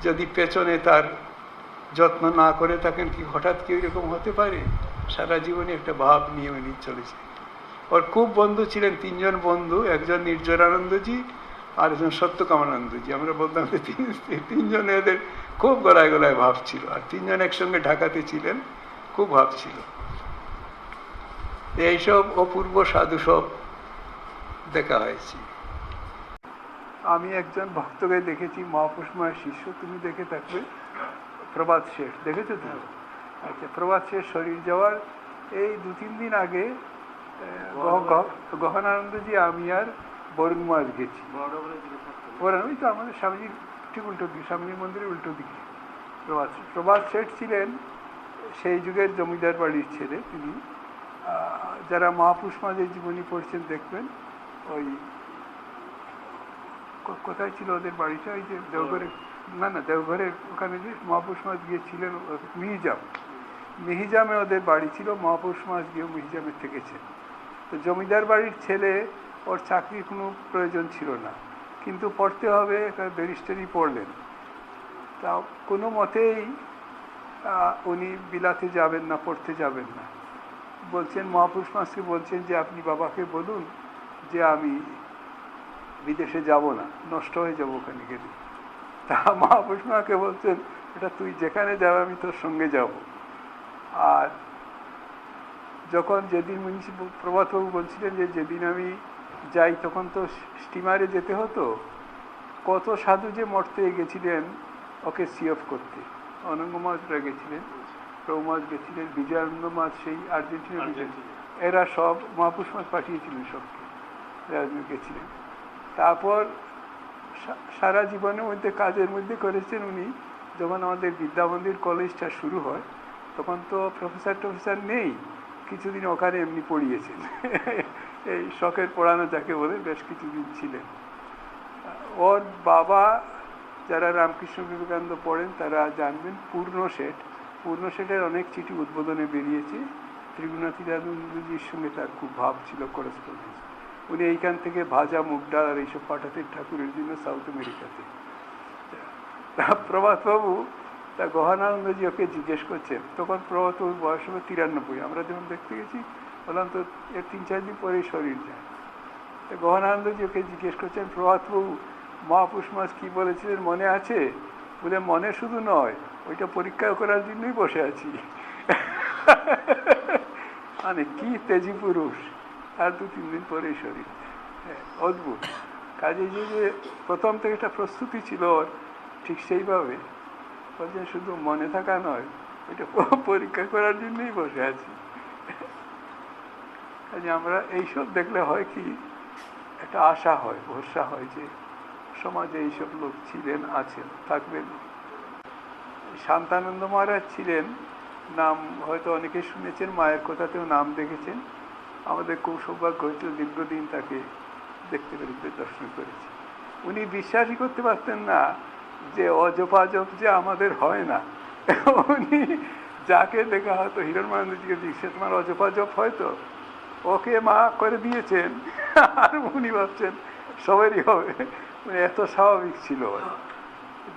যদি পেছনে তার যত্ন না করে থাকেন, কি হঠাৎ কি এরকম হতে পারে? সারা জীবনে একটা ভাব নিয়ে উনি চলেছে। ওর খুব বন্ধু ছিলেন, 3জন বন্ধু, একজন নির্জরানন্দজি, আর একজন সত্যকামানন্দজি। আমরা বলতাম যে তিনজনে এদের খুব গলায় গলায় ভাব ছিল, আর তিনজন একসঙ্গে ঢাকাতে ছিলেন, খুব ভাব ছিল। এইসব অপূর্ব সাধু সব দেখা হয়েছে। আমি একজন ভক্তকে দেখেছি, মহাপুরুষ মায়ের শিষ্য, তুমি দেখে থাকবে, প্রভাত শেঠ, দেখেছো তো? আচ্ছা, প্রভাত শেঠ শরীর যাওয়ার এই 2-3 দিন আগে গহনানন্দজি, আমি আর বরুণ মাস গেছি। ওই তো আমাদের স্বামীজির ঠিক উল্টো দিকে, স্বামীজির মন্দিরের উল্টো দিকে প্রভাত শেঠ ছিলেন সেই যুগের জমিদার বাড়ির ছেলে। তিনি, যারা মহাপুরুষ মাঝের জীবনী পড়ছেন দেখবেন, ওই কোথায় ছিল ওদের বাড়িটা, ওই যে দেওঘরে, না দেওঘরের ওখানে যে মহাপুরুষ মাছ গিয়েছিলেন, মিহিজামে ওদের বাড়ি ছিল। মহাপুরুষ মাছ গিয়েও মিহিজামে থেকেছেন। তো জমিদার বাড়ির ছেলে, ওর চাকরির কোনো প্রয়োজন ছিল না, কিন্তু পড়তে হবে, ব্যারিস্টারি পড়লেন। তা কোনো মতেই উনি বিলাতে যাবেন না, পড়তে যাবেন না। বলছেন, মহাপুরুষ মাসকে বলছেন যে আপনি বাবাকে বলুন যে আমি বিদেশে যাব না, নষ্ট হয়ে যাবো ওখানে গেলে। তা মহাপুরুষ মাকে বলছেন, এটা তুই যেখানে যাবে আমি তোর সঙ্গে যাব। আর যখন যেদিন প্রভাতবাবু বলছিলেন যে যেদিন আমি যাই তখন তো স্টিমারে যেতে হতো, কত সাধু যে মঠতে গেছিলেন ওকে সি অফ করতে। অনঙ্গ মাঝরা গেছিলেন, প্রভু মাঝ গেছিলেন, বিজয়ানন্দ মাঝ সেই আর্জেন্টিনা, এরা সব মহাপুরুষ মাঝ পাঠিয়েছিলেন সবকে, গেছিলেন। তারপর সারা জীবনের মধ্যে কাজের মধ্যে করেছেন উনি। যখন আমাদের বিদ্যা মন্দির কলেজটা শুরু হয় তখন তো প্রফেসর নেই, কিছুদিন ওখানে এমনি পড়িয়েছেন, এই শখের পড়ানো যাকে বলে, বেশ কিছুদিন ছিলেন। ওর বাবা, যারা রামকৃষ্ণ বিবেকানন্দ পড়েন তারা জানবেন, পূর্ণ শেঠের অনেক চিঠি উদ্বোধনে বেরিয়েছে। ত্রিগুণাতীতানন্দজির সঙ্গে তার খুব ভাব ছিল, করেসপন্ডেন্স। উনি এইখান থেকে ভাজা মুগ ডাল আর এইসব পাঠাতেন ঠাকুরের জন্য সাউথ আমেরিকাতে। প্রভাতবাবু তা গহনানন্দজি ওকে জিজ্ঞেস করছেন, তখন প্রভাতবাবুর বয়স হবে 93। আমরা যখন দেখতে গেছি বললাম তো এর 3-4 দিন পরেই শরীর যায়। তা গহনানন্দজি ওকে জিজ্ঞেস করছেন, প্রভাতবাবু মহাপুরুষ মাস কি বলেছিলেন মনে আছে? বলে, মনে শুধু নয়, ওইটা পরীক্ষা করার জন্যই বসে আছি। মানে কি তেজি পুরুষ! আর 2-3 দিন পরেই শরীর। হ্যাঁ, অদ্ভুত। কাজে যে প্রথম থেকে একটা প্রস্তুতি ছিল ওর, ঠিক সেইভাবে বলছেন, শুধু মনে থাকা নয়, ওইটা পরীক্ষা করার জন্যই বসে আছি। কাজে আমরা এইসব দেখলে হয় কি, একটা আশা হয়, ভরসা হয় যে সমাজে এইসব লোক ছিলেন, আছেন, থাকবেন। শান্তানন্দ মহারাজ ছিলেন, নাম হয়তো অনেকে শুনেছেন, মায়ের কথাতেও নাম দেখেছেন। আমাদের খুব সৌভাগ্য হয়েছিল দীর্ঘদিন তাকে দেখতে পেরেছে, দর্শন করেছি। উনি বিশ্বাসই করতে পারতেন না যে অজপাজপ যে আমাদের হয় না। উনি যাকে দেখা হয়তো, হিরণমানন্দজিকে দিচ্ছে, তোমার অজপাজপ হয়তো, ওকে মা করে দিয়েছেন, আর উনি ভাবছেন সবারই হবে। উনি এত স্বাভাবিক ছিল।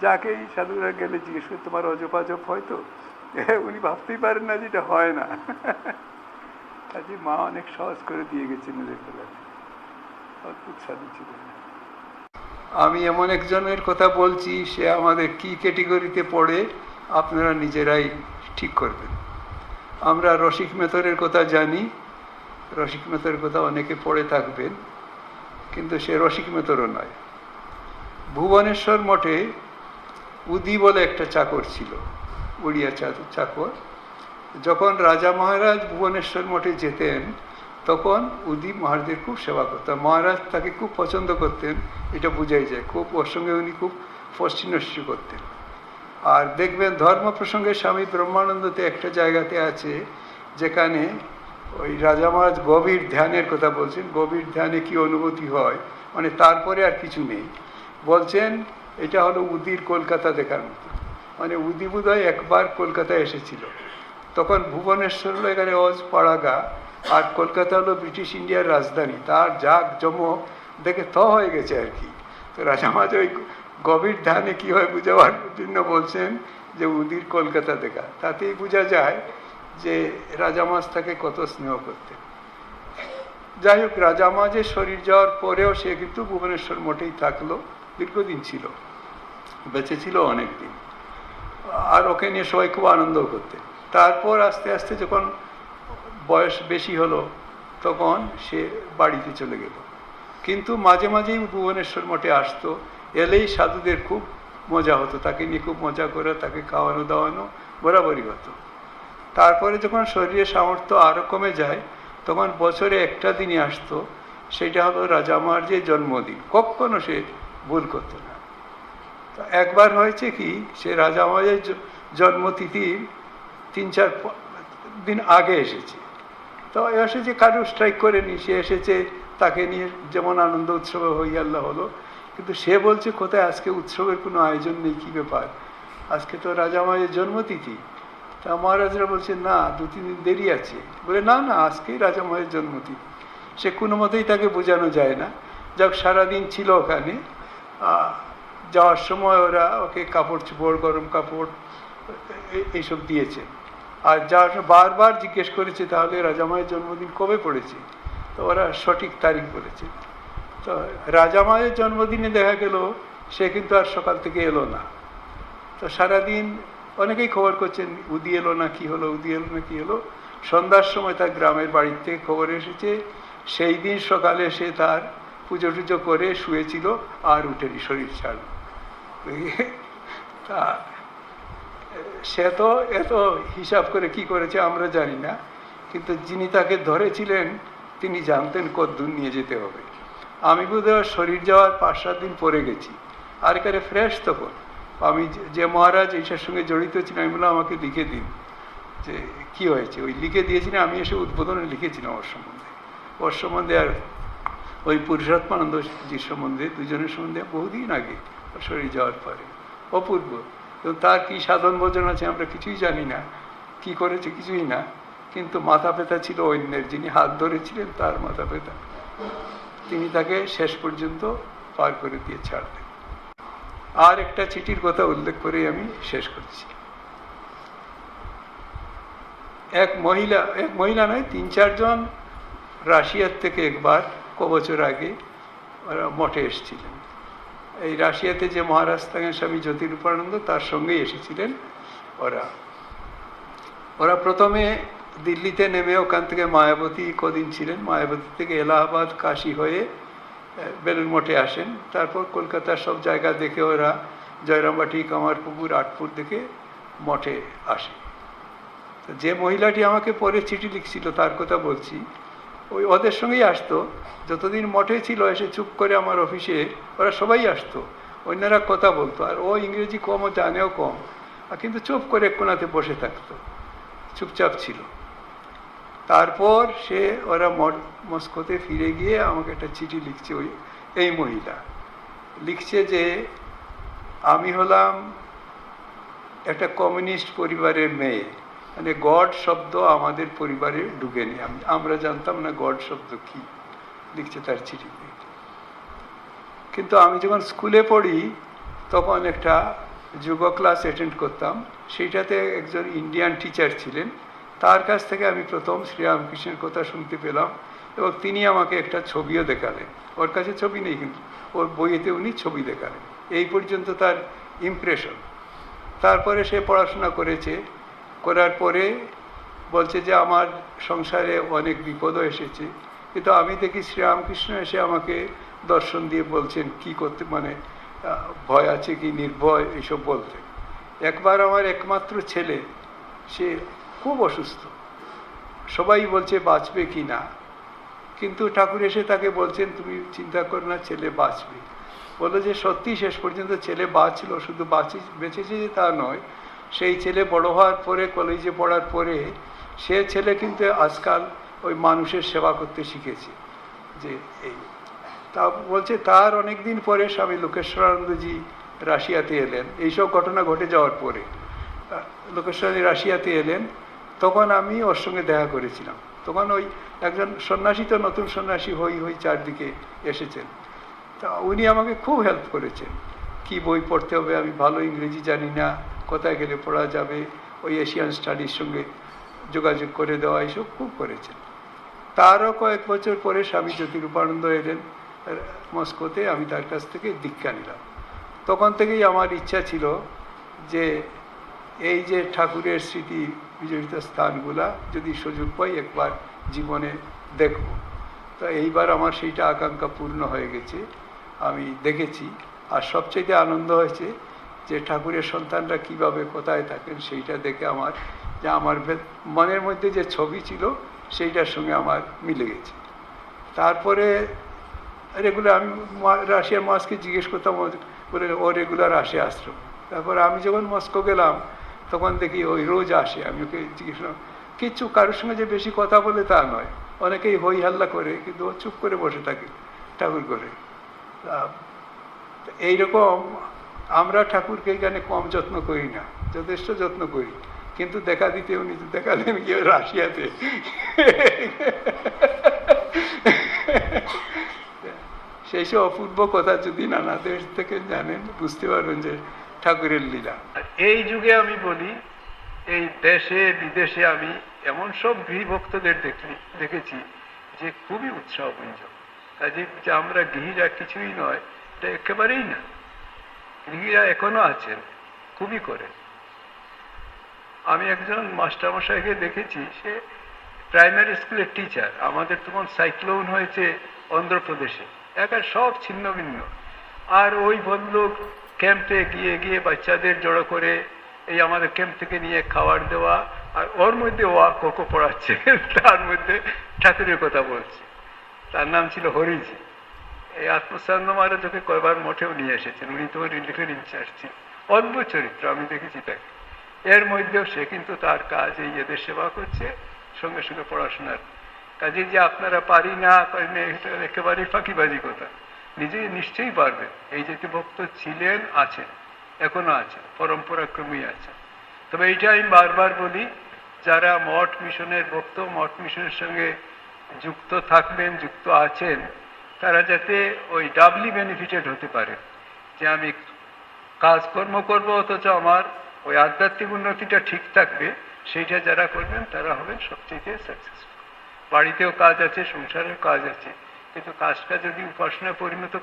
যাকেই সাধুরা গেলে জিজ্ঞেস করে, তোমার অজপাজপ হয়তো, উনি ভাবতেই পারেন না যে এটা হয় না। কাজে মা অনেক সহজ করে দিয়ে গেছেন ওদের বেলায়। অদ্ভুত সাধু ছিলেন। আমি এমন একজনের কথা বলছি, সে আমাদের কি ক্যাটেগরিতে পড়ে আপনারা নিজেরাই ঠিক করবেন। আমরা রসিক মেথরের কথা জানি, রসিক মেথরের কথা অনেকে পড়ে থাকবেন, কিন্তু সে রসিক মেথরও নয়। ভুবনেশ্বর মঠে উদি বলে একটা চাকর ছিল, উড়িয়া চাকর। যখন রাজা মহারাজ ভুবনেশ্বর মঠে যেতেন তখন উদি মহারাজের খুব সেবা করতেন। মহারাজ তাকে খুব পছন্দ করতেন, এটা বোঝাই যায়। খুব ওর সঙ্গে উনি খুব ফষ্টিনষ্টি করতেন। আর দেখবেন ধর্ম প্রসঙ্গে স্বামী ব্রহ্মানন্দতে একটা জায়গাতে আছে যেখানে ওই রাজা মহারাজ গভীর ধ্যানের কথা বলছেন। গভীর ধ্যানে কি অনুভূতি হয়, মানে তারপরে আর কিছু নেই। বলছেন এটা হলো উদির কলকাতা দেখার মতো। মানে উদি বোধহয় একবার কলকাতায় এসেছিল, তখন ভুবনেশ্বর হলো এখানে পাড়াগা, আর কলকাতা হলো ব্রিটিশ ইন্ডিয়ার রাজধানী। তার জাগ জমক দেখে হয়ে গেছে আর কি। তো রাজা মহারাজ ওই গভীর ধ্যানে কি হয় বুঝাবার জন্য বলছেন যে উদির কলকাতা দেখা। তাতেই বোঝা যায় যে রাজা মহারাজ তাকে কত স্নেহ করতেন। যাই হোক, রাজামাঝে শরীর যাওয়ার পরেও সে কিন্তু ভুবনেশ্বর মঠেই থাকলো, দীর্ঘদিন ছিল, বেঁচে ছিল অনেকদিন, আর ওকে নিয়ে সবাই খুব আনন্দ করতেন। তারপর আস্তে আস্তে যখন বয়স বেশি হলো তখন সে বাড়িতে চলে গেল, কিন্তু মাঝে মাঝেই ভুবনেশ্বর মঠে আসতো, এলেই সাধুদের খুব মজা হতো, তাকে নিয়ে খুব মজা করে তাকে খাওয়ানো দাওয়ানো বরাবরই হতো। তারপরে যখন শরীরের সামর্থ্য আরও কমে যায় তখন বছরে একটা দিনই আসতো, সেটা হলো রাজামার্জের জন্মদিন, কখনো সে ভুল করতো না। তো একবার হয়েছে কি, সে রাজামার্জের জন্মতিথির 3-4 দিন আগে এসেছে। তো এসেছে, কারো স্ট্রাইক করেনি, সে এসেছে, তাকে নিয়ে যেমন আনন্দ উৎসবে হই আল্লাহ হলো, কিন্তু সে বলছে কোথায় আজকে উৎসবের কোনো আয়োজন নেই, কী ব্যাপার, আজকে তো রাজামার্জের জন্মতিথি। তা মহারাজরা বলছে না, 2-3 দিন দেরি আছে। বলে না না, আজকেই রাজামায়ের জন্মতিথি। সে কোনো মতেই তাকে বোঝানো যায় না। যাক, সারাদিন ছিল ওখানে। যাওয়ার সময় ওরা ওকে কাপড় চোপড়, গরম কাপড় এইসব দিয়েছে, আর যাওয়ার সময় বারবার জিজ্ঞেস করেছে তাহলে রাজামায়ের জন্মদিন কবে পড়েছে, তো ওরা সঠিক তারিখ বলেছে। তো রাজামায়ের জন্মদিনে দেখা গেল সে কিন্তু আর সকাল থেকে এলো না। তো সারাদিন অনেকেই খবর করছেন উদি এলো না, কি হলো, উদি এলো না, কি হলো। সন্ধ্যার সময় তার গ্রামের বাড়ির থেকে খবর এসেছে, সেই দিন সকালে সে তার পুজো টুজো করে শুয়েছিল আর উঠেনি, শরীর ছাড়ল। তা সে তো এত হিসাব করে কি করেছে আমরা জানি না, কিন্তু যিনি তাকে ধরেছিলেন তিনি জানতেন কতদূর নিয়ে যেতে হবে। আমি বোধহয় শরীর যাওয়ার 5-7 দিন পরে গেছি, আর এখানে ফ্রেশ তখন। আমি যে মহারাজ এইটার সঙ্গে জড়িত ছিলেন, আমি বললাম আমাকে লিখে দিন যে কি হয়েছে। ওই লিখে দিয়েছিলেন, আমি এসে উদ্বোধনে লিখেছিলাম ওর সম্বন্ধে আর ওই পুরুষাত্মানন্দজির সম্বন্ধে, দুজনের সম্বন্ধে বহুদিন আগে শরীর যাওয়ার পরে। অপূর্ব। এবং তার কি সাধন ভোজন আছে আমরা কিছুই জানি না, কি করেছে কিছুই না, কিন্তু মাথা ব্যথা ছিল অন্যের, যিনি হাত ধরেছিলেন তার মাথা ব্যথা, তিনি তাকে শেষ পর্যন্ত পার করে দিয়ে ছাড়লেন। আর একটা চিঠির কথা উল্লেখ করে আমি শেষ করছি। এক মহিলা নয়, 3-4 জন রাশিয়ার থেকে একবার কবছর আগে ওরা মঠে এসেছিলেন। এই রাশিয়াতে যে মহারাজ থাকেন স্বামী জ্যোতিরূপানন্দ, তার সঙ্গেই এসেছিলেন ওরা প্রথমে দিল্লিতে নেমে ওখান থেকে মায়াবতী কদিন ছিলেন, মায়াবতী থেকে এলাহাবাদ, কাশী হয়ে বেলুর মঠে আসেন, তারপর কলকাতার সব জায়গা দেখে ওরা জয়রামবাটি, কামারপুকুর, আটপুর দেখে মঠে আসে। যে মহিলাটি আমাকে পরে চিঠি লিখছিল তার কথা বলছি, ওই ওদের সঙ্গেই আসতো, যতদিন মঠে ছিল এসে চুপ করে আমার অফিসে, ওরা সবাই আসতো, অন্যরা কথা বলতো, আর ও ইংরেজি কমও জানেও কম, কিন্তু চুপ করে কোনাতে বসে থাকতো, চুপচাপ ছিল। তারপর ওরা মস্কোতে ফিরে গিয়ে আমাকে একটা চিঠি লিখছে, এই মহিলা লিখছে যে আমি হলাম একটা কমিউনিস্ট পরিবারের মেয়ে, মানে গড শব্দ আমাদের পরিবারে ঢুকেনি, আমরা জানতাম না গড শব্দ কি, লিখছে তার চিঠিতে। কিন্তু আমি যখন স্কুলে পড়ি তখন একটা যোগ ক্লাস অ্যাটেন্ড করতাম, সেইটাতে একজন ইন্ডিয়ান টিচার ছিলেন, তার কাছ থেকে আমি প্রথম শ্রীরামকৃষ্ণের কথা শুনতে পেলাম, এবং তিনি আমাকে একটা ছবিও দেখালেন। ওর কাছে ছবি নেই, কিন্তু ওর বইয়েতে উনি ছবি দেখালেন। এই পর্যন্ত তার ইমপ্রেশন। তারপরে সে পড়াশোনা করার পরে বলছে যে আমার সংসারে অনেক বিপদও এসেছে, কিন্তু আমি দেখি শ্রীরামকৃষ্ণ এসে আমাকে দর্শন দিয়ে বলছেন কি করতে, মানে ভয় আছে কি, নির্ভয়, এইসব বলতে। একবার আমার একমাত্র ছেলে, সে খুব অসুস্থ, সবাই বলছে বাঁচবে কি না, কিন্তু ঠাকুর এসে তাকে বলছেন তুমি চিন্তা করো না, ছেলে বাঁচবে। বললো যে সত্যি শেষ পর্যন্ত ছেলে বাঁচল, শুধু বেঁচেছে যে তা নয়, সেই ছেলে বড় হওয়ার পরে, কলেজে পড়ার পরে, সে ছেলে কিন্তু আজকাল ওই মানুষের সেবা করতে শিখেছে। যে এই তা বলছে, তার অনেকদিন পরে স্বামী লোকেশ্বরানন্দজি রাশিয়াতে এলেন, এইসব ঘটনা ঘটে যাওয়ার পরে লোকেশ্বরানন্দজি রাশিয়াতে এলেন, তখন আমি ওর সঙ্গে দেখা করেছিলাম। তখন ওই একজন সন্ন্যাসী, তো নতুন সন্ন্যাসী হই চারদিকে এসেছেন, তা উনি আমাকে খুব হেল্প করেছেন, কি বই পড়তে হবে, আমি ভালো ইংরেজি জানি না, কোথায় গেলে পড়া যাবে, ওই এশিয়ান স্টাডির সঙ্গে যোগাযোগ করে দেওয়া, এইসব খুব করেছেন। তারও কয়েক বছর পরে স্বামী জ্যোতিরূপানন্দ এলেন মস্কোতে, আমি তার কাছ থেকে দীক্ষা নিলাম। তখন থেকেই আমার ইচ্ছা ছিল যে এই যে ঠাকুরের স্মৃতি বিজড়িত স্থানগুলা যদি সুযোগ পাই একবার জীবনে দেখব। তো এইবার আমার সেইটা আকাঙ্ক্ষা পূর্ণ হয়ে গেছে, আমি দেখেছি। আর সবচেয়ে আনন্দ হয়েছে যে ঠাকুরের সন্তানরা কিভাবে কোথায় থাকেন সেইটা দেখে আমার যে আমার মনের মধ্যে যে ছবি ছিল সেইটার সঙ্গে আমার মিলে গেছে। তারপরে রেগুলার আমি রাশিয়ার মাসকে জিজ্ঞেস করতাম, বলে ও রেগুলার আসে আশ্রম। তারপর আমি যখন মস্কো গেলাম তখন দেখি ওই রোজ আসে। আমি ওকে জিজ্ঞেস করলাম, কিচ্ছু কারোর সঙ্গে যে বেশি কথা বলে তা নয়, অনেকেই হই হাল্লা করে, কিন্তু ও চুপ করে বসে থাকে ঠাকুর করে। এইরকম আমরা ঠাকুরকে এখানে কম যত্ন করি না, যথেষ্ট যত্ন করি, কিন্তু দেখা দিতে উনি দেখালেন গিয়ে রাশিয়াতে। সেই সব অপূর্ব কথা যদি নানা দেশ থেকে জানেন বুঝতে পারবেন যে ঠাকুরের লীলা। এই যুগে আমি বলি, এই দেশে বিদেশে আমি এমন সব গৃহী ভক্তদের দেখেছি যে খুবই উৎসাহব্যঞ্জক। কাজে যে আমরা গৃহীরা কিছুই নয়, এটা একেবারেই না। গৃহীরা এখনো আছেন, খুবই করে। আমি একজন মাস্টারমশাইকে দেখেছি, সে প্রাইমারি স্কুলের টিচার। আমাদের তখন সাইক্লোন হয়েছে অন্ধ্রপ্রদেশে, একার সব ছিন্ন ভিন্ন। আর ওই ভদ্রলোক ক্যাম্পে গিয়ে গিয়ে বাচ্চাদের জড়ো করে এই আমাদের ক্যাম্প থেকে নিয়ে খাবার দেওয়া, আর ওর মধ্যে ও কোকো পড়াচ্ছে, তার মধ্যে ঠাকুরের কথা বলছে। তার নাম ছিল হরিজি। এই আত্মস্থান মহারাজকে কয়বার মঠেও নিয়ে এসেছেন, উনি তো রিলিফের ইনচার্জ ছিলেন। অদ্ভুত চরিত্র, আমি দেখেছি তাকে। এর মধ্যেও সে কিন্তু তার কাজ এই এদের সেবা করছে, সঙ্গে সঙ্গে পড়াশোনার কাজে। যে আপনারা পারি না পারি না, এটা একেবারেই ফাঁকিবাজি কথা। নিজে নিশ্চয়ই পারবেন। এই যে ভক্ত ছিলেন, আছেন, এখনো আছেন, পরম্পরাক্রমেই আছেন। তবে এইটা আমি বারবার বলি, যারা মঠ মিশনের ভক্ত, মঠ মিশনের সঙ্গে যুক্ত থাকবেন, যুক্ত আছেন, তারা যাতে ওই ডাবলি বেনিফিটেড হতে পারে, যে আমি কাজকর্ম করব অথচ আমার ওই আধ্যাত্মিক উন্নতিটা ঠিক থাকবে। সেইটা যারা করবেন তারা হবেন সবচেয়ে সাকসেসফুল। বাড়িতেও কাজ আছে, সংসারের কাজ আছে, কিন্তু কাজটা যদি উপাসনায় পরিণত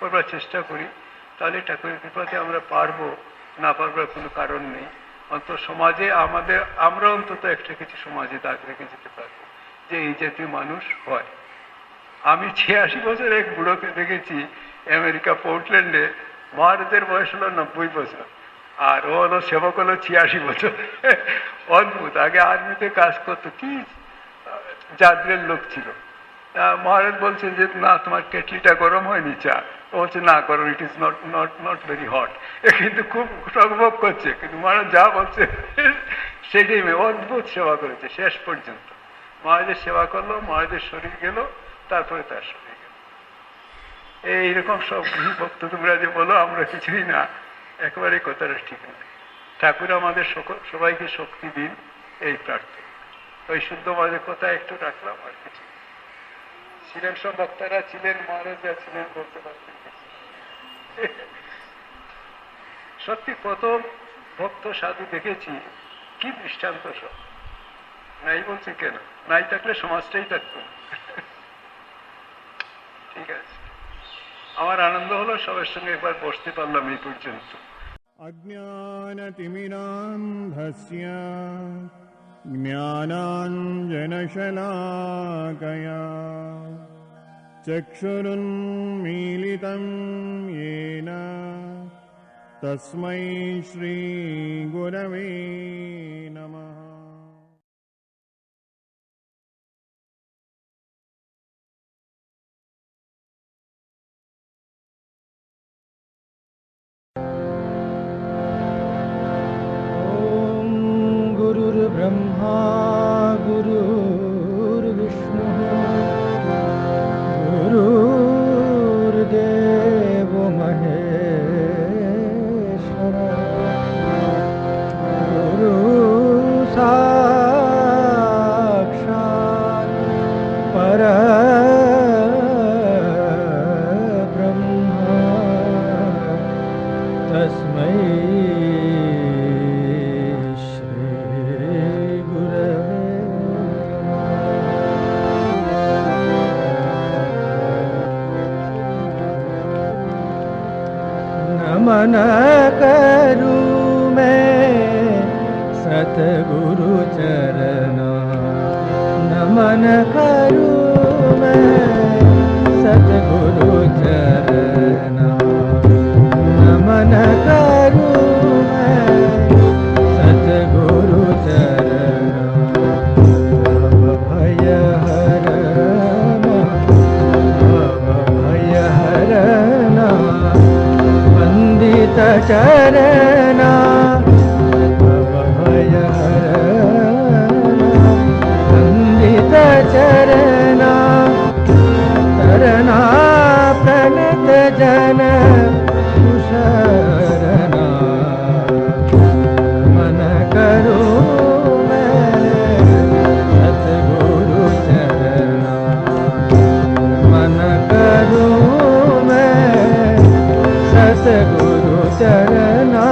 করবার চেষ্টা করি, তাহলে ঠাকুরের কৃপাতে আমরা পারবো। না পারবার কোনো কারণ নেই। অন্তত সমাজে আমরা অন্তত একটা কিছু সমাজে দাগ রেখে যেতে পারবো যে এই জাতীয় মানুষ হয়। আমি 86 বছর এক বুড়োকে দেখেছি আমেরিকা পোর্টল্যান্ডে, মহারাজের বয়স হলো 90 বছর, আর ও হলো সেবক হলো 86 বছর। অদ্ভুত। আগে আর্মিতে কাজ করতো, কি জাতের লোক ছিল। মহারাজ বলছেন যে না, তোমার কেটলিটা গরম হয়নি চা? ও বলছে না গরম, it is not very hot. কিন্তু খুব টকবক করছে, কিন্তু মহারাজ যা বলছে সেটাই। অদ্ভুত সেবা করেছে শেষ পর্যন্ত। মহারাজের সেবা করলো, মহারাজের শরীর গেল, তারপরে তার শরীর গেল। এইরকম সব ভক্ত তোমরা যে বলো আমরা কিছুই না, একেবারে কথাটা ঠিক না। ঠাকুর আমাদের সবাইকে শক্তি দিন, এই প্রার্থনা। ওই শুদ্ধ মাঝের কথা একটু রাখলাম, আর কিছু ছিলেন সব বক্তারা ছিলেন, মহারাজরা ছিলেন, বলতে পারতেন। সত্যি কত ভক্ত সাধু দেখেছি, কি দৃষ্টান্ত সব। নাই বলছে কেন? নাই থাকলে সমাজটাই থাকতো। ঠিক আছে, আমার আনন্দ হলো সবার সঙ্গে একবার বসতে পারলাম এই পর্যন্ত। अज्ञानतिमिरान्धस्य ज्ञानाञ्जनशलाकया चक्षुरुन्मीलितं येन तस्मै श्रीगुरवे नमः। गुरुर्ब्रह्मा गुरुर्विष्णुः गुरुर्देवो महेश्वरः गुरु साक्षात् परब्रह्म तस्मै गुरवे नमन करूं मैं सतगुरु चरना, नमन करूं मैं सतगुरु चरना, नमन करूं मैं सतगुरु चरना। भव भय हरना, भव भय हरना, वंदित चरना, भव भय हरना, वंदित चरना, तरना प्रणत जन कुशरना, मन करूं मैं सतगुरु चरना, मन करूं मैं सतगुरु चरना।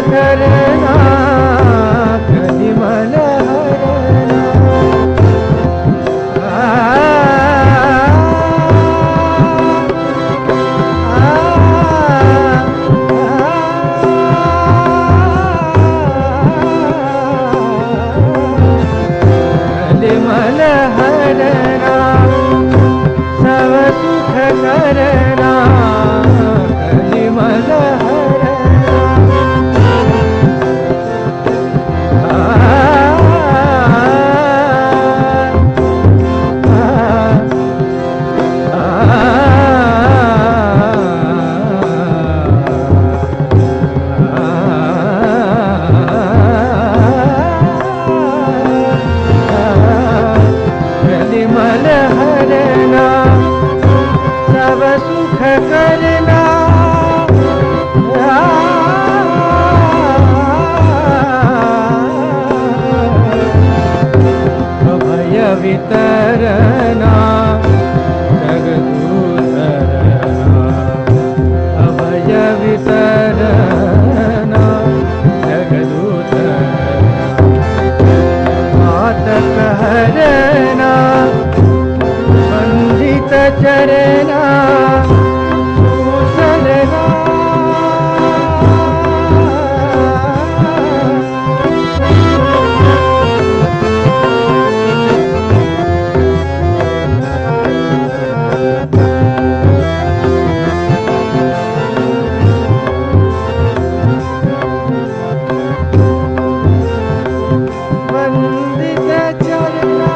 करना कलिमल हरना, कलिमल हरना, सब सुख करना कलिमल हरना। कलिमल हरना, सब सुख करना, भय वितरना, जगदूतरना, अभय वितरना, जगदूतरना, मातक हरना, वंदित चरना, कुशलना, वंदित चरना,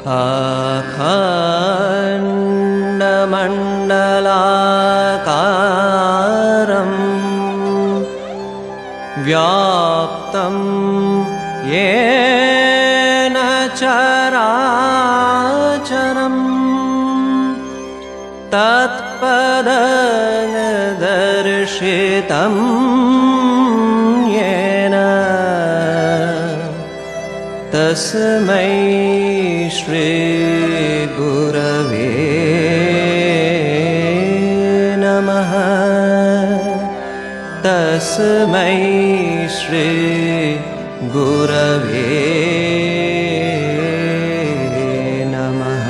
अखण्डमण्डलाकारं व्याप्तं येन चराचरम् तत्पददर्शितं येन तस्मै श्री गुरवे नमः। तस्मै श्री गुरवे नमः।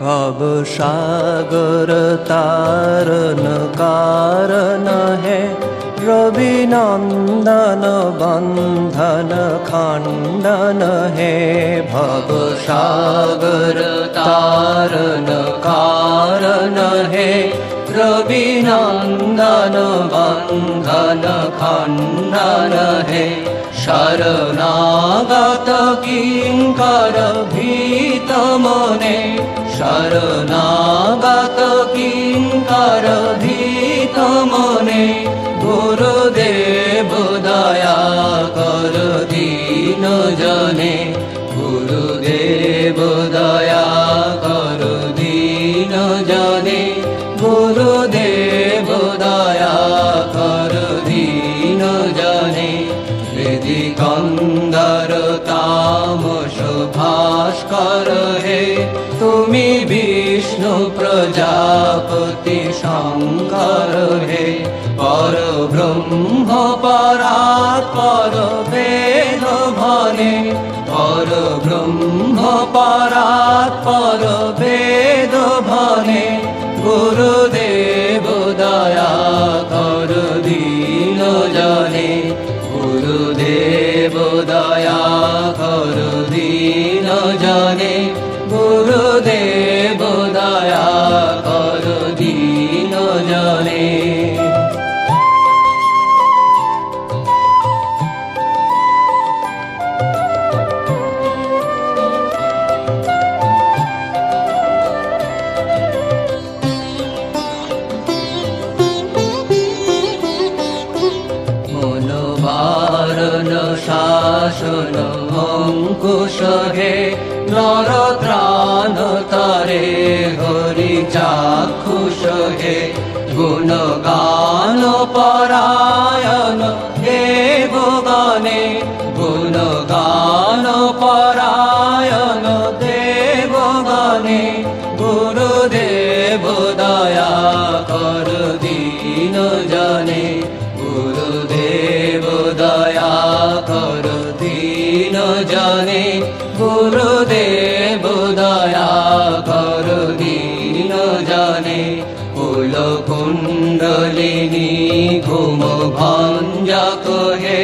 भव सागर तारन कारण है रवि नंदन बंधन खंडन है। भव सागर तारन कारण है रवि नंदन बंधन खंडन है। शरणागत किंकर भीत मने शरणागत किंकर भीत मने गुरुदेव दया कर दीन जने। गुरुदेव दया कर दीन जने। गुरुदेव दया कर दीन जने। वेदी कंदर तामस भास्कर है तुमी विष्णु प्रजापति शंकर है। पर ब्रह्म परात्पर वेद भने पर ब्रह्म परात्पर वेद भने। गुरुदेव दया कर दीन जने। गुरुदेव दया कर दीन जने। गुरुदेव दया कर दीन जने। मनोवारण शासन अंकुश है नर त्राण तारे हरि चाक्षुष है। गुणगान परायण देवगणे गुणगान परायण देवगणे। गुरुदेव दया कर दीन जने। गुरुदेव दया कर दीन जने। गुरुदेव दया कर दीन जने। कुल कुंडलिनी घुम भंजक है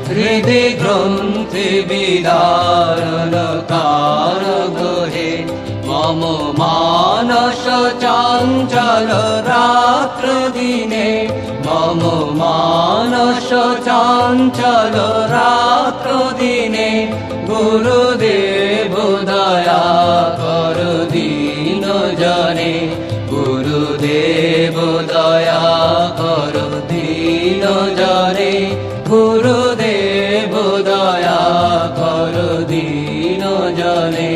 हृदय ग्रंथि विदारण कारक है। मम मानस चंचल रात्र दिने मम मानस चंचल रात्र दिने। गुरुदेव दया कर दीन जने। गुरुदेव दया कर दीन जने। गुरुदेव दया कर दीन जने।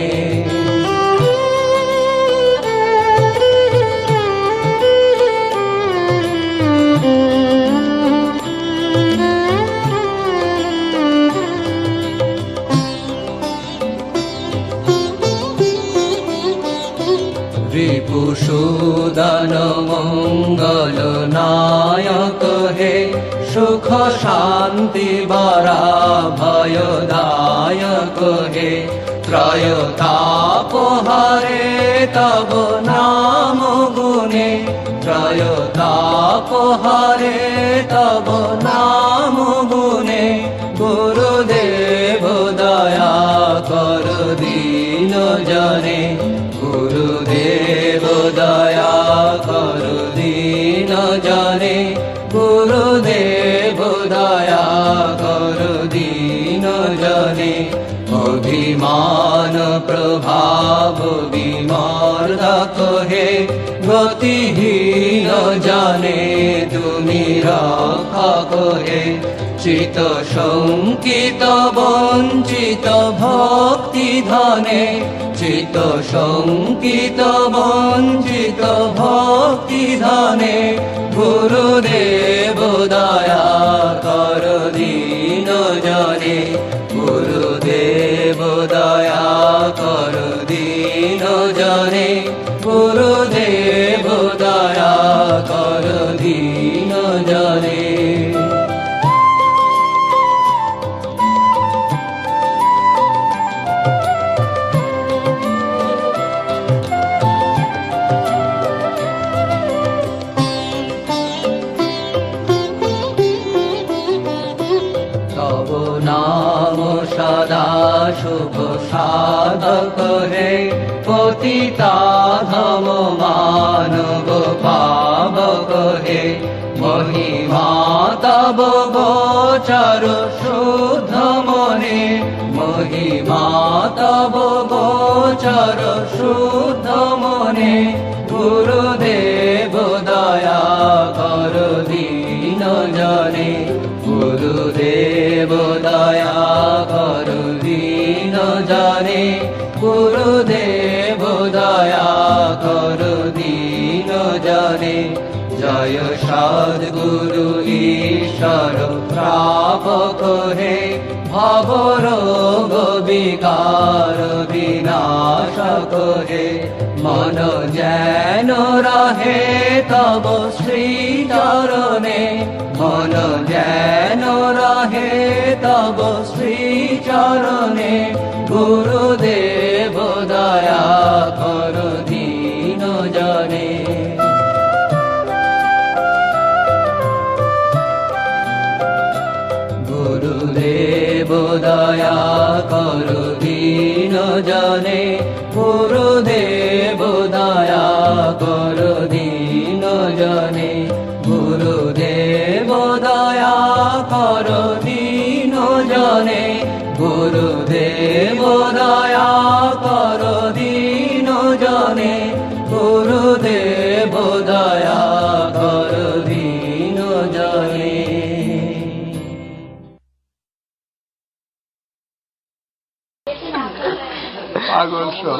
रिपुसूदन मंगल नायक है सुख शांति बरा भयदायक है। ত্রয়তাপহারে তব নাম গুণে ত্রয়তাপহারে তব নাম গুণে গুরুদেব দয়া কর দীন জনে গুরুদেব দয়া কর দীন জনে গুরুদেব দয়া কর দীন জনে অভিমান প্রভাব বিমর্দক হে গতিহীন জানে তুমি রক্ষা হে চিত শঙ্কিত বঞ্চিত ভক্তি ধনে চিত শঙ্কিত বঞ্চিত ভক্তি ধনে গুরুদেব দয়া কর দীন জনে গুরুদেব দয়া কর দীন জনে গুরুদেব দয়া কর দীন জনে তব নাম সদা শুভ সাধক হে পতিতা ধম মানব পাবক হে মহিমা তব গোচর শুদ্ধ মনে মহিমা তব গোচর শুদ্ধ মনে গুরুদেব দয়া কর দীন জনে গুরুদেব দয়া কর দীন জনে গুরুদেব দয়া কর দীন জনে জয় সদ্গুরু ঈশ্বর প্রাপক হে ভবরোগ বিকার বিনাশক হে মন যেন রহে তব শ্রীচরণে মন যেন রহে তব শ্রীচরণে গুরুদেব দয়া কর দীন জনে গুরুদেব দয়া কর দীন জনে গুরুদেব দয়া কর দীন জনে গুরুদেব দয়া কর দীন জনে গুরুদেব দয়া কর দীন জনে গুরুদেব দয়া কর দীন জনে পাগল সব